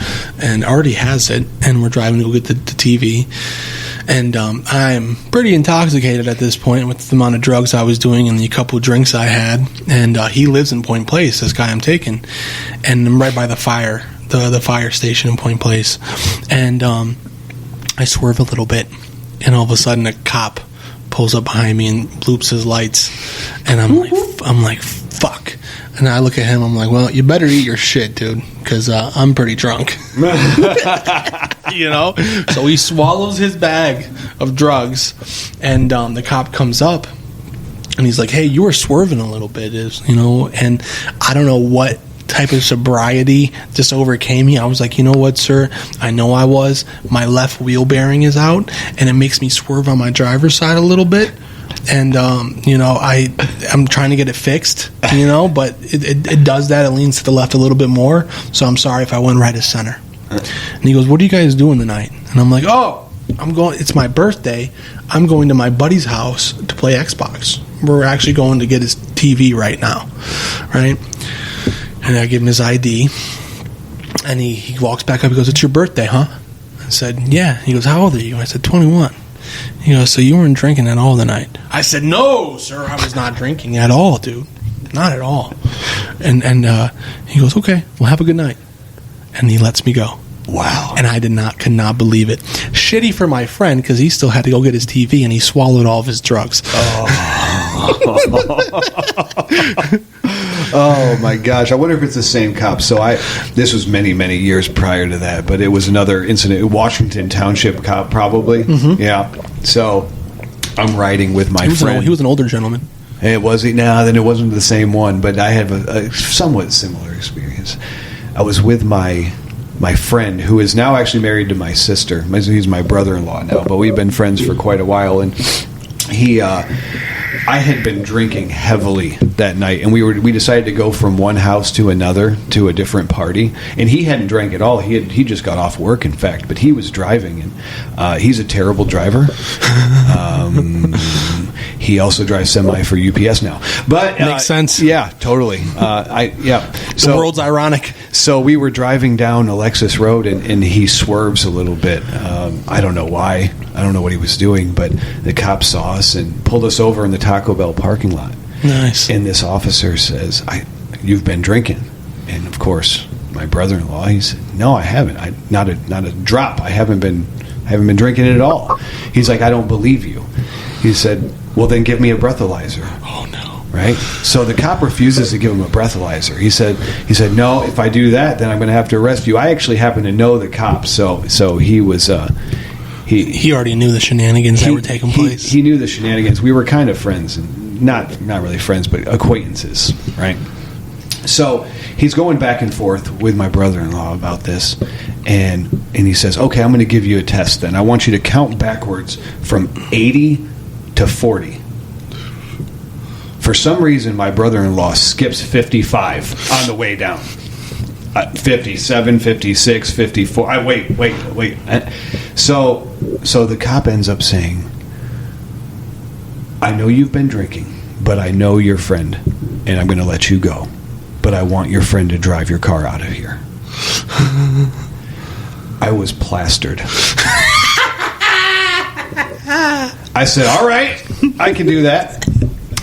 and already has it, and we're driving to go get the TV. And I'm pretty intoxicated at this point with the amount of drugs I was doing and the couple of drinks I had. And he lives in Point Place, this guy I'm taking. And I'm right by the fire station in Point Place. And I swerve a little bit, and all of a sudden a cop pulls up behind me and bloops his lights. And I'm like, fuck. And I look at him, I'm like, well, you better eat your shit, dude, because I'm pretty drunk. So he swallows his bag of drugs, and the cop comes up, and he's like, "Hey, you were swerving a little bit, and I don't know what type of sobriety just overcame me. I was like, you know what, sir? I know I was. My left wheel bearing is out, and it makes me swerve on my driver's side a little bit. And I'm trying to get it fixed, but it does that. It leans to the left a little bit more. So I'm sorry if I went right of center." And he goes, "What are you guys doing tonight?" And I'm like, "Oh, it's my birthday. I'm going to my buddy's house to play Xbox. We're actually going to get his TV right now." Right? And I give him his ID, and he walks back up. He goes, "It's your birthday, huh?" I said, "Yeah." He goes, "How old are you?" I said, 21. He goes, "So you weren't drinking at all tonight?" I said, "No, sir, I was not drinking at all, dude. Not at all." And he goes, "Okay, well, have a good night." And he lets me go. Wow. And I could not believe it. Shitty for my friend, because he still had to go get his TV, and he swallowed all of his drugs. Oh my gosh! I wonder if it's the same cop. So this was many, many years prior to that, but it was another incident. Washington Township cop, probably. Mm-hmm. Yeah. So I'm riding with my friend. He was an older gentleman. And was he? No, then it wasn't the same one. But I have a somewhat similar experience. I was with my friend, who is now actually married to my sister. He's my brother-in-law now, but we've been friends for quite a while, and I had been drinking heavily that night, and we decided to go from one house to another to a different party. And he hadn't drank at all. He just got off work, in fact, but he was driving, and he's a terrible driver. He also drives semi for UPS now, but makes sense. Yeah, totally. The world's ironic. So we were driving down Alexis Road, and he swerves a little bit. I don't know why. I don't know what he was doing, but the cop saw us and pulled us over in the Taco Bell parking lot. Nice. And this officer says, "You've been drinking." And of course, my brother-in-law, he said, "No, I haven't. Not a drop. I haven't been drinking it at all." He's like, "I don't believe you." He said, "Well, then give me a breathalyzer." Oh no. Right? So the cop refuses to give him a breathalyzer. He said, "No, if I do that, then I'm going to have to arrest you." I actually happen to know the cop, so he was he already knew the shenanigans that were taking place. He knew the shenanigans. We were kind of friends, and not really friends, but acquaintances, right? So he's going back and forth with my brother-in-law about this, and he says, "Okay, I'm going to give you a test then. I want you to count backwards from 80 to 40. For some reason, my brother-in-law skips 55 on the way down. 57, 56, 54. Wait. So the cop ends up saying, "I know you've been drinking, but I know your friend, and I'm going to let you go. But I want your friend to drive your car out of here." I was plastered. I said, "All right, I can do that."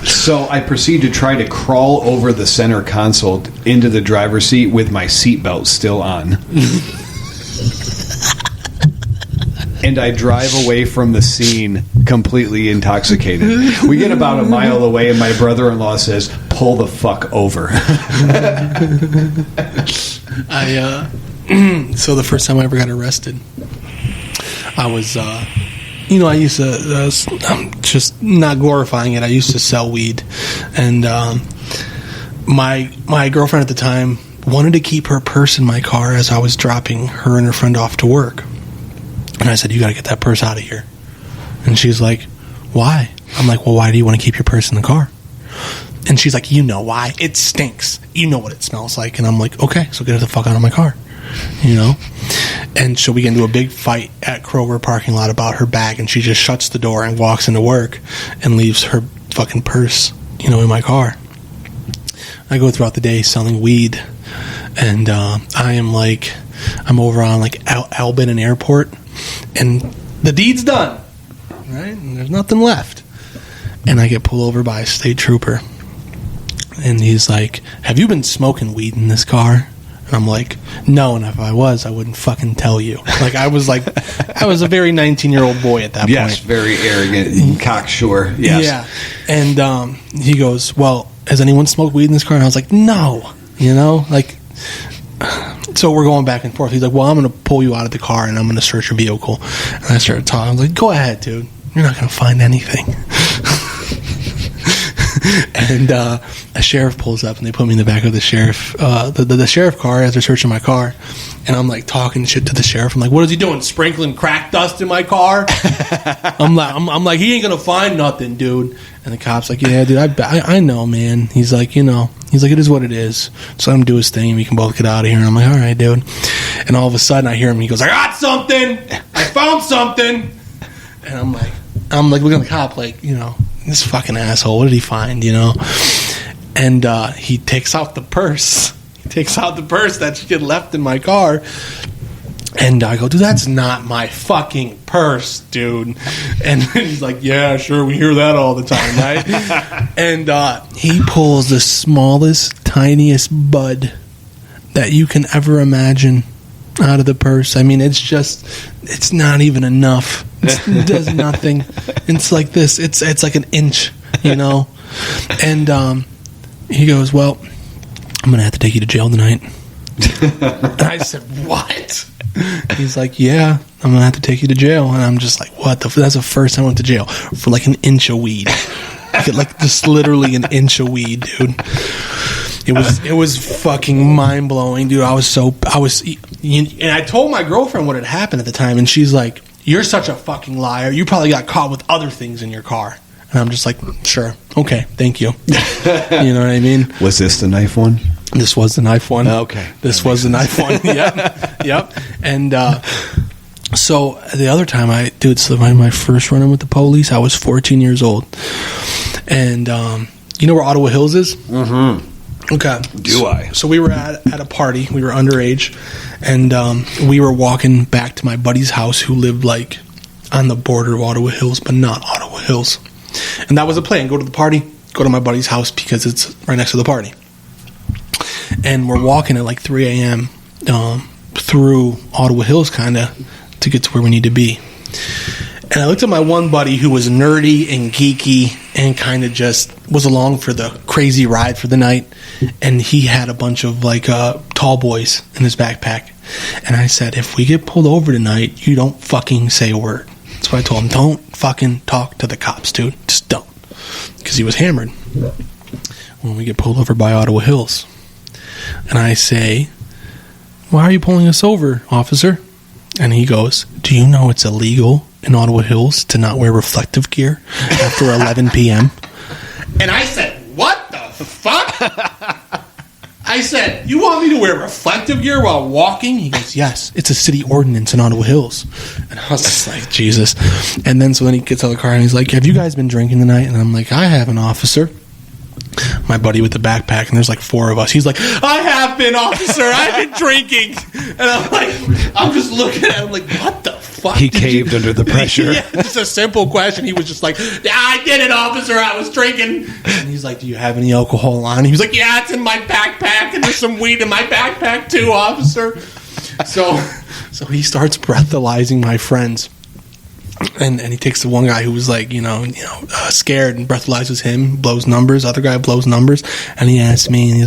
So I proceed to try to crawl over the center console into the driver's seat with my seatbelt still on. And I drive away from the scene completely intoxicated. We get about a mile away, and my brother-in-law says, "Pull the fuck over." So the first time I ever got arrested, I was, I used to, I'm just not glorifying it, I used to sell weed. And my girlfriend at the time wanted to keep her purse in my car as I was dropping her and her friend off to work. And I said, "You got to get that purse out of here." And she's like, "Why?" I'm like, "Well, why do you want to keep your purse in the car?" And she's like, "You know why? It stinks. You know what it smells like." And I'm like, "Okay, so get the fuck out of my car." And so we get into a big fight at Kroger parking lot about her bag, and she just shuts the door and walks into work and leaves her fucking purse, in my car. I go throughout the day selling weed, and I'm over on Albin and Airport, and the deed's done, right? And there's nothing left. And I get pulled over by a state trooper, and he's like, "Have you been smoking weed in this car?" And I'm like, "No, and if I was, I wouldn't fucking tell you." I was a very 19-year-old boy at that point. Yes, very arrogant and cocksure. Yes. Yeah. And he goes, "Well, has anyone smoked weed in this car?" And I was like, "No." So we're going back and forth. He's like, well, I'm going to pull you out of the car and I'm going to search your vehicle. And I started talking. I was like, go ahead, dude. You're not going to find anything. And a sheriff pulls up and they put me in the back of the sheriff car as they're searching my car. And I'm like talking shit to the sheriff. I'm like, what is he doing? Sprinkling crack dust in my car? I'm like, he ain't going to find nothing, dude. And the cop's like, yeah, dude, I know, man. He's like, it is what it is. So let him do his thing and we can both get out of here. And I'm like, all right, dude. And all of a sudden I hear him. He goes, I got something. I found something. And I'm like looking at the cop like, this fucking asshole, what did he find, And he takes out the purse. He takes out the purse that she had left in my car. And I go, dude, that's not my fucking purse, dude. And he's like, yeah, sure, we hear that all the time, right? And he pulls the smallest, tiniest bud that you can ever imagine out of the purse. I mean, it's not even enough. It does nothing. It's like this. It's like an inch, And he goes, well, I'm going to have to take you to jail tonight. And I said, what? He's like, yeah, I'm going to have to take you to jail. And I'm just like, what the that's the first time I went to jail for like an inch of weed. Like just literally an inch of weed, dude. It was fucking mind blowing, dude. And I told my girlfriend what had happened at the time, and she's like, "You're such a fucking liar. You probably got caught with other things in your car." And I'm just like, "Sure, okay, thank you." You know what I mean? Was this the knife one? This was the knife one. Okay, this was the knife one. Yep. And so the other time, my first run-in with the police, I was 14 years old, and you know where Ottawa Hills is? Mm-hmm. Okay. I? So we were at a party. We were underage, and we were walking back to my buddy's house, who lived like on the border of Ottawa Hills, but not Ottawa Hills. And that was the plan: go to the party, go to my buddy's house because it's right next to the party. And we're walking at like 3 a.m. Through Ottawa Hills, kind of, to get to where we need to be. And I looked at my one buddy who was nerdy and geeky and kind of just was along for the crazy ride for the night. And he had a bunch of like tall boys in his backpack. And I said, if we get pulled over tonight, you don't fucking say a word. So I told him, don't fucking talk to the cops, dude. Just don't. Because he was hammered. When we get pulled over by Ottawa Hills. And I say, why are you pulling us over, officer? And he goes, do you know it's illegal in Ottawa Hills to not wear reflective gear after 11 p.m.? And I said, what the fuck? I said, you want me to wear reflective gear while walking? He goes, yes, it's a city ordinance in Ottawa Hills. And I was just like, Jesus. And then he gets out of the car and he's like, have you guys been drinking tonight? And I'm like, I have, an officer. My buddy with the backpack, and there's like 4 of us. He's like, I have been, officer. I've been drinking. And I'm just looking at him like, what the fuck? He caved under the pressure. Yeah, just a simple question. He was just like, yeah, I did it, officer. I was drinking. And he's like, do you have any alcohol on? He was like, yeah, it's in my backpack, and there's some weed in my backpack too, officer. So he starts breathalyzing my friends. And he takes the one guy who was like, scared, and breathalyzes him, blows numbers. Other guy blows numbers, and he asked me, and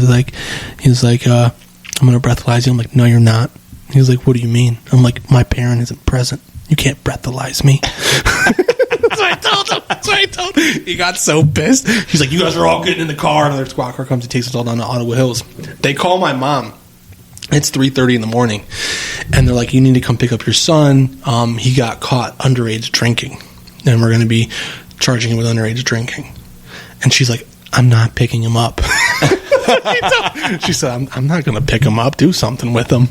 he's like, I'm gonna breathalyze you. I'm like, no, you're not. He was like, what do you mean? I'm like, my parent isn't present. You can't breathalyze me. That's what I told him. He got so pissed. He's like, you guys are all getting in the car. Another squad car comes and takes us all down to Ottawa Hills. They call my mom. It's 3:30 in the morning, and they're like, you need to come pick up your son. He got caught underage drinking, and we're going to be charging him with underage drinking. And she's like, I'm not picking him up. She said, I'm not going to pick him up. Do something with him.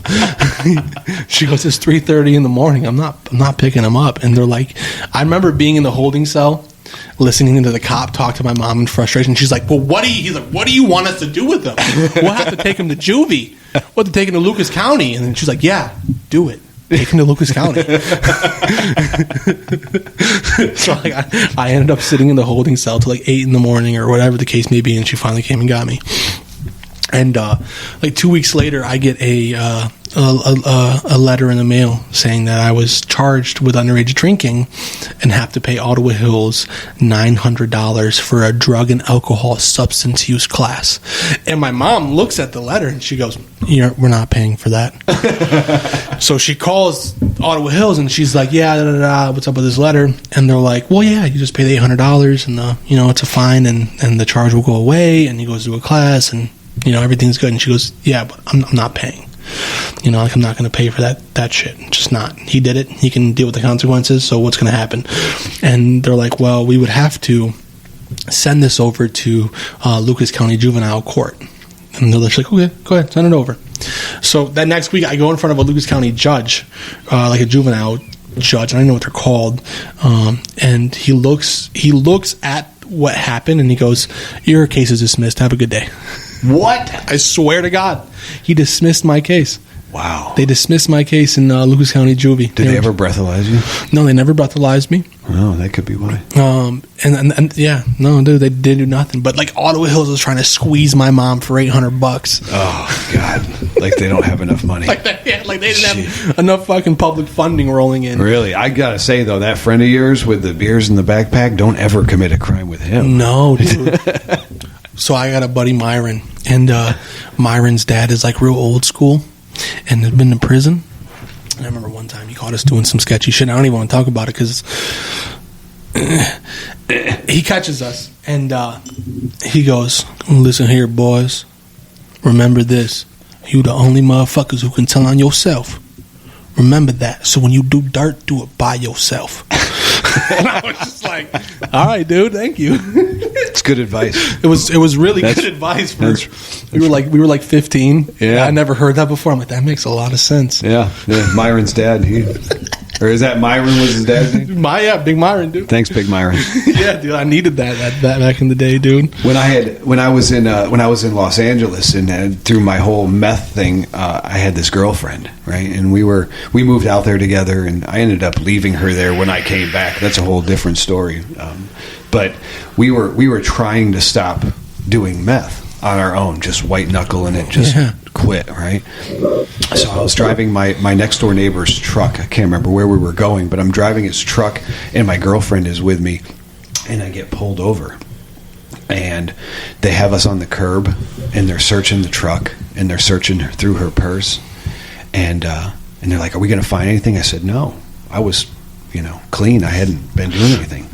She goes, it's 3:30 in the morning. I'm not picking him up. And they're like, I remember being in the holding cell, listening to the cop talk to my mom in frustration. She's like, well, what do you want us to do with him? We'll have to take him to juvie. We'll have to take him to Lucas County. And then she's like, yeah, do it. Take him to Lucas County. So I ended up sitting in the holding cell till like 8 in the morning or whatever the case may be, and she finally came and got me. And like 2 weeks later, I get a a letter in the mail saying that I was charged with underage drinking and have to pay Ottawa Hills $900 for a drug and alcohol substance use class. And my mom looks at the letter and she goes, we're not paying for that. So she calls Ottawa Hills and she's like, what's up with this letter? And they're like, well, yeah, you just pay the $800 and it's a fine and the charge will go away and he goes to a class and everything's good. And she goes, yeah, but I'm not paying. I'm not going to pay for that shit. Just not. He did it. He can deal with the consequences. So what's going to happen? And they're like, well, we would have to send this over to Lucas County Juvenile Court. And they're like, okay, go ahead, send it over. So that next week, I go in front of a Lucas County judge, like a juvenile judge. I don't know what they're called. And he looks at what happened, and he goes, your case is dismissed. Have a good day. What? I swear to God. He dismissed my case. Wow. They dismissed my case in Lucas County Juvie. Did they ever breathalyze you? No, they never breathalyzed me. Oh, that could be why. And yeah, no, dude, they did do nothing. But like Ottawa Hills was trying to squeeze my mom for $800. Oh God, like they don't have enough money. like they didn't have enough fucking public funding rolling in. Really, I gotta say though, that friend of yours with the beers in the backpack, don't ever commit a crime with him. No, dude. So I got a buddy Myron, and Myron's dad is like real old school, and had been in prison. And I remember one time he caught us doing some sketchy shit. I don't even want to talk about it because he catches us, and he goes, listen here, boys. Remember this. You the only motherfuckers who can tell on yourself. Remember that. So when you do dirt, do it by yourself. And I was just like, all right, dude, thank you. It's good advice. It was really good advice. We were like 15. Yeah, I never heard that before. I'm like, that makes a lot of sense. Yeah. Myron's dad. Or is that Myron was his dad's name? Big Myron, dude. Thanks, Big Myron. Yeah, dude, I needed that back in the day, dude. When I was in Los Angeles and through my whole meth thing, I had this girlfriend, right? And we moved out there together, and I ended up leaving her there when I came back. That's a whole different story. But we were trying to stop doing meth on our own, just white knuckling it, just quit, right? So I was driving my next door neighbor's truck. I can't remember where we were going, but I'm driving his truck, and my girlfriend is with me, and I get pulled over. And they have us on the curb, and they're searching the truck, and they're searching through her purse, and they're like, "Are we going to find anything?" I said, "No, I was, clean. I hadn't been doing anything."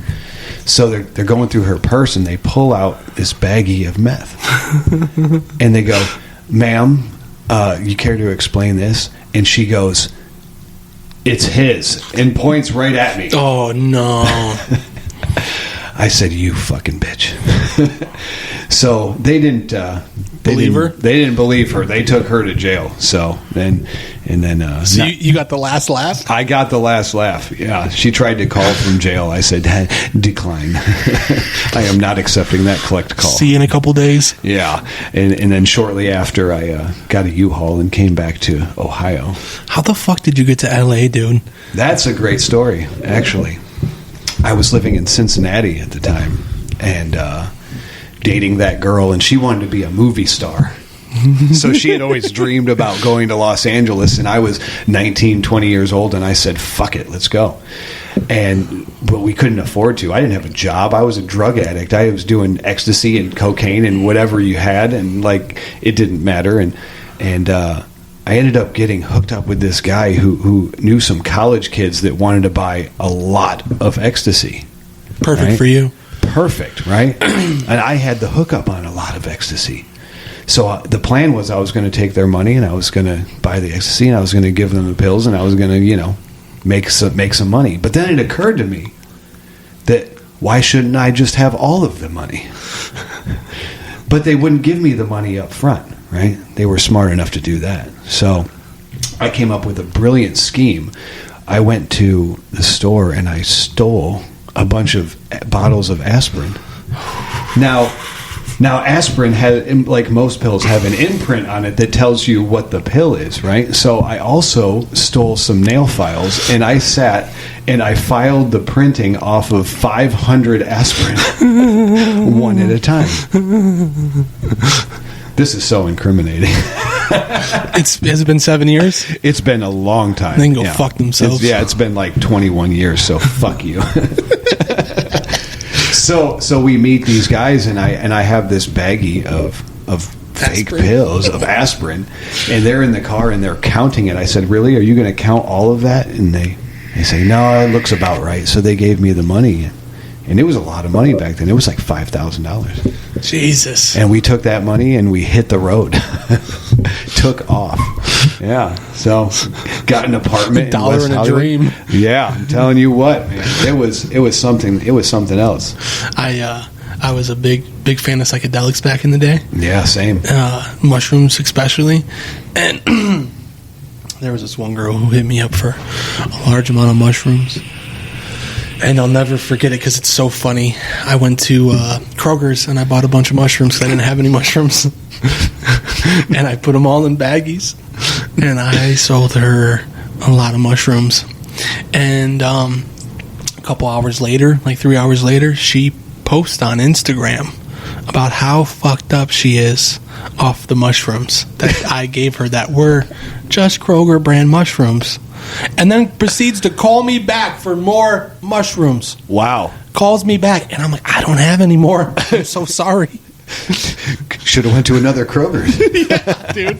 So they're going through her purse, and they pull out this baggie of meth, and they go, "Ma'am, you care to explain this?" And she goes, "It's his," and points right at me. Oh no. I said, "You fucking bitch." So they didn't believe her. They didn't believe her. They took her to jail. So then. So you got the last laugh? I got the last laugh. Yeah, she tried to call from jail. I said, decline. I am not accepting that collect call. See you in a couple days. Yeah, and then shortly after, I got a U-Haul and came back to Ohio. How the fuck did you get to LA, dude? That's a great story, actually. I was living in Cincinnati at the time, and dating that girl, and she wanted to be a movie star. So she had always dreamed about going to Los Angeles, and I was 19, 20 years old, and I said, fuck it, let's go. But we couldn't afford to. I didn't have a job. I was a drug addict. I was doing ecstasy and cocaine and whatever you had, and it didn't matter. And I ended up getting hooked up with this guy who knew some college kids that wanted to buy a lot of ecstasy. Perfect right? for you. Perfect, right? And I had the hookup on a lot of ecstasy. So the plan was I was going to take their money and I was going to buy the ecstasy and I was going to give them the pills and I was going to, make some money. But then it occurred to me that why shouldn't I just have all of the money? But they wouldn't give me the money up front, right? They were smart enough to do that. So I came up with a brilliant scheme. I went to the store and I stole a bunch of bottles of aspirin. Now, aspirin, like most pills, have an imprint on it that tells you what the pill is, right? So I also stole some nail files, and I sat and I filed the printing off of 500 aspirin one at a time. This is so incriminating. Has it been 7 years? It's been a long time. They can go fuck themselves. It's been like 21 years, so fuck you. So we meet these guys, and I have this baggie of fake pills of aspirin, and they're in the car and they're counting it. I said, "Really? Are you going to count all of that?" And they say, "No, it looks about right." So they gave me the money, and it was a lot of money back then. It was like $5,000. Jesus. And we took that money and we hit the road, took off. Yeah. So got an apartment. $1 in a dream. Yeah, I'm telling you what, man. It was something. It was something else. I was a big fan of psychedelics back in the day. Yeah, same. Mushrooms especially. And there was this one girl who hit me up for a large amount of mushrooms. And I'll never forget it because it's so funny. I went to Kroger's and I bought a bunch of mushrooms because I didn't have any mushrooms. And I put them all in baggies. And I sold her a lot of mushrooms. And a couple hours later, like 3 hours later, she posts on Instagram about how fucked up she is off the mushrooms that I gave her that were just Kroger brand mushrooms. And then proceeds to call me back for more mushrooms. Wow. Calls me back, and I'm like, I don't have any more. I'm so sorry. Should have went to another Kroger's. Yeah, dude.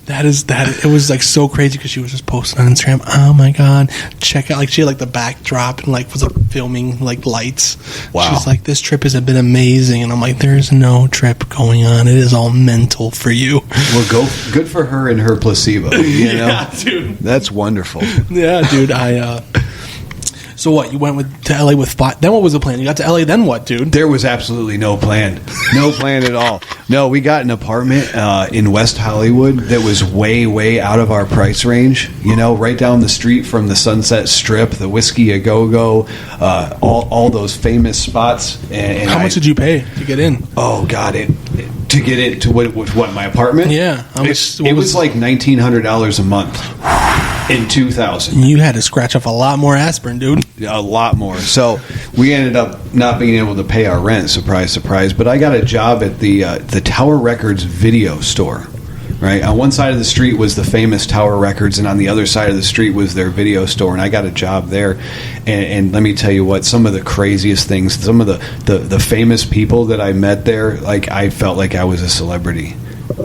It was like so crazy because she was just posting on Instagram. Oh my god, check out! Like she had like the backdrop and like was filming like lights. Wow. She was like, this trip has been amazing, and I'm like, there's no trip going on. It is all mental for you. Well, good for her and her placebo. You know? Yeah, dude. That's wonderful. Yeah, dude. So what? You went to LA with spot. Then what was the plan? You got to LA. Then what, dude? There was absolutely no plan. No plan at all. No, we got an apartment in West Hollywood that was way, way out of our price range. You know, right down the street from the Sunset Strip, the Whiskey A Go Go, all those famous spots. And how much did you pay to get in? Oh God, to get into what my apartment? Yeah, it was like $1,900 a month. In 2000. You had to scratch off a lot more aspirin, dude. A lot more. So we ended up not being able to pay our rent. Surprise, surprise. But I got a job at the Tower Records video store. Right on one side of the street was the famous Tower Records, and on the other side of the street was their video store. And I got a job there. And let me tell you what, some of the craziest things, some of the famous people that I met there, like I felt like I was a celebrity.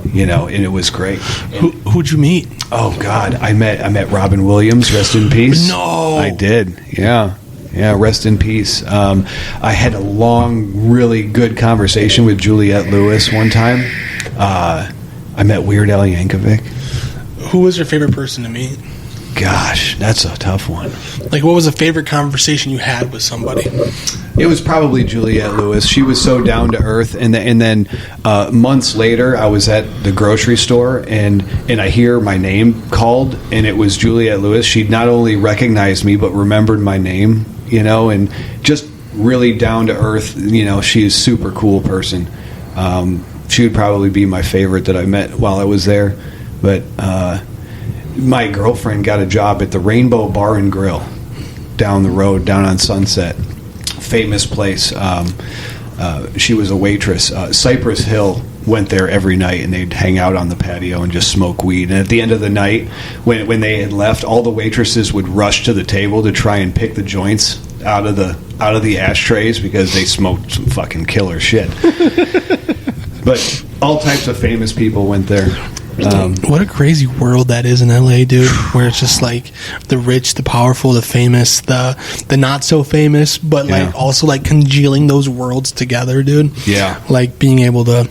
You know, and it was great. Who'd you meet? Oh God, I met Robin Williams. Rest in peace. No, I did. Yeah. Rest in peace. I had a long, really good conversation with Juliette Lewis one time. I met Weird Al Yankovic. Who was your favorite person to meet? Gosh, that's a tough one. Like, what was a favorite conversation you had with somebody? It was probably Juliette Lewis. She was so down to earth. And then months later, I was at the grocery store, and I hear my name called, and it was Juliette Lewis. She not only recognized me, but remembered my name, you know, and just really down to earth. You know, she's a super cool person. She would probably be my favorite that I met while I was there. But my girlfriend got a job at the Rainbow Bar and Grill down the road, down on Sunset. Famous place. She was a waitress. Cypress Hill went there every night, and they'd hang out on the patio and just smoke weed. And at the end of the night, when they had left, all the waitresses would rush to the table to try and pick the joints out of the ashtrays because they smoked some fucking killer shit. But all types of famous people went there. What a crazy world that is in LA, dude, where it's just like the rich, the powerful, the famous, the not so famous, but like also like congealing those worlds together, dude. Yeah. Like being able to,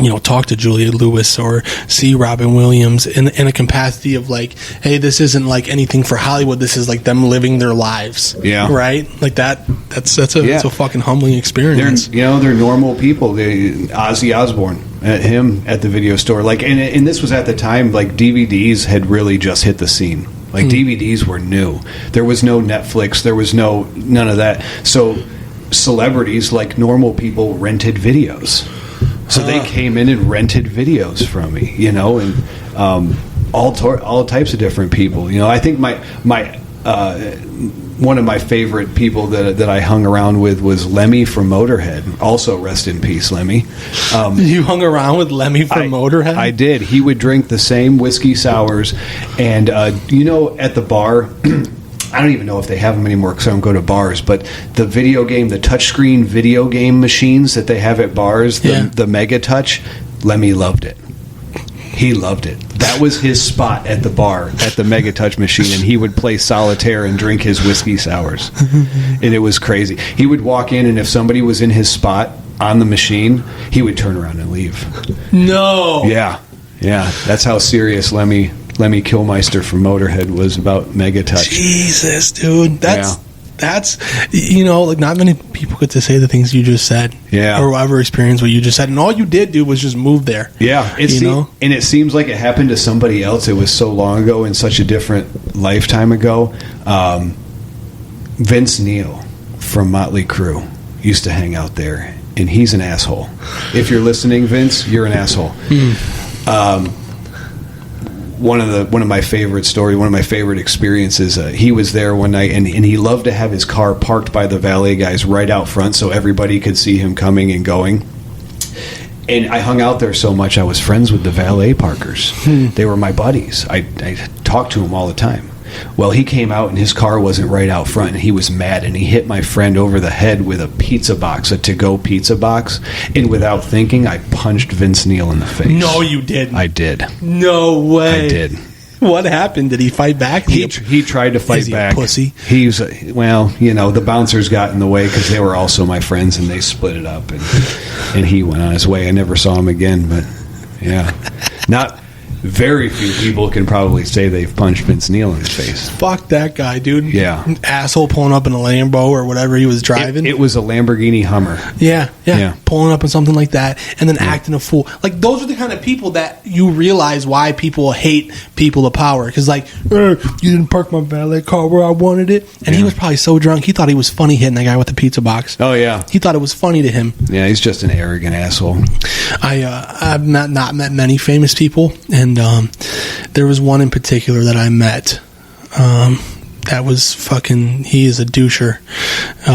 you know, talk to Julia Lewis or see Robin Williams in a capacity of like, hey, this isn't like anything for Hollywood. This is like them living their lives. Yeah. Right? Like that's a fucking humbling experience. They're normal people. Ozzy Osbourne, him at the video store. Like, and this was at the time, like DVDs had really just hit the scene. Like DVDs were new. There was no Netflix. There was none of that. So celebrities, like normal people, rented videos. So they came in and rented videos from me, you know, and all types of different people. You know, I think my one of my favorite people that I hung around with was Lemmy from Motorhead. Also, rest in peace, Lemmy. You hung around with Lemmy from Motorhead? I did. He would drink the same whiskey sours. And, at the bar... I don't even know if they have them anymore because I don't go to bars, but the touchscreen video game machines that they have at bars, the Mega Touch, Lemmy loved it. He loved it. That was his spot at the bar, at the Mega Touch machine, and he would play solitaire and drink his whiskey sours. And it was crazy. He would walk in, and if somebody was in his spot on the machine, he would turn around and leave. No. Yeah. That's how serious Lemmy Kilmeister from Motorhead was about Mega Touch. Jesus, dude. That's like not many people get to say the things you just said. Yeah. Or ever experience what you just said. And all you did, dude, was just move there. Yeah. And it seems like it happened to somebody else. It was so long ago and such a different lifetime ago. Vince Neil from Motley Crue used to hang out there. And he's an asshole. If you're listening, Vince, you're an asshole. One of my favorite stories, one of my favorite experiences, he was there one night, and he loved to have his car parked by the valet guys right out front so everybody could see him coming and going. And I hung out there so much, I was friends with the valet parkers. They were my buddies. I talked to them all the time. Well, he came out, and his car wasn't right out front, and he was mad, and he hit my friend over the head with a pizza box, a to-go pizza box, and without thinking, I punched Vince Neil in the face. No, you didn't. I did. No way. I did. What happened? Did he fight back? He tried to fight back. A pussy? He's the bouncers got in the way because they were also my friends, and they split it up, and he went on his way. I never saw him again, but yeah, not. Very few people can probably say they've punched Vince Neil in his face. Fuck that guy, dude. Yeah. Asshole pulling up in a Lambo or whatever he was driving. It was a Lamborghini Hummer. Yeah. Pulling up in something like that and then acting a fool. Like, those are the kind of people that you realize why people hate people of power. Because, you didn't park my valet car where I wanted it. And he was probably so drunk, he thought he was funny hitting that guy with the pizza box. Oh, yeah. He thought it was funny to him. Yeah, he's just an arrogant asshole. I've not met many famous people, and there was one in particular that I met. That was he is a doucher.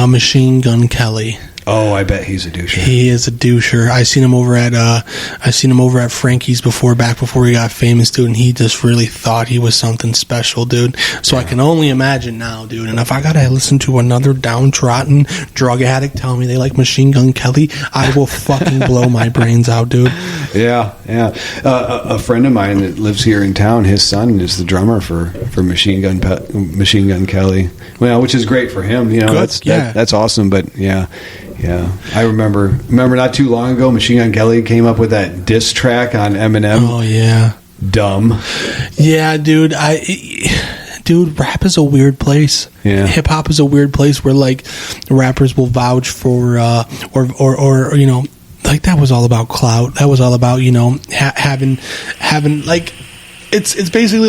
Machine Gun Kelly. Oh, I bet he's a doucher. He is a doucher. I seen him over at Frankie's back before he got famous, dude, and he just really thought he was something special, dude. So I can only imagine now, dude. And if I gotta listen to another downtrodden drug addict tell me they like Machine Gun Kelly, I will fucking blow my brains out, dude. Yeah. A friend of mine that lives here in town, his son is the drummer for Machine Gun Kelly. Well, which is great for him. That's awesome. But yeah. I remember not too long ago, Machine Gun Kelly came up with that diss track on Eminem. Oh, yeah. Dumb. Yeah, dude. Rap is a weird place. Yeah. Hip-hop is a weird place where, rappers will vouch for, or that was all about clout. That was all about, having, it's basically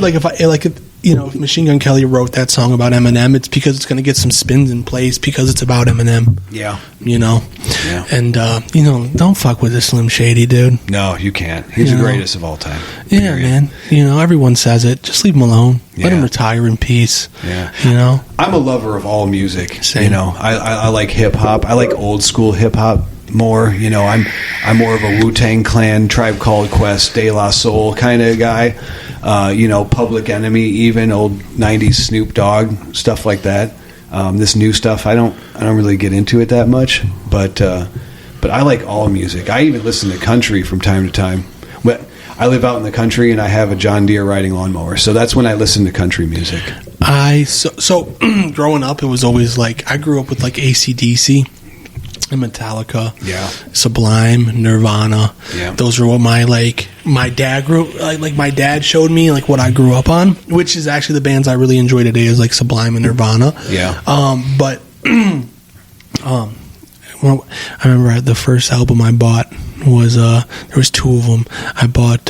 if Machine Gun Kelly wrote that song about Eminem, it's because it's going to get some spins in place because it's about Eminem. Yeah. Yeah. And, don't fuck with the Slim Shady, dude. No, you can't. He's the greatest of all time. Yeah, man. Everyone says it. Just leave him alone. Let him retire in peace. Yeah. I'm a lover of all music. Same. I like hip-hop. I like old school hip-hop more. I'm more of a Wu-Tang Clan, Tribe Called Quest, De La Soul kind of guy. Public Enemy, even old 90s Snoop Dogg, stuff like that. This new stuff, I don't really get into it that much, but I like all music. I even listen to country from time to time. But I live out in the country, and I have a John Deere riding lawnmower, so that's when I listen to country music. So growing up, it was always I grew up with AC/DC. And Metallica, Sublime, Nirvana. Yeah. Those are what my dad grew my dad showed me what I grew up on, which is actually the bands I really enjoy today is Sublime and Nirvana. Yeah. But I remember the first album I bought was there was two of them. I bought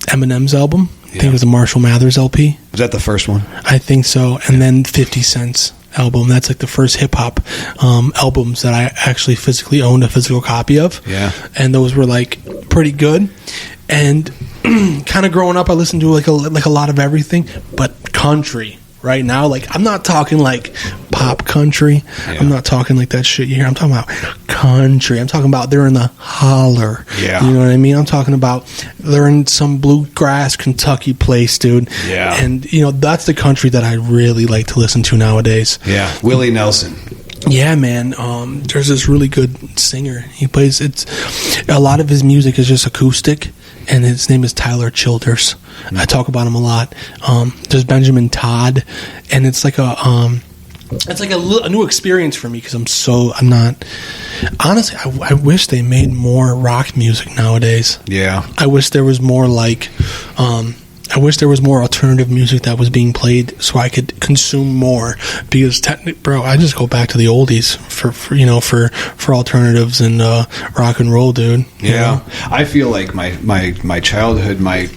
Eminem's album. I think it was the Marshall Mathers LP. Was that the first one? I think so. And then 50 Cent's album. That's the first hip-hop albums that I actually physically owned a physical copy of. Yeah. And those were pretty good. And kind of growing up, I listened to a lot of everything, but country right now. Like, I'm not talking like pop country. Yeah. I'm not talking like that shit you hear. I'm talking about country. I'm talking about they're in the holler. Yeah. You know what I mean? I'm talking about they're in some bluegrass Kentucky place, dude. Yeah. And, you know, that's the country that I really like to listen to nowadays. Yeah. Willie Nelson. Yeah, man. There's this really good singer. He plays, a lot of his music is just acoustic, and his name is Tyler Childers. I talk about him a lot. There's Benjamin Todd, and it's like a new experience for me because I'm not, honestly, I wish they made more rock music nowadays. Yeah. I wish there was more I wish there was more alternative music that was being played so I could consume more, because bro, I just go back to the oldies for alternatives and rock and roll, dude. Yeah. You know? I feel like my childhood, my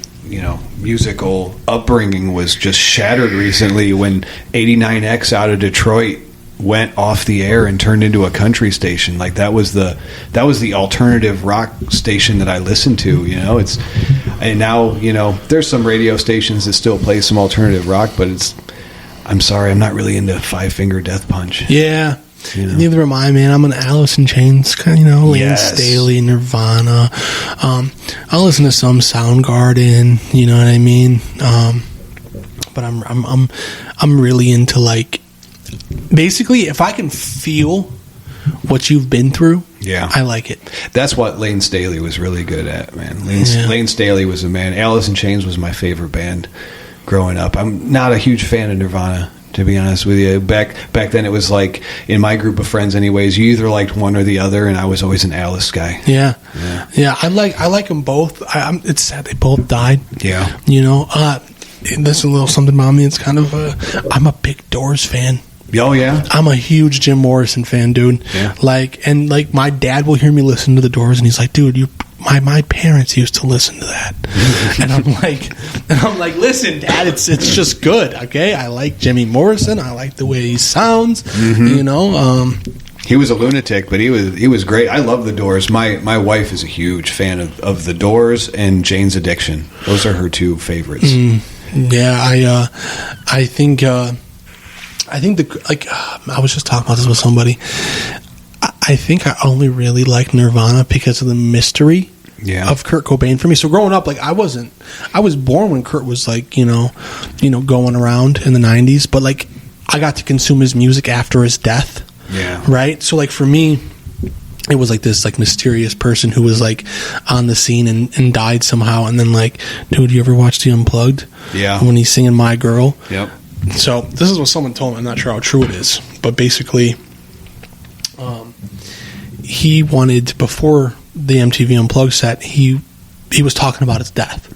musical upbringing was just shattered recently when 89X out of Detroit went off the air and turned into a country station. Like that was the alternative rock station that I listened to, and now, there's some radio stations that still play some alternative rock, but I'm sorry, I'm not really into Five Finger Death Punch. Yeah. Neither am I, man. I'm an Alice in Chains, Lane Staley, Nirvana. I'll listen to some Soundgarden, you know what I mean? But I'm really into, like, basically, if I can feel what you've been through, yeah, I like it. That's what Lane Staley was really good at, man. Lane Staley was a man. Alice in Chains was my favorite band growing up. I'm not a huge fan of Nirvana, to be honest with you. Back then, it was like, in my group of friends anyways, you either liked one or the other, and I was always an Alice guy. Yeah. I like them both. It's sad they both died. Yeah. There's a little something about me. It's kind of I'm a big Doors fan. Oh, yeah? I'm a huge Jim Morrison fan, dude. Yeah. Like my dad will hear me listen to the Doors, and he's like, dude, my parents used to listen to that. and I'm like, listen, Dad, it's just good, okay? I like Jimmy Morrison. I like the way he sounds, He was a lunatic, but he was great. I love the Doors. My wife is a huge fan of the Doors and Jane's Addiction. Those are her two favorites. Yeah, I think I was just talking about this with somebody. I think I only really like Nirvana because of the mystery of Kurt Cobain for me. So growing up, like I was born when Kurt was like, going around in the 90s, but like I got to consume his music after his death. Yeah. Right? So like for me, it was like this like mysterious person who was like on the scene and died somehow. And then like, dude, you ever watch The Unplugged? Yeah. When he's singing My Girl? Yep. So this is what someone told me. I'm not sure how true it is, but basically, he wanted, before the MTV Unplugged set, he was talking about his death,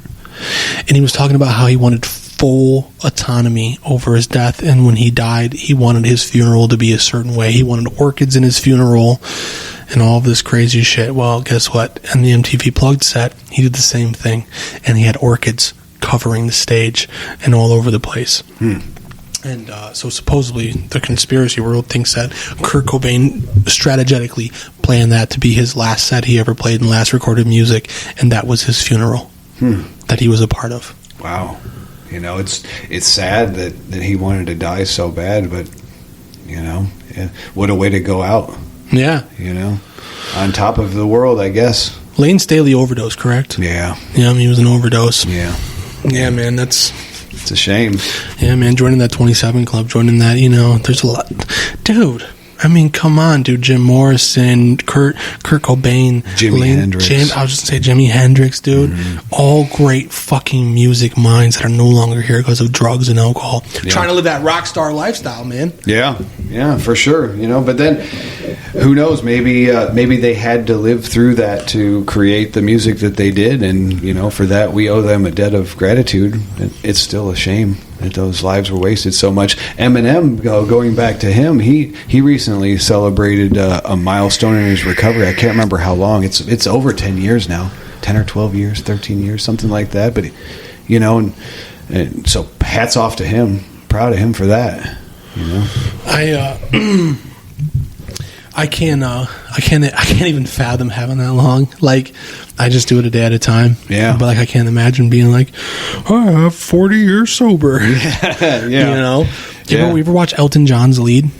and he was talking about how he wanted full autonomy over his death, and when he died, he wanted his funeral to be a certain way. He wanted orchids in his funeral, and all of this crazy shit. Well, guess what? On the MTV Plugged set, he did the same thing, and he had orchids covering the stage and all over the place. And so supposedly the conspiracy world thinks that Kurt Cobain strategically planned that to be his last set he ever played and last recorded music, and that was his funeral that he was a part of. Wow. It's sad that he wanted to die so bad, but what a way to go out. Yeah. On top of the world, I guess. Lane Staley overdosed, correct? Yeah. Yeah, he was an overdose. Yeah. Yeah, man, it's a shame. Yeah, man, joining that 27 club, joining that, there's a lot. Dude, I mean, come on, dude. Jim Morrison, Kurt Cobain, Jimi Hendrix. I was just going to say Jimi Hendrix, dude. All great fucking music minds that are no longer here because of drugs and alcohol. Yeah. Trying to live that rock star lifestyle, man. Yeah, for sure. But then, who knows? Maybe they had to live through that to create the music that they did, and for that we owe them a debt of gratitude. It's still a shame that those lives were wasted so much. Eminem, going back to him, he recently celebrated a milestone in his recovery. I can't remember how long. It's over 10 years now, 10 or 12 years, 13 years, something like that. But and so hats off to him. Proud of him for that. I can't even fathom having that long. Like, I just do it a day at a time. Yeah. But like, I can't imagine being like, oh, I have 40 years sober. Yeah. You know? You ever watch Elton John's Lead?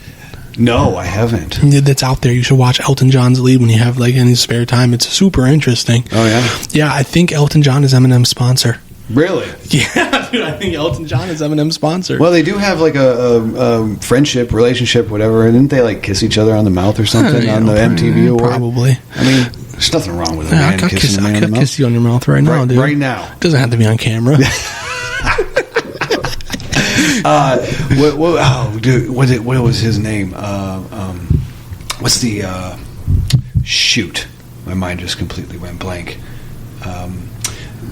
No, I haven't. That's out there. You should watch Elton John's Lead when you have like any spare time. It's super interesting. Oh yeah. Yeah, I think Elton John is Eminem's sponsor. Really? Yeah, dude, I think Elton John is Eminem's sponsor. Well, they do have like a friendship, relationship, whatever. Didn't they like kiss each other on the mouth or something on the MTV award? Probably. I mean, there's nothing wrong with a man kissing a man on the mouth. Kiss you on your mouth right now, dude. Right now. It doesn't have to be on camera. What was his name? What's the shoot? My mind just completely went blank.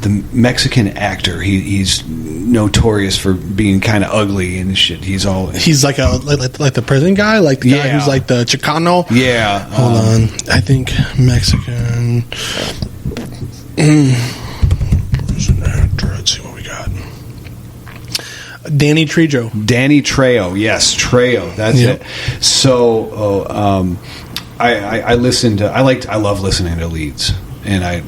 The Mexican actor. He's notorious for being kind of ugly and shit. He's like the prison guy, like the guy who's like the Chicano. Yeah. Hold on, I think Mexican. Let's see what we got. Danny Trejo. Danny Trejo. Yes, Trejo. That's it. So, I love listening to leads. And I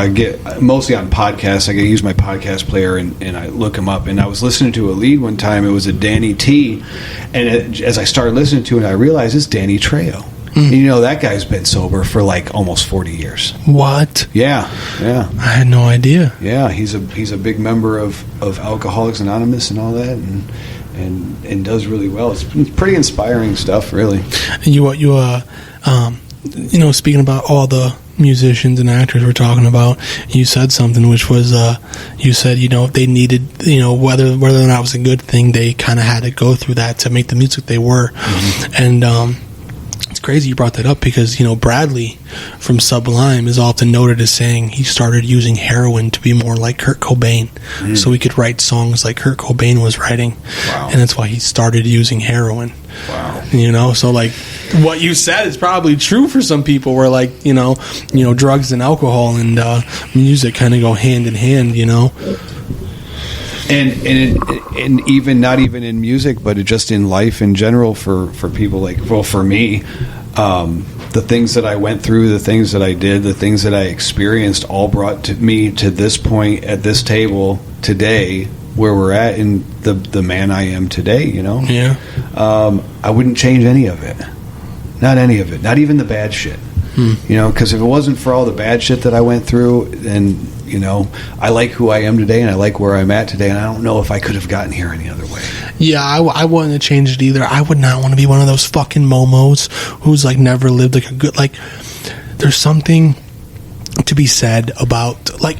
get mostly on podcasts. I use my podcast player and I look them up. And I was listening to a lead one time. It was a Danny T. And as I started listening to it, I realized it's Danny Trejo. And you know, that guy's been sober for like almost 40 years. What? Yeah. I had no idea. Yeah, he's a big member of Alcoholics Anonymous and all that, and does really well. It's pretty inspiring stuff, really. Speaking about all the musicians and actors we're talking about, you said something which was you said they needed whether or not it was a good thing, they kind of had to go through that to make the music they were. And it's crazy you brought that up because Bradley from Sublime is often noted as saying he started using heroin to be more like Kurt Cobain, so he could write songs like Kurt Cobain was writing. Wow. And that's why he started using heroin. Wow. So like what you said is probably true for some people, where like drugs and alcohol and music kind of go hand in hand. And even not even in music, but just in life in general for people for me, the things that I went through, the things that I did, the things that I experienced, all brought me to this point at this table today, where we're at, in the man I am today. Yeah. I wouldn't change any of it. Not any of it. Not even the bad shit. Because if it wasn't for all the bad shit that I went through, then I like who I am today, and I like where I'm at today, and I don't know if I could have gotten here any other way. Yeah, I wouldn't have changed it either. I would not want to be one of those fucking momos who's like never lived like a good, like, there's something to be said about, like,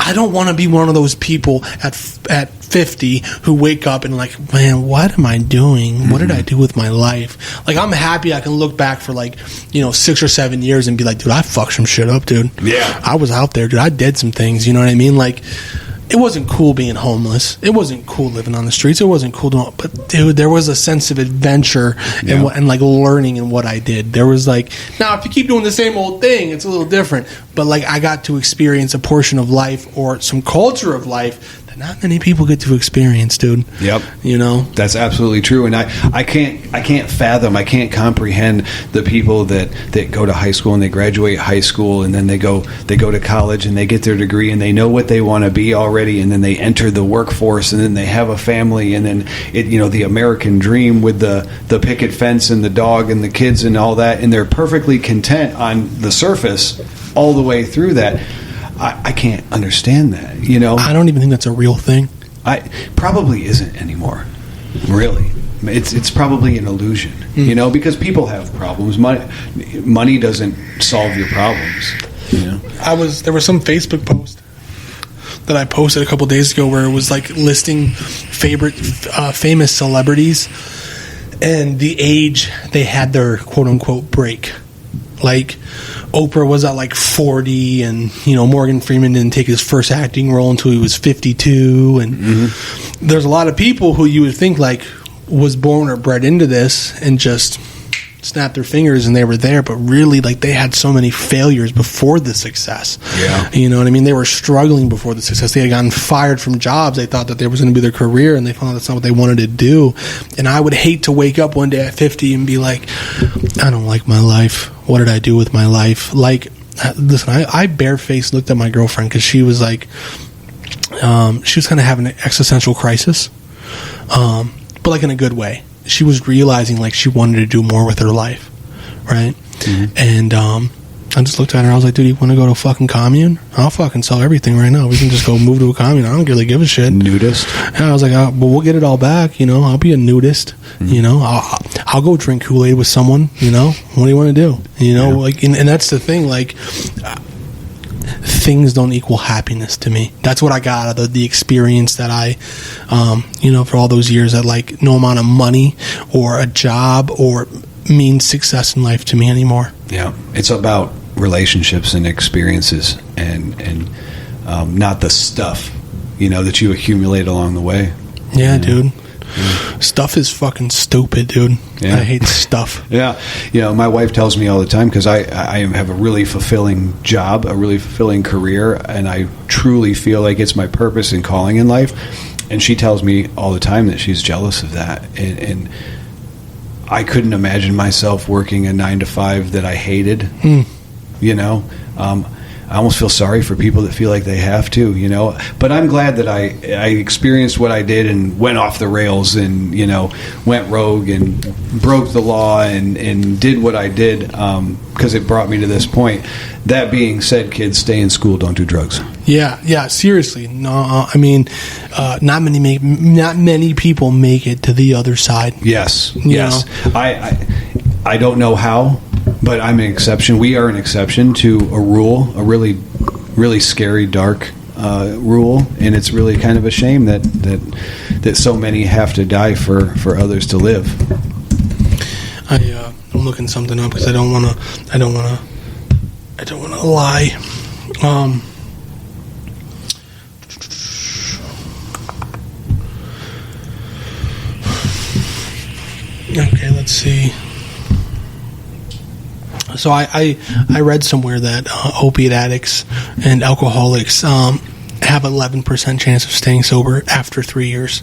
I don't want to be one of those people at 50 who wake up and like, man, what am I doing? What did I do with my life? Like, I'm happy I can look back for 6 or 7 years and be like, dude, I fucked some shit up, dude. Yeah. I was out there, dude. I did some things, you know what I mean? Like, it wasn't cool being homeless. It wasn't cool living on the streets. It wasn't cool doing, but dude, there was a sense of adventure and like learning in what I did. There was like, now if you keep doing the same old thing, it's a little different. But like, I got to experience a portion of life or some culture of life that not many people get to experience, dude. Yep. That's absolutely true. And I can't fathom, I can't comprehend the people that go to high school and they graduate high school and then they go to college and they get their degree and they know what they want to be already, and then they enter the workforce and then they have a family, and then the American dream with the picket fence and the dog and the kids and all that, and they're perfectly content on the surface all the way through that. I can't understand that, I don't even think that's a real thing. I probably isn't anymore. Really, it's probably an illusion, because people have problems. Money doesn't solve your problems. There was some Facebook post that I posted a couple days ago where it was like listing famous celebrities and the age they had their quote unquote break. Like, Oprah was at like 40, and Morgan Freeman didn't take his first acting role until he was 52, and there's a lot of people who you would think like was born or bred into this and just snapped their fingers and they were there, but really, like, they had so many failures before the success. Yeah. You know what I mean? They were struggling before the success. They had gotten fired from jobs. They thought that there was going to be their career, and they found out that's not what they wanted to do. And I would hate to wake up one day at 50 and be like, I don't like my life. What did I do with my life? Like, listen, I barefaced looked at my girlfriend because she was like, she was kind of having an existential crisis, but like in a good way. She was realizing like she wanted to do more with her life, right? Mm-hmm. And I just looked at her. I was like, dude, you want to go to a fucking commune? I'll fucking sell everything right now. We can just go move to a commune. I don't really give a shit. Nudist? And I was like, but we'll get it all back. You know, I'll be a nudist. Mm-hmm. You know, I'll go drink Kool-Aid with someone. You know, what do you want to do? You know, like, and that's the thing. Like, things don't equal happiness to me. That's what I got out of the experience that I, you know, for all those years, that like no amount of money or a job or means success in life to me anymore. Yeah, it's about relationships and experiences, and not the stuff, you know, that you accumulate along the way. Yeah, dude. Yeah. Stuff is fucking stupid, dude. Yeah. I hate stuff. Yeah. You know, my wife tells me all the time, because I have a really fulfilling job, a really fulfilling career, and I truly feel like it's my purpose and calling in life. And she tells me all the time that she's jealous of that. And I couldn't imagine myself working a 9-to-5 that I hated. You know, I almost feel sorry for people that feel like they have to, you know. But I'm glad that I experienced what I did and went off the rails and, you know, went rogue and broke the law and did what I did, because it brought me to this point. That being said, kids, stay in school, don't do drugs. Yeah, seriously. No, I mean, not many people make it to the other side. Yes. I don't know how, but I'm an exception. We are an exception to a rule, a really, really scary, dark rule, and it's really kind of a shame that so many have to die for others to live. I'm looking something up because I don't want to lie. Okay, let's see. So I read somewhere that opiate addicts and alcoholics have 11% chance of staying sober after 3 years.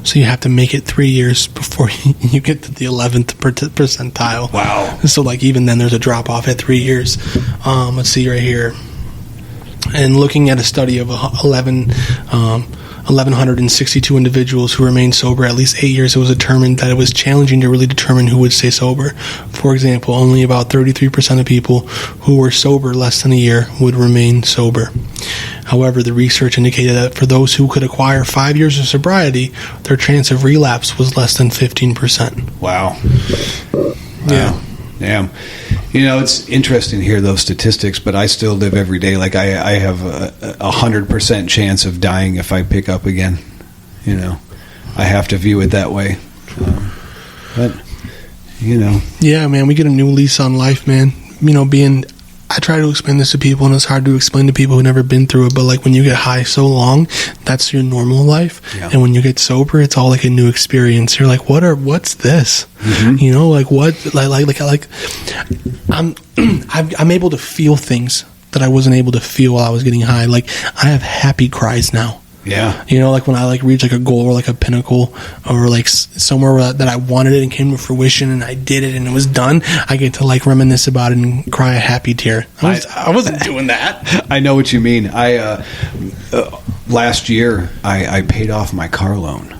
So you have to make it 3 years before you get to the 11th percentile. Wow. So like even then there's a drop off at 3 years. Let's see right here. And looking at a study of 1,162 individuals who remained sober at least 8 years, it was determined that it was challenging to really determine who would stay sober. For example, only about 33% of people who were sober less than a year would remain sober. However, the research indicated that for those who could acquire 5 years of sobriety, their chance of relapse was less than 15%. Wow. Yeah. Damn. You know, it's interesting to hear those statistics, but I still live every day like I have a 100% chance of dying if I pick up again. You know, I have to view it that way. But, you know. Yeah, man, we get a new lease on life, man. You know, I try to explain this to people, and it's hard to explain to people who've never been through it, but like when you get high so long, that's your normal life. Yeah. And when you get sober, it's all like a new experience. You're like, what's this? Mm-hmm. You know, like what, like I'm able to feel things that I wasn't able to feel while I was getting high. Like I have happy cries now. Yeah. You know, like when I like reach like a goal or like a pinnacle or like somewhere that I wanted it and came to fruition and I did it and it was done, I get to like reminisce about it and cry a happy tear. I wasn't doing that. I know what you mean. Last year I paid off my car loan.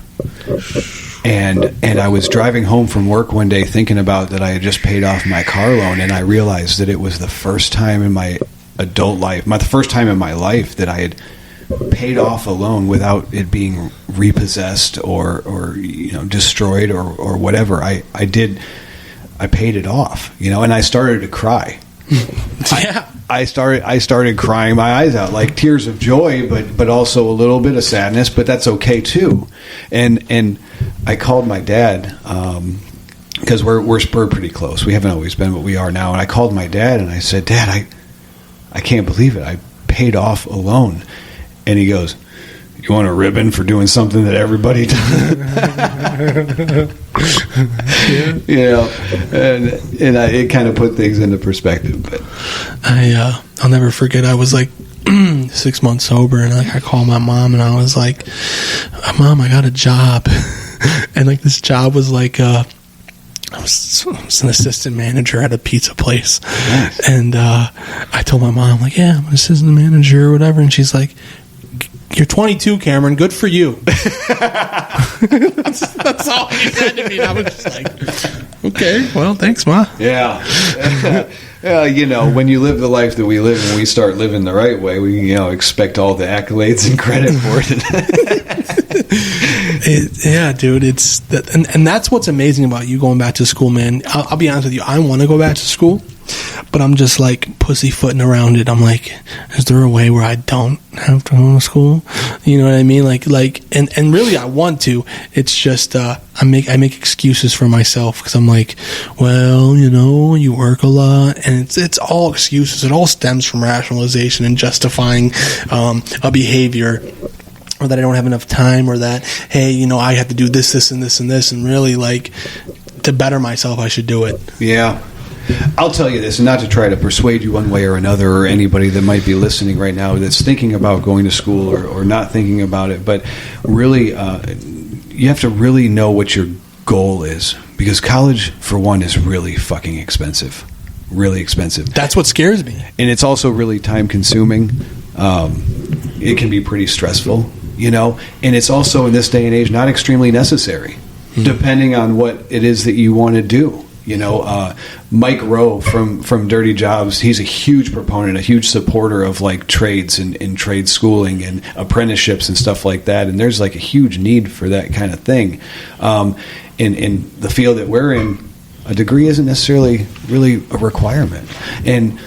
And I was driving home from work one day thinking about that I had just paid off my car loan, and I realized that it was the first time in my adult life, the first time in my life that I had paid off a loan without it being repossessed or you know, destroyed or whatever. I paid it off, you know, and I started to cry. Yeah. I started crying my eyes out, like tears of joy, but also a little bit of sadness, but that's okay too. And I called my dad, because we're pretty close. We haven't always been, but we are now. And I called my dad and I said, Dad, I can't believe it. I paid off a loan. And he goes, you want a ribbon for doing something that everybody does? Yeah. You know, and it kind of put things into perspective. But I'll never forget. I was like 6 months sober, and like I called my mom, and I was like, "Mom, I got a job," and like this job was like I was an assistant manager at a pizza place. Nice. And I told my mom, like, yeah, I'm an assistant manager or whatever, and she's like, you're 22, Cameron, good for you. that's all she said to me, and I was just like, okay, well, thanks, Ma. Yeah. You know, when you live the life that we live and we start living the right way, we, you know, expect all the accolades and credit for it. Yeah, dude, it's that, and that's what's amazing about you going back to school, man. I'll be honest with you, I want to go back to school, but I'm just like pussyfooting around it. I'm like, is there a way where I don't have to go to school? You know what I mean? Like, and really, I want to. It's just I make excuses for myself because I'm like, well, you know, you work a lot, and it's all excuses. It all stems from rationalization and justifying a behavior. Or that I don't have enough time, or that, hey, you know, I have to do this, this, and this, and this, and really, like, to better myself, I should do it. Yeah. I'll tell you this, and not to try to persuade you one way or another, or anybody that might be listening right now that's thinking about going to school or not thinking about it, but really, you have to really know what your goal is, because college, for one, is really fucking expensive. Really expensive. That's what scares me. And it's also really time-consuming. It can be pretty stressful. You know, and it's also in this day and age not extremely necessary, depending on what it is that you want to do. You know, Mike Rowe from Dirty Jobs, he's a huge proponent, a huge supporter of like trades and trade schooling and apprenticeships and stuff like that. And there's like a huge need for that kind of thing. In the field that we're in, a degree isn't necessarily really a requirement. And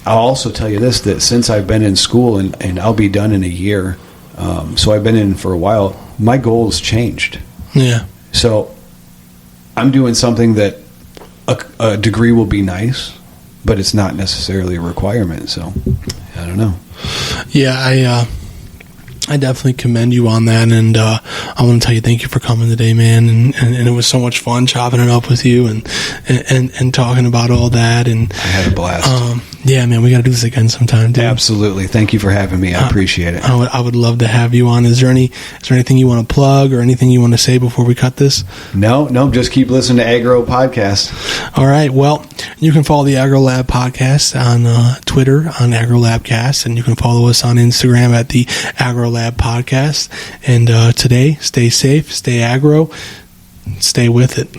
I'll also tell you this, that since I've been in school and I'll be done in a year, so I've been in for a while, my goals changed. Yeah. So I'm doing something that a degree will be nice, but it's not necessarily a requirement. So I don't know. Yeah, I definitely commend you on that, and I want to tell you thank you for coming today, man. And it was so much fun chopping it up with you and talking about all that. And I had a blast. Yeah, man, we got to do this again sometime, dude. Absolutely. Thank you for having me. I appreciate it. I would love to have you on. Is there anything you want to plug or anything you want to say before we cut this? No, just keep listening to Agro Podcast. All right. Well, you can follow the Agro Lab Podcast on Twitter on Agro Labcast, and you can follow us on Instagram at the Agro Lab Podcast. And today, stay safe, stay agro, stay with it.